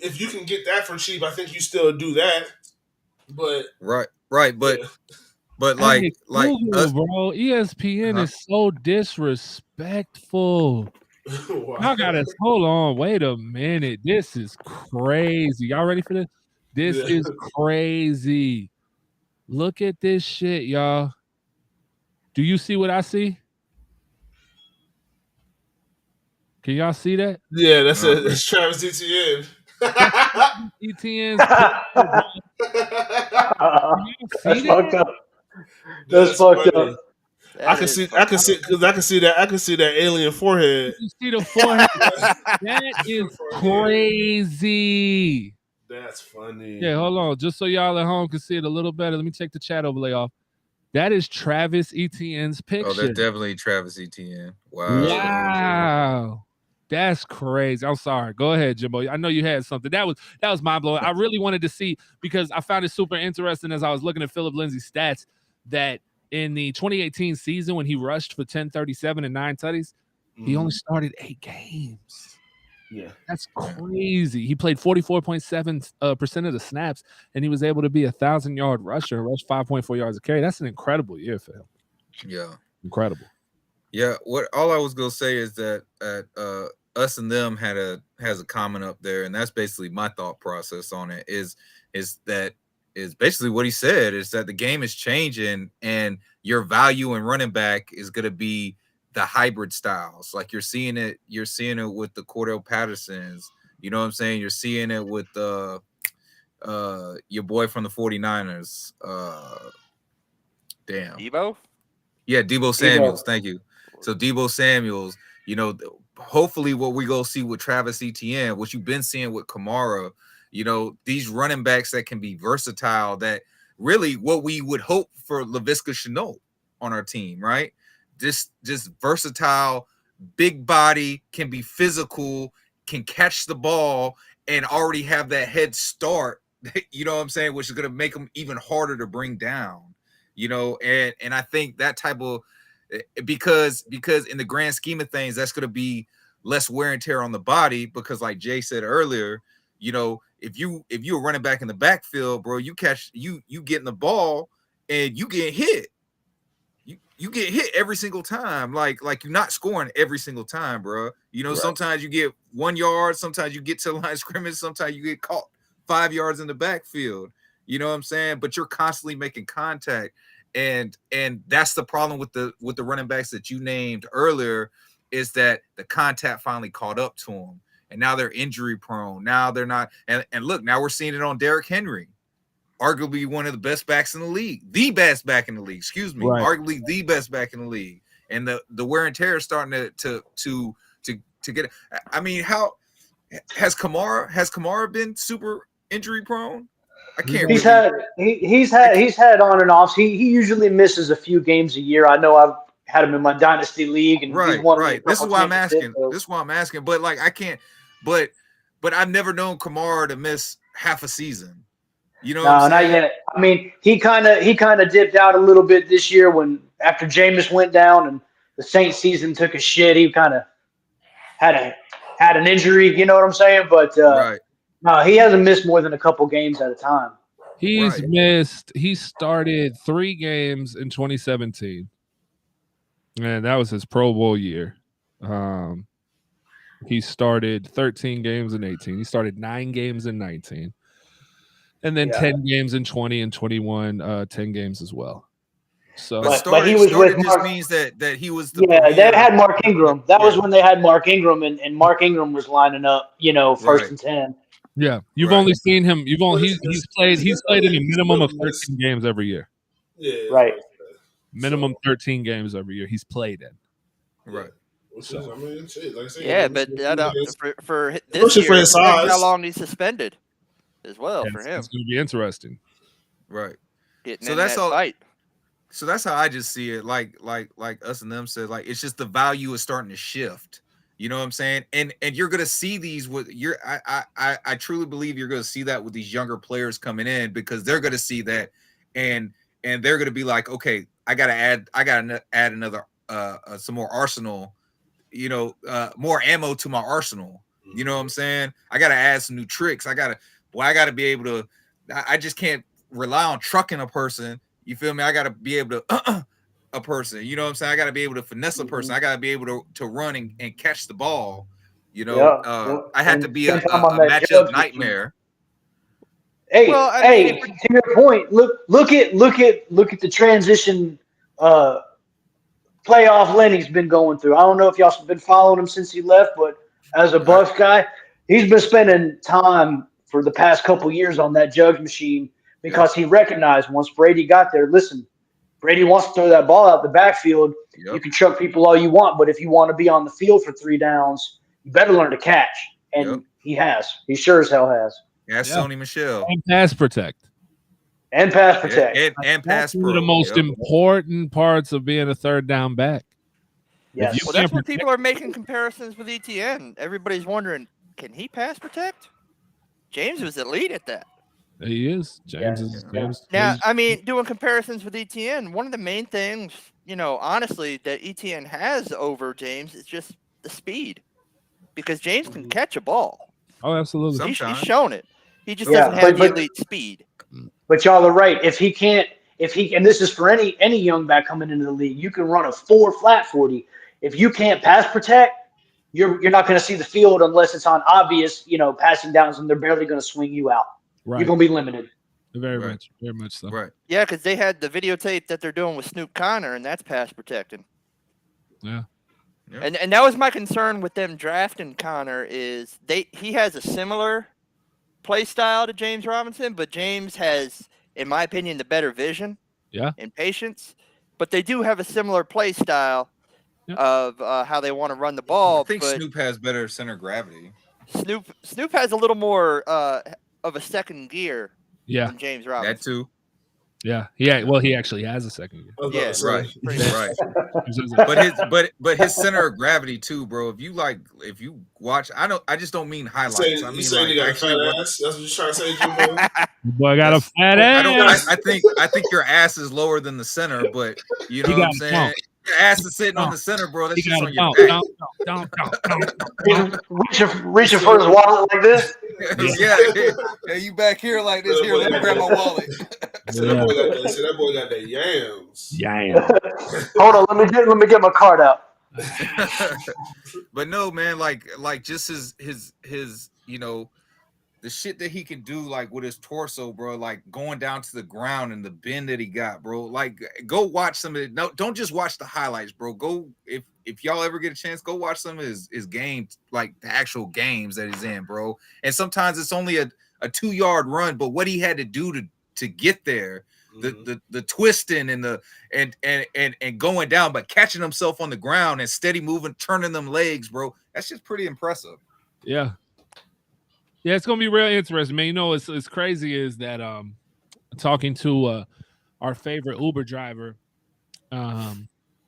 if you can get that for cheap, I think you still do that. But right, but yeah. but Hey, like Google, bro, ESPN is so disrespectful. Wow. Y'all gotta hold on. Wait a minute. This is crazy. Y'all ready for this? This Yeah. is crazy. Look at this shit, y'all. Do you see what I see? Can y'all see that? Yeah, that's Travis Etienne. ETN's picture, bro. Can you see That's that? fucked up. That's fucked funny. up. I can see that alien forehead. You see the forehead? That is crazy. That's funny. Yeah, hold on. Just so y'all at home can see it a little better, let me take the chat overlay off. That is Travis Etienne's picture. Oh, that's definitely Travis Etienne. Wow. Wow. That's crazy. I'm sorry. Go ahead, Jimbo. I know you had something. That was mind blowing. I really wanted to see, because I found it super interesting as I was looking at Philip Lindsay's stats, that in the 2018 season when he rushed for 1037 and 9 tutties, he only started 8 games. Yeah. That's crazy. He played 44.7% of the snaps, and he was able to be 1,000-yard rusher and rush 5.4 yards a carry. That's an incredible year for him. Yeah. Incredible. Yeah. All I was gonna say is that us and them has a comment up there, and that's basically my thought process on it. Is basically what he said, is that the game is changing, and your value in running back is gonna be the hybrid styles. Like you're seeing it with the Cordell Pattersons. You know what I'm saying? You're seeing it with your boy from the 49ers. Damn. Debo? Yeah, Debo Samuels. Thank you. So Debo Samuels, you know, hopefully what we go see with Travis Etienne, what you've been seeing with Kamara, you know, these running backs that can be versatile, that really what we would hope for Laviska Shenault on our team, right? Just versatile, big body, can be physical, can catch the ball, and already have that head start, you know what I'm saying, which is going to make them even harder to bring down, you know, and I think that type of, because in the grand scheme of things, that's going to be less wear and tear on the body, because like Jay said earlier, you know, if you're running back in the backfield, bro, you getting the ball and you get hit. You get hit every single time, like you're not scoring every single time, bro. You know, Sometimes you get 1 yard, sometimes you get to the line of scrimmage, sometimes you get caught 5 yards in the backfield. You know what I'm saying? But you're constantly making contact, and that's the problem with the running backs that you named earlier, is that the contact finally caught up to them, and now they're injury prone. Now they're not, and look, now we're seeing it on Derrick Henry. Arguably one of the best backs in the league, the best back in the league, arguably the best back in the league. And the wear and tear is starting to get. I mean, how has Kamara been super injury prone? I can't. He's had on and offs. He usually misses a few games a year. I know I've had him in my dynasty league, and he's won me a couple This is why I'm asking. So. This is why I'm asking. But like, I can't. But I've never known Kamara to miss half a season. You know, no, not yet. I mean, he kind of dipped out a little bit this year after Jameis went down and the Saints season took a shit. He kind of had an injury. You know what I'm saying? But no, he hasn't missed more than a couple games at a time. He's missed. He started 3 games in 2017, and that was his Pro Bowl year. He started 13 games in 18. He started 9 games in 19. And then 10 games in 20 and 21, 10 games as well. So, but he was with Mark, just means that he was the they had Mark Ingram. That was when they had Mark Ingram, and Mark Ingram was lining up, you know, first and 10. Yeah, you've only seen him. He's played in a minimum of 13 games every year. Yeah, right. Minimum 13 games every year he's played in. Right. I mean, shit, like I said, Yeah, but for this especially year, for his depends how size. long he's suspended as well for him. It's going to be interesting. Right. Getting So in that's that all. fight. So that's how I just see it. Like us and them said, like it's just the value is starting to shift. You know what I'm saying? And you're gonna see these with your. I truly believe you're gonna see that with these younger players coming in because they're gonna see that, and they're gonna be like, okay, I gotta add another some more arsenal. You know, more ammo to my arsenal. You know what I'm saying? I gotta add some new tricks. I gotta be able to. I just can't rely on trucking a person. You feel me? I gotta be able to a person. You know what I'm saying? I gotta be able to finesse a person. I gotta be able to run and catch the ball. You know, I had to be a matchup nightmare. Hey, well, I mean, to your point, look at the transition playoff Lenny's been going through. I don't know if y'all have been following him since he left, but as a Bucks guy, he's been spending time for the past couple years on that jugs machine because he recognized once Brady got there, listen, Brady wants to throw that ball out the backfield. Yep. You can chuck people all you want, but if you want to be on the field for 3 downs, you better learn to catch. And he has. He sure as hell has. Yeah, Sony Michel. And pass protect. And pass protect. And pass pro. One of the most important parts of being a third down back. Yes. Well, that's what people are making comparisons with ETN. Everybody's wondering, can he pass protect? James was elite at that. He is. James. Now, I mean, doing comparisons with ETN, one of the main things, you know, honestly, that ETN has over James is just the speed. Because James can catch a ball. Oh, absolutely. He's shown it. He just doesn't have the elite speed. But y'all are right. If he and this is for any young back coming into the league, you can run a 4 flat 40. If you can't pass protect, you're not going to see the field unless it's on obvious, you know, passing downs and they're barely going to swing you out. Right. You're going to be limited. Very much so. Right. Yeah, because they had the videotape that they're doing with Snoop Connor, and that's pass protecting. Yeah. And that was my concern with them drafting Connor is he has a similar play style to James Robinson, but James has, in my opinion, the better vision and patience. But they do have a similar play style of how they want to run the ball. I think Snoop has better center of gravity. Snoop has a little more of a second gear than James Robinson. That too. Yeah. He actually has a second gear. Yeah, right. But his center of gravity too, bro. If you watch, I just don't mean highlights. I mean, you saying he got a fat ass? That's what you're trying to say, Jimbo? Boy, got a fat ass. I think your ass is lower than the center, but you know what I'm saying. Your ass is sitting on the center, bro. That's just on your back. Reaching for his wallet like this. Yeah, you back here like this. Here, let me grab my wallet. That boy got that yams. Hold on, let me get my card out. But no, man, like just his you know, the shit that he can do, like with his torso, bro, like going down to the ground and the bend that he got, bro. Like, go watch some of it. No, don't just watch the highlights, bro. Go if y'all ever get a chance, go watch some of his games, like the actual games that he's in, bro. And sometimes it's only a 2-yard run, but what he had to do to get there, the twisting and the and going down, but catching himself on the ground and steady moving, turning them legs, bro. That's just pretty impressive. Yeah. Yeah, it's gonna be real interesting, man. You know, it's crazy is that talking to our favorite Uber driver,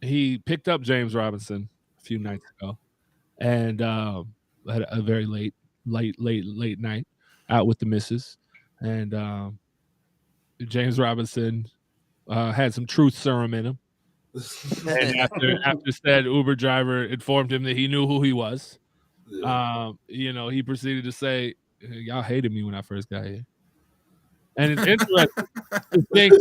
he picked up James Robinson a few nights ago, and had a very late night out with the missus, and James Robinson had some truth serum in him, and after said Uber driver informed him that he knew who he was. You know, he proceeded to say, y'all hated me when I first got here. And it's interesting to think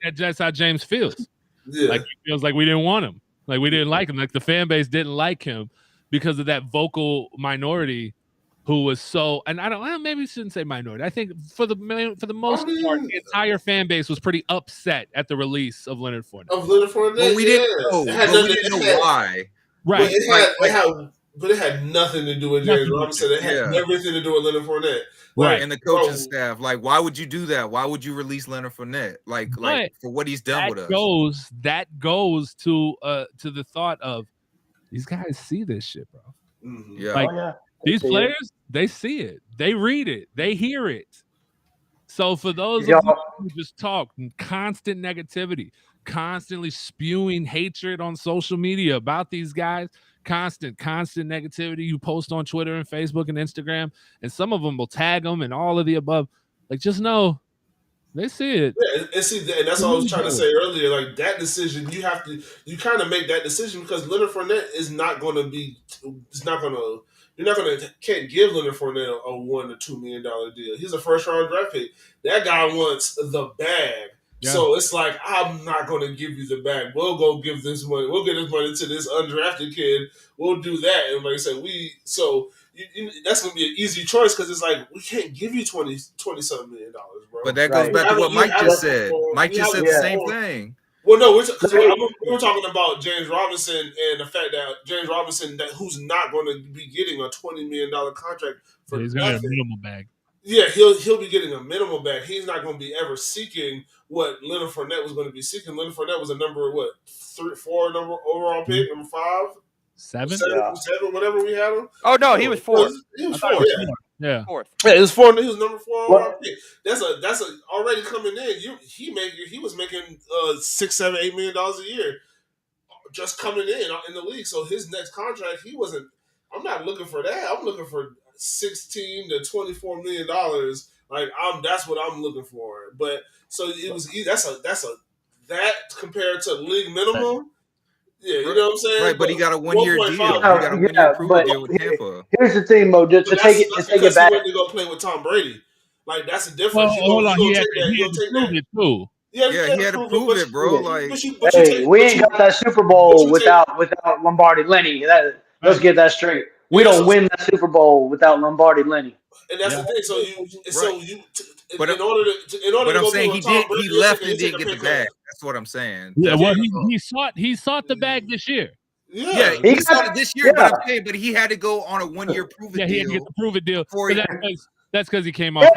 that that's how James feels. Yeah. Like, he feels like we didn't want him. Like, we didn't like him. Like, the fan base didn't like him because of that vocal minority who was so, and maybe shouldn't say minority. I think for the most part, the entire fan base was pretty upset at the release of Leonard Fournette. Well, we didn't know why. Right. But it had nothing to do with James Robinson. It had everything to do with Leonard Fournette. Right. And the coaching staff. Like, why would you do that? Why would you release Leonard Fournette? Like for what he's done with us. That goes to the thought of These guys see this shit, bro. Mhm. Yeah. Like Oh, yeah. these players, they see it, they read it, they hear it. So for those of you who just talk constant negativity, constantly spewing hatred on social media about these guys, constant negativity you post on Twitter and Facebook and Instagram, and some of them will tag them and all of the above. Like, just know they see it. Yeah, and see, and that's what I was trying to say earlier. Like that decision, you kind of make that decision because Leonard Fournette is not going to be. It's not going to. You're not going to can't give Leonard Fournette a $1 or $2 million deal. He's a first round draft pick. That guy wants the bag. Yeah. So it's like, I'm not going to give you the bag. We'll go give this money. We'll get this money to this undrafted kid. We'll do that. And like I said, that's going to be an easy choice because it's like, we can't give you $20-something million, bro. But that goes back to what Mike just said. Mike just said the same thing. Well, no, we were talking about James Robinson and the fact that James Robinson, who's not going to be getting a $20 million contract for he's gonna nothing. get a minimal bag. Yeah, he'll be getting a minimal bag. He's not going to be ever seeking what Leonard Fournette was going to be seeking. Leonard Fournette was a number 4 number overall pick, number 5, 7, whatever we had him. Oh no, he was 4th. He was 4th. Yeah. 4th. Yeah, he was 4. He was number 4 overall pick. That's a already coming in. He was making $6, $7, $8 million a year just coming in the league. So his next contract, he wasn't. I'm not looking for that. I'm looking for $16 to $24 million. Like that's what I'm looking for. But so it was. That compared to league minimum. Yeah, you know what I'm saying? Right, but he got a 1-year deal. He got a 1-year prove deal with Tampa. Here's the thing, Mo. To take it back, he went to go play with Tom Brady. Like that's the difference. Well, hold on, he had to prove it too. Yeah, he had to prove it, bro. Like, we ain't got that Super Bowl without Lombardi Lenny. Let's get that straight. We don't win that Super Bowl without Lombardi Lenny. And that's the thing. But I'm saying he left and didn't get the bag. That's what I'm saying. Yeah, well, he sought the bag this year. Yeah, he sought it this year, but I'm saying, but he had to go on a 1-year prove it deal. Yeah, he had to get the prove it deal. That's because he came off.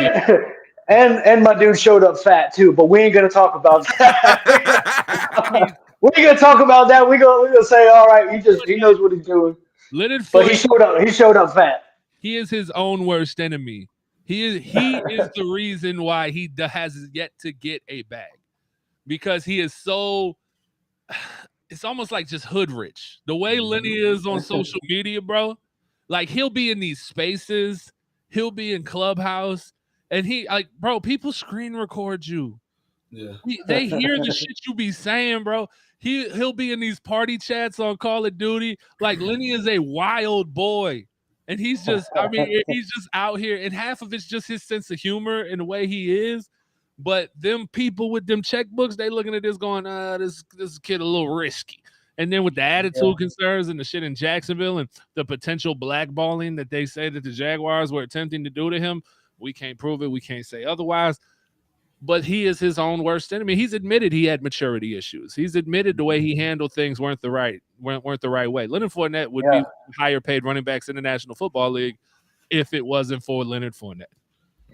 And my dude showed up fat too, but we ain't gonna talk about that. We ain't gonna talk about that. We gonna say, all right, he knows what he's doing. But he showed up fat. He is his own worst enemy. He is the reason why he has yet to get a bag, because he is so. It's almost like just hood rich. The way Lenny is on social media, bro. Like he'll be in these spaces, he'll be in Clubhouse, and bro, people screen record you. Yeah, they hear the shit you be saying, bro. He'll be in these party chats on Call of Duty. Like Lenny is a wild boy. And he's just out here, and half of it's just his sense of humor and the way he is. But them people with them checkbooks, they looking at this going, this kid a little risky. And then with the attitude concerns and the shit in Jacksonville and the potential blackballing that they say that the Jaguars were attempting to do to him, we can't prove it. We can't say otherwise. But he is his own worst enemy. He's admitted he had maturity issues. He's admitted the way he handled things weren't the right way. Leonard Fournette would be higher paid running backs in the National Football League if it wasn't for Leonard Fournette.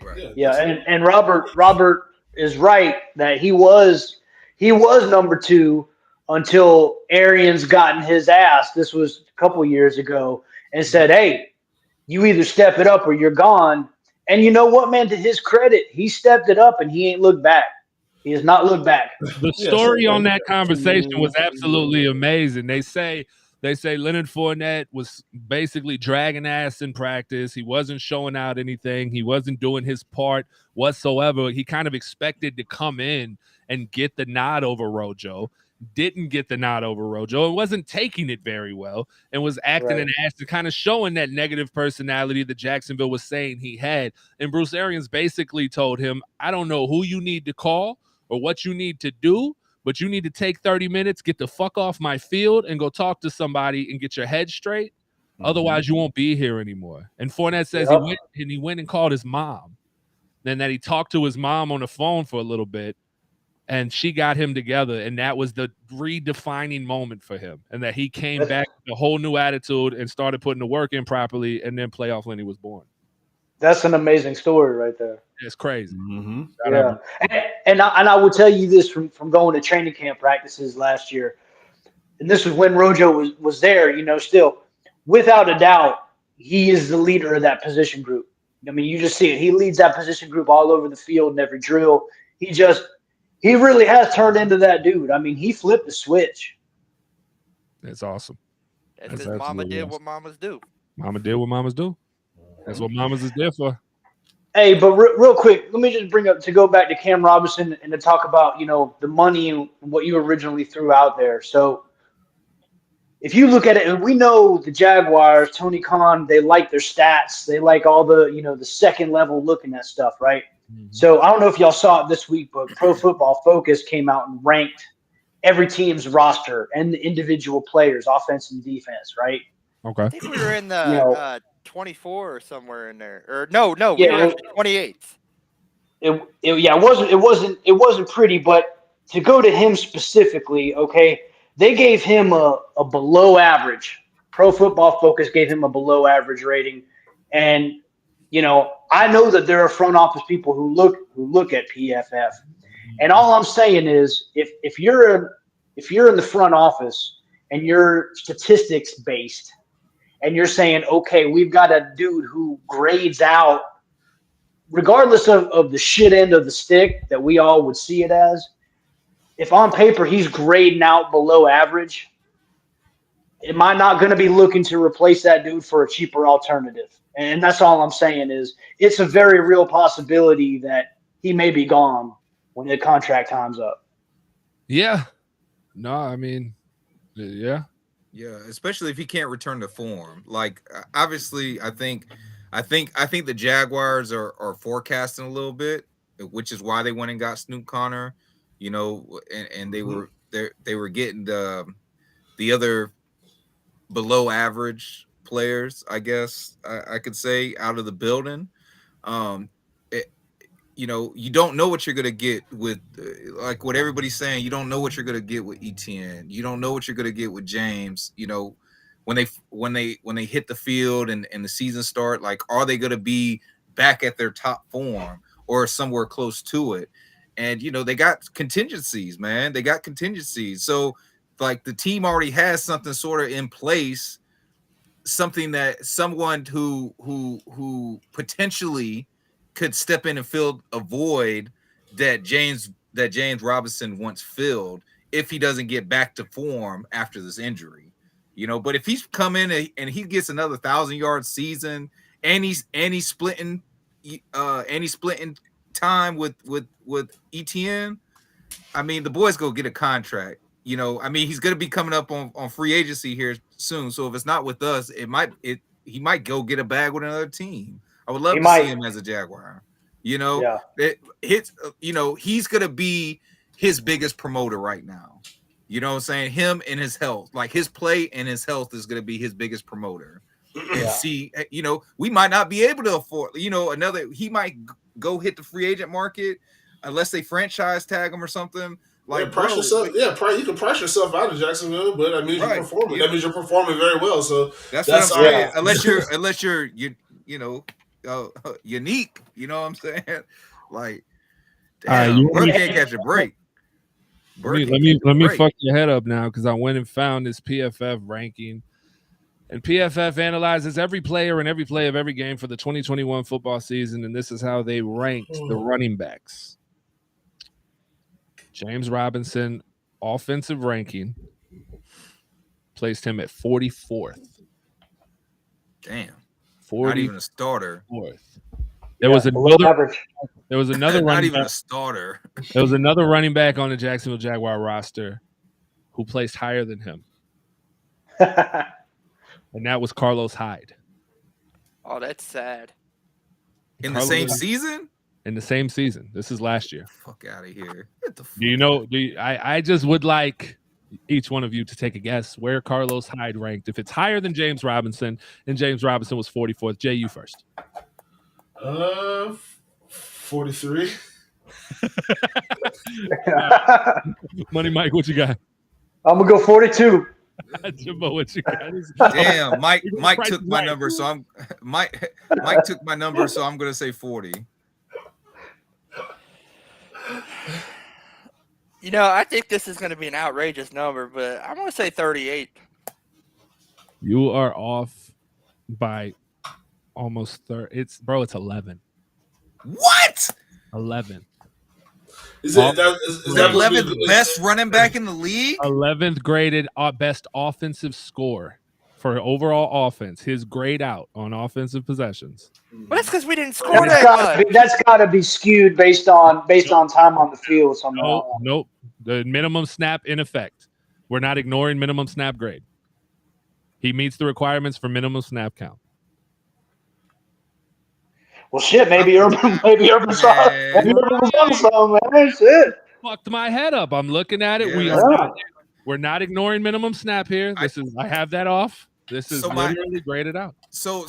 Right. Yeah, and Robert is right that he was number 2 until Arians got in his ass. This was a couple years ago, and said, "Hey, you either step it up or you're gone." And you know what, man? To his credit, he stepped it up and he ain't looked back. He has not looked back. The story on that conversation was absolutely amazing. They say Leonard Fournette was basically dragging ass in practice. He wasn't showing out anything. He wasn't doing his part whatsoever. He kind of expected to come in and get the nod over Rojo. Didn't get the nod over Rojo and wasn't taking it very well and was acting an ass and kind of showing that negative personality that Jacksonville was saying he had. And Bruce Arians basically told him, I don't know who you need to call or what you need to do, but you need to take 30 minutes, get the fuck off my field and go talk to somebody and get your head straight. Otherwise, you won't be here anymore. And Fournette says he went and called his mom. Then that he talked to his mom on the phone for a little bit. And she got him together, and that was the redefining moment for him. And that he came back with a whole new attitude and started putting the work in properly, and then playoff Lenny was born. That's an amazing story right there. It's crazy. Mm-hmm. Yeah, and I will tell you this from going to training camp practices last year. and this was when Rojo was there, still, without a doubt, he is the leader of that position group. I mean, you just see it. He leads that position group all over the field in every drill. He really has turned into that dude. I mean, he flipped the switch. That's awesome. That's because mama did awesome. what mamas do. Mama did what mamas do. That's what mamas is there for. Hey, but real quick, let me just go back to Cam Robinson and to talk about, the money and what you originally threw out there. So if you look at it, and we know the Jaguars, Tony Khan, they like their stats. They like all the, the second level looking at stuff, right? Mm-hmm. So I don't know if y'all saw it this week, but Pro Football Focus came out and ranked every team's roster and the individual players, offense and defense, right? Okay. I think we were in the 24 or somewhere in there. Or no, we were in the 28th. It wasn't pretty, but to go to him specifically, okay, they gave him a below average. Pro Football Focus gave him a below average rating. And, I know that there are front office people who look at PFF. And all I'm saying is if you're in the front office and you're statistics based and you're saying, okay, we've got a dude who grades out regardless of the shit end of the stick that we all would see it as, if on paper he's grading out below average, am I not going to be looking to replace that dude for a cheaper alternative? And that's all I'm saying is it's a very real possibility that he may be gone when the contract time's up. Yeah. No, I mean, yeah. Yeah, especially if he can't return to form. Like, obviously, I think the Jaguars are forecasting a little bit, which is why they went and got Snoop Connor, and they were getting the other below average players, I guess I could say, out of the building. You don't know what you're gonna get with, like what everybody's saying. You don't know what you're gonna get with ETN. You don't know what you're gonna get with James. When they hit the field and the season start, like, are they gonna be back at their top form or somewhere close to it? And they got contingencies, man. They got contingencies. So, like, the team already has something sort of in place, something that someone who potentially could step in and fill a void that James Robinson once filled if he doesn't get back to form after this injury. But if he's come in and he gets another 1,000-yard season and he's splitting time with ETN, I mean, the boy's gonna get a contract. I mean, he's gonna be coming up on free agency here soon. So if it's not with us, he might go get a bag with another team. I would love to see him as a Jaguar. He's going to be his biggest promoter right now. You know what I'm saying? Him and his health, like his play and his health is going to be his biggest promoter. And see, we might not be able to afford, he might go hit the free agent market unless they franchise tag him or something. Like, price yourself. You can price yourself out of Jacksonville, but that means you're performing. Yeah. That means you're performing very well. So that's what I'm saying. Unless you're unique, you know what I'm saying? Like, damn, Burt can't catch a break. Let me fuck your head up now, because I went and found this PFF ranking, and PFF analyzes every player and every play of every game for the 2021 football season, and this is how they ranked the running backs. James Robinson offensive ranking placed him at 44th. Damn. Not even a starter. There was another not even a starter. There was another running back on the Jacksonville Jaguar roster who placed higher than him. And that was Carlos Hyde. Oh, that's sad. In the same season? In the same season. This is last year. Fuck out of here. What the fuck? I just would like each one of you to take a guess where Carlos Hyde ranked. If it's higher than James Robinson, and James Robinson was 44th. Jay, you first. 43. Money Mike, what you got? I'm gonna go 42. Jimbo, what you got? Damn, Mike took my number, so I'm Mike took my number, so I'm gonna say 40. You know, I think this is going to be an outrageous number, but I'm going to say 38. You are off by almost 30. It's 11. What? 11. Is that The 11th best running back in the league? 11th graded best offensive score for overall offense. His grade out on offensive possessions. Well, that's because we didn't score that much. That's got to be skewed based on time on the field somehow. Nope. The minimum snap in effect. We're not ignoring minimum snap grade. He meets the requirements for minimum snap count. Well, shit. Maybe Urban was on something, man. Shit. Fucked my head up. I'm looking at it. Yeah. We're not ignoring minimum snap here. I have that off. This is literally graded out. So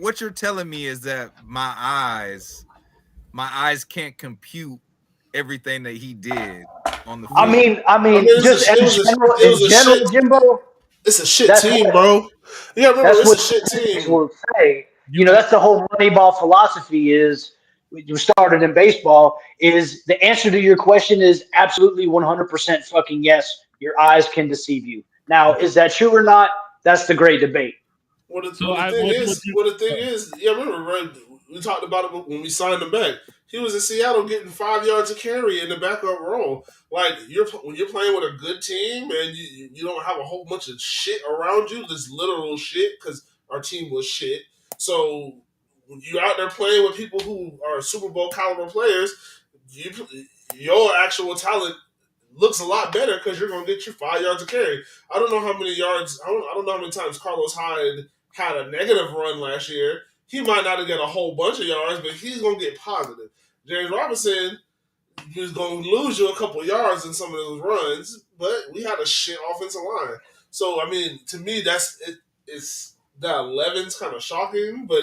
what you're telling me is that my eyes can't compute everything that he did on the field. I mean, just in general, Jimbo. It's a shit team, bro. Yeah, remember, it's a shit team. Will say, that's the whole Moneyball philosophy is, you started in baseball, is the answer to your question is absolutely 100% fucking yes. Your eyes can deceive you. Now, is that true or not? That's the great debate. What the thing is, yeah, remember, right, we talked about it when we signed him back. He was in Seattle getting 5 yards of carry in the backup role. Like, when you're playing with a good team and you don't have a whole bunch of shit around you, this literal shit, because our team was shit. So when you're out there playing with people who are Super Bowl caliber players, your actual talent looks a lot better because you're going to get your 5 yards of carry. I don't know how many yards, I don't know how many times Carlos Hyde had a negative run last year. He might not have got a whole bunch of yards, but he's going to get positive. James Robinson is going to lose you a couple yards in some of those runs, but we had a shit offensive line. So, I mean, to me, it's the 11's kind of shocking, but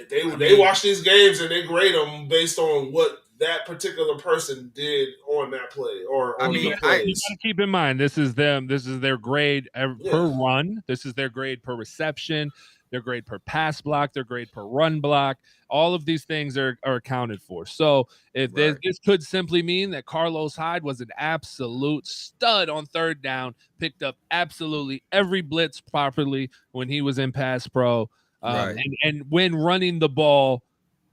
they watch these games and they grade them based on what that particular person did on that play or on the plays. You gotta keep in mind, this is their grade per run. This is their grade per reception, their grade per pass block, their grade per run block. All of these things are accounted for. So if this could simply mean that Carlos Hyde was an absolute stud on third down, picked up absolutely every blitz properly when he was in pass pro, and when running the ball,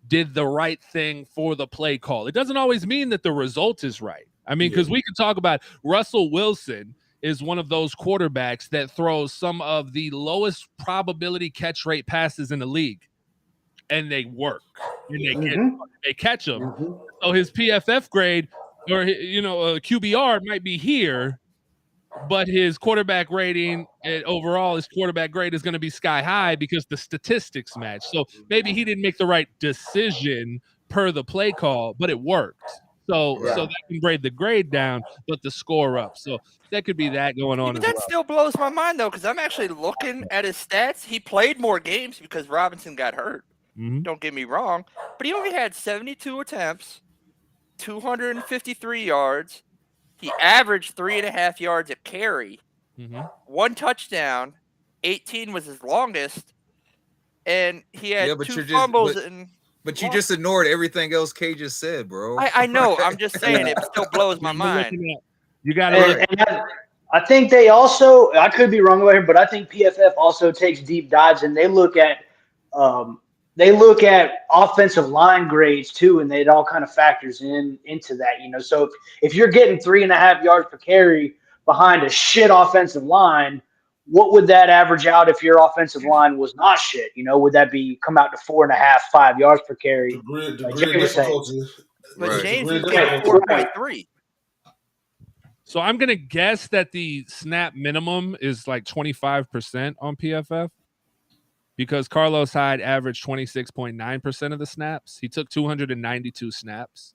did the right thing for the play call. It doesn't always mean that the result is right. I mean, because we can talk about Russell Wilson is one of those quarterbacks that throws some of the lowest probability catch rate passes in the league, and they work. And they catch them. So his PFF grade or QBR might be here, but his quarterback rating overall, his quarterback grade is going to be sky high because the statistics match. So maybe he didn't make the right decision per the play call, but it worked. So that can grade the grade down, but the score up. So that could be that going on. But that still blows my mind, though, because I'm actually looking at his stats. He played more games because Robinson got hurt. Don't get me wrong. But he only had 72 attempts, 253 yards. He averaged 3.5 yards a carry, 1 touchdown, 18 was his longest, and he had 2 fumbles. But you just ignored everything else Kay just said, bro. I know. I'm just saying it still blows my mind. You got to look. I think they also, I could be wrong about here, but I think PFF also takes deep dives and they look at offensive line grades too, and it all kind of factors into that, So if you're getting 3.5 yards per carry behind a shit offensive line, what would that average out if your offensive line was not shit? Would that come out to 4.5, 5 yards per carry? But James is getting 4.3. So I'm gonna guess that the snap minimum is like 25% on PFF. Because Carlos Hyde averaged 26.9% of the snaps. He took 292 snaps.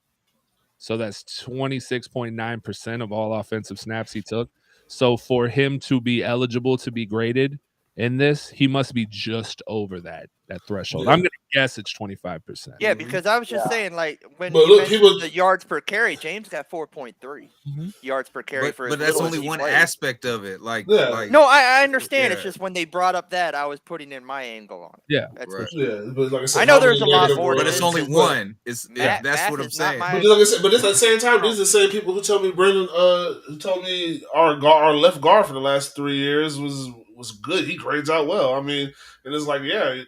So that's 26.9% of all offensive snaps he took. So for him to be eligible to be graded, in this, he must be just over that threshold. Yeah. I'm going to guess it's 25%. Yeah, because I was just saying, like, when But you look, mentioned people- the yards per carry, James got 4.3 yards per carry for as But that's little only as he one played. aspect of it. Like, Yeah. like No, I understand. yeah. It's just when they brought up that, I was putting in my angle on it. Yeah, That's right. Yeah, but like I said, I know how there's a many lot negative more to But it's this. only but- one. It's Math, that's what I'm is not saying. my. But like I said, but it's at the same time, these are the same people who tell me Brandon, who told me our left guard for the last 3 years was good. He grades out well. I mean, and it's like, yeah,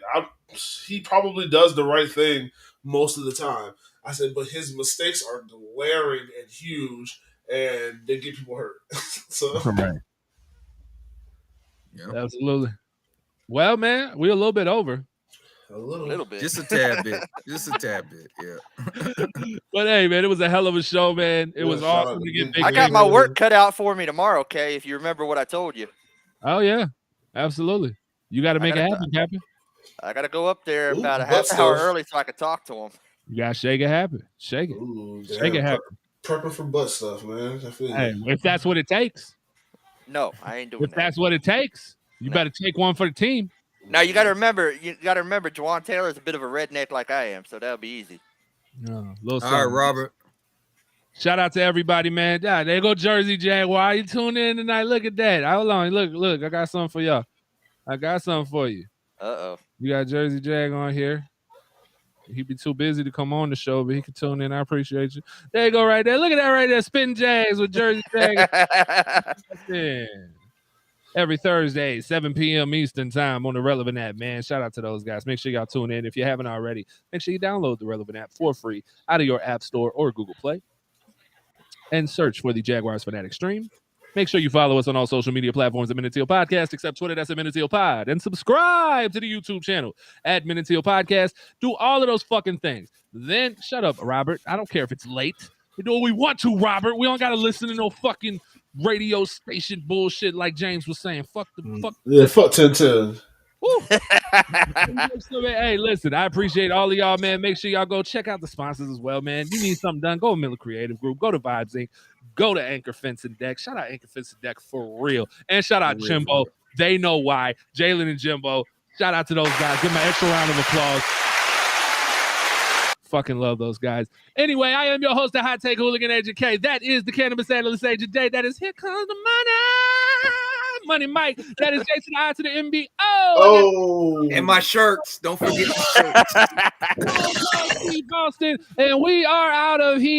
he probably does the right thing most of the time. I said, but his mistakes are glaring and huge, and they get people hurt. So Right. Yep. Absolutely. Well, man, we're a little bit over. a little. little bit. Just a tad bit. Just a tad bit. Yeah. But hey, man, it was a hell of a show, man. It Yeah, was shout awesome out to to get Big Big I Big got Big. my man. work cut out for me tomorrow, Kay, if you remember what I told you. Oh yeah, absolutely. You got to make it gotta- happen, Captain. I got to go up there Ooh, about a butt half hour stuff. early so I could talk to him. You got to shake it happen. Shake it. Ooh, Shake it happen. Prepping for butt stuff, man. I feel Hey, you. if that's what it takes, No, I ain't doing if that. that's what it takes, you No. better take one for the team. Now you got to remember, Juwan Taylor's a bit of a redneck like I am, so that'll be easy. Little All right, Robert. Shout out to everybody, man. Yeah, there go Jersey Jaguar. You tune in tonight. Look at that. Hold on. Look. I got something for y'all. I got something for you. Uh-oh. You got Jersey Jag on here. He'd be too busy to come on the show, but he can tune in. I appreciate you. There you go, right there. Look at that right there. Spitting Jags with Jersey Jag. Every Thursday, 7 p.m. Eastern time on the Relevant app, man. Shout out to those guys. Make sure y'all tune in. If you haven't already, make sure you download the Relevant app for free out of your App Store or Google Play and search for the Jaguars Fanatic Stream. Make sure you follow us on all social media platforms at Teal Podcast, except Twitter, that's at Teal Pod. And subscribe to the YouTube channel at Teal Podcast. Do all of those fucking things. Then, shut up, Robert. I don't care if it's late. We do what we want to, Robert. We don't got to listen to no fucking radio station bullshit like James was saying. Fuck. Yeah, fuck 10-10. Hey, listen, I appreciate all of y'all, man. Make sure y'all go check out the sponsors as well, man. You need something done, go to Miller Creative Group, go to Vibes Inc., go to Anchor Fence and Deck. Shout out Anchor Fence and Deck for real. And shout out Jimbo. They know why. Jalen and Jimbo. Shout out to those guys. Give them an extra round of applause. Fucking love those guys. Anyway, I am your host, the Hot Take Hooligan Agent K. That is the Cannabis Analyst Agent Day. That is Here Comes the Money Mike. That is Jason I to the MBO. Oh, And my shirts. Don't forget my shirts. Boston. And we are out of here.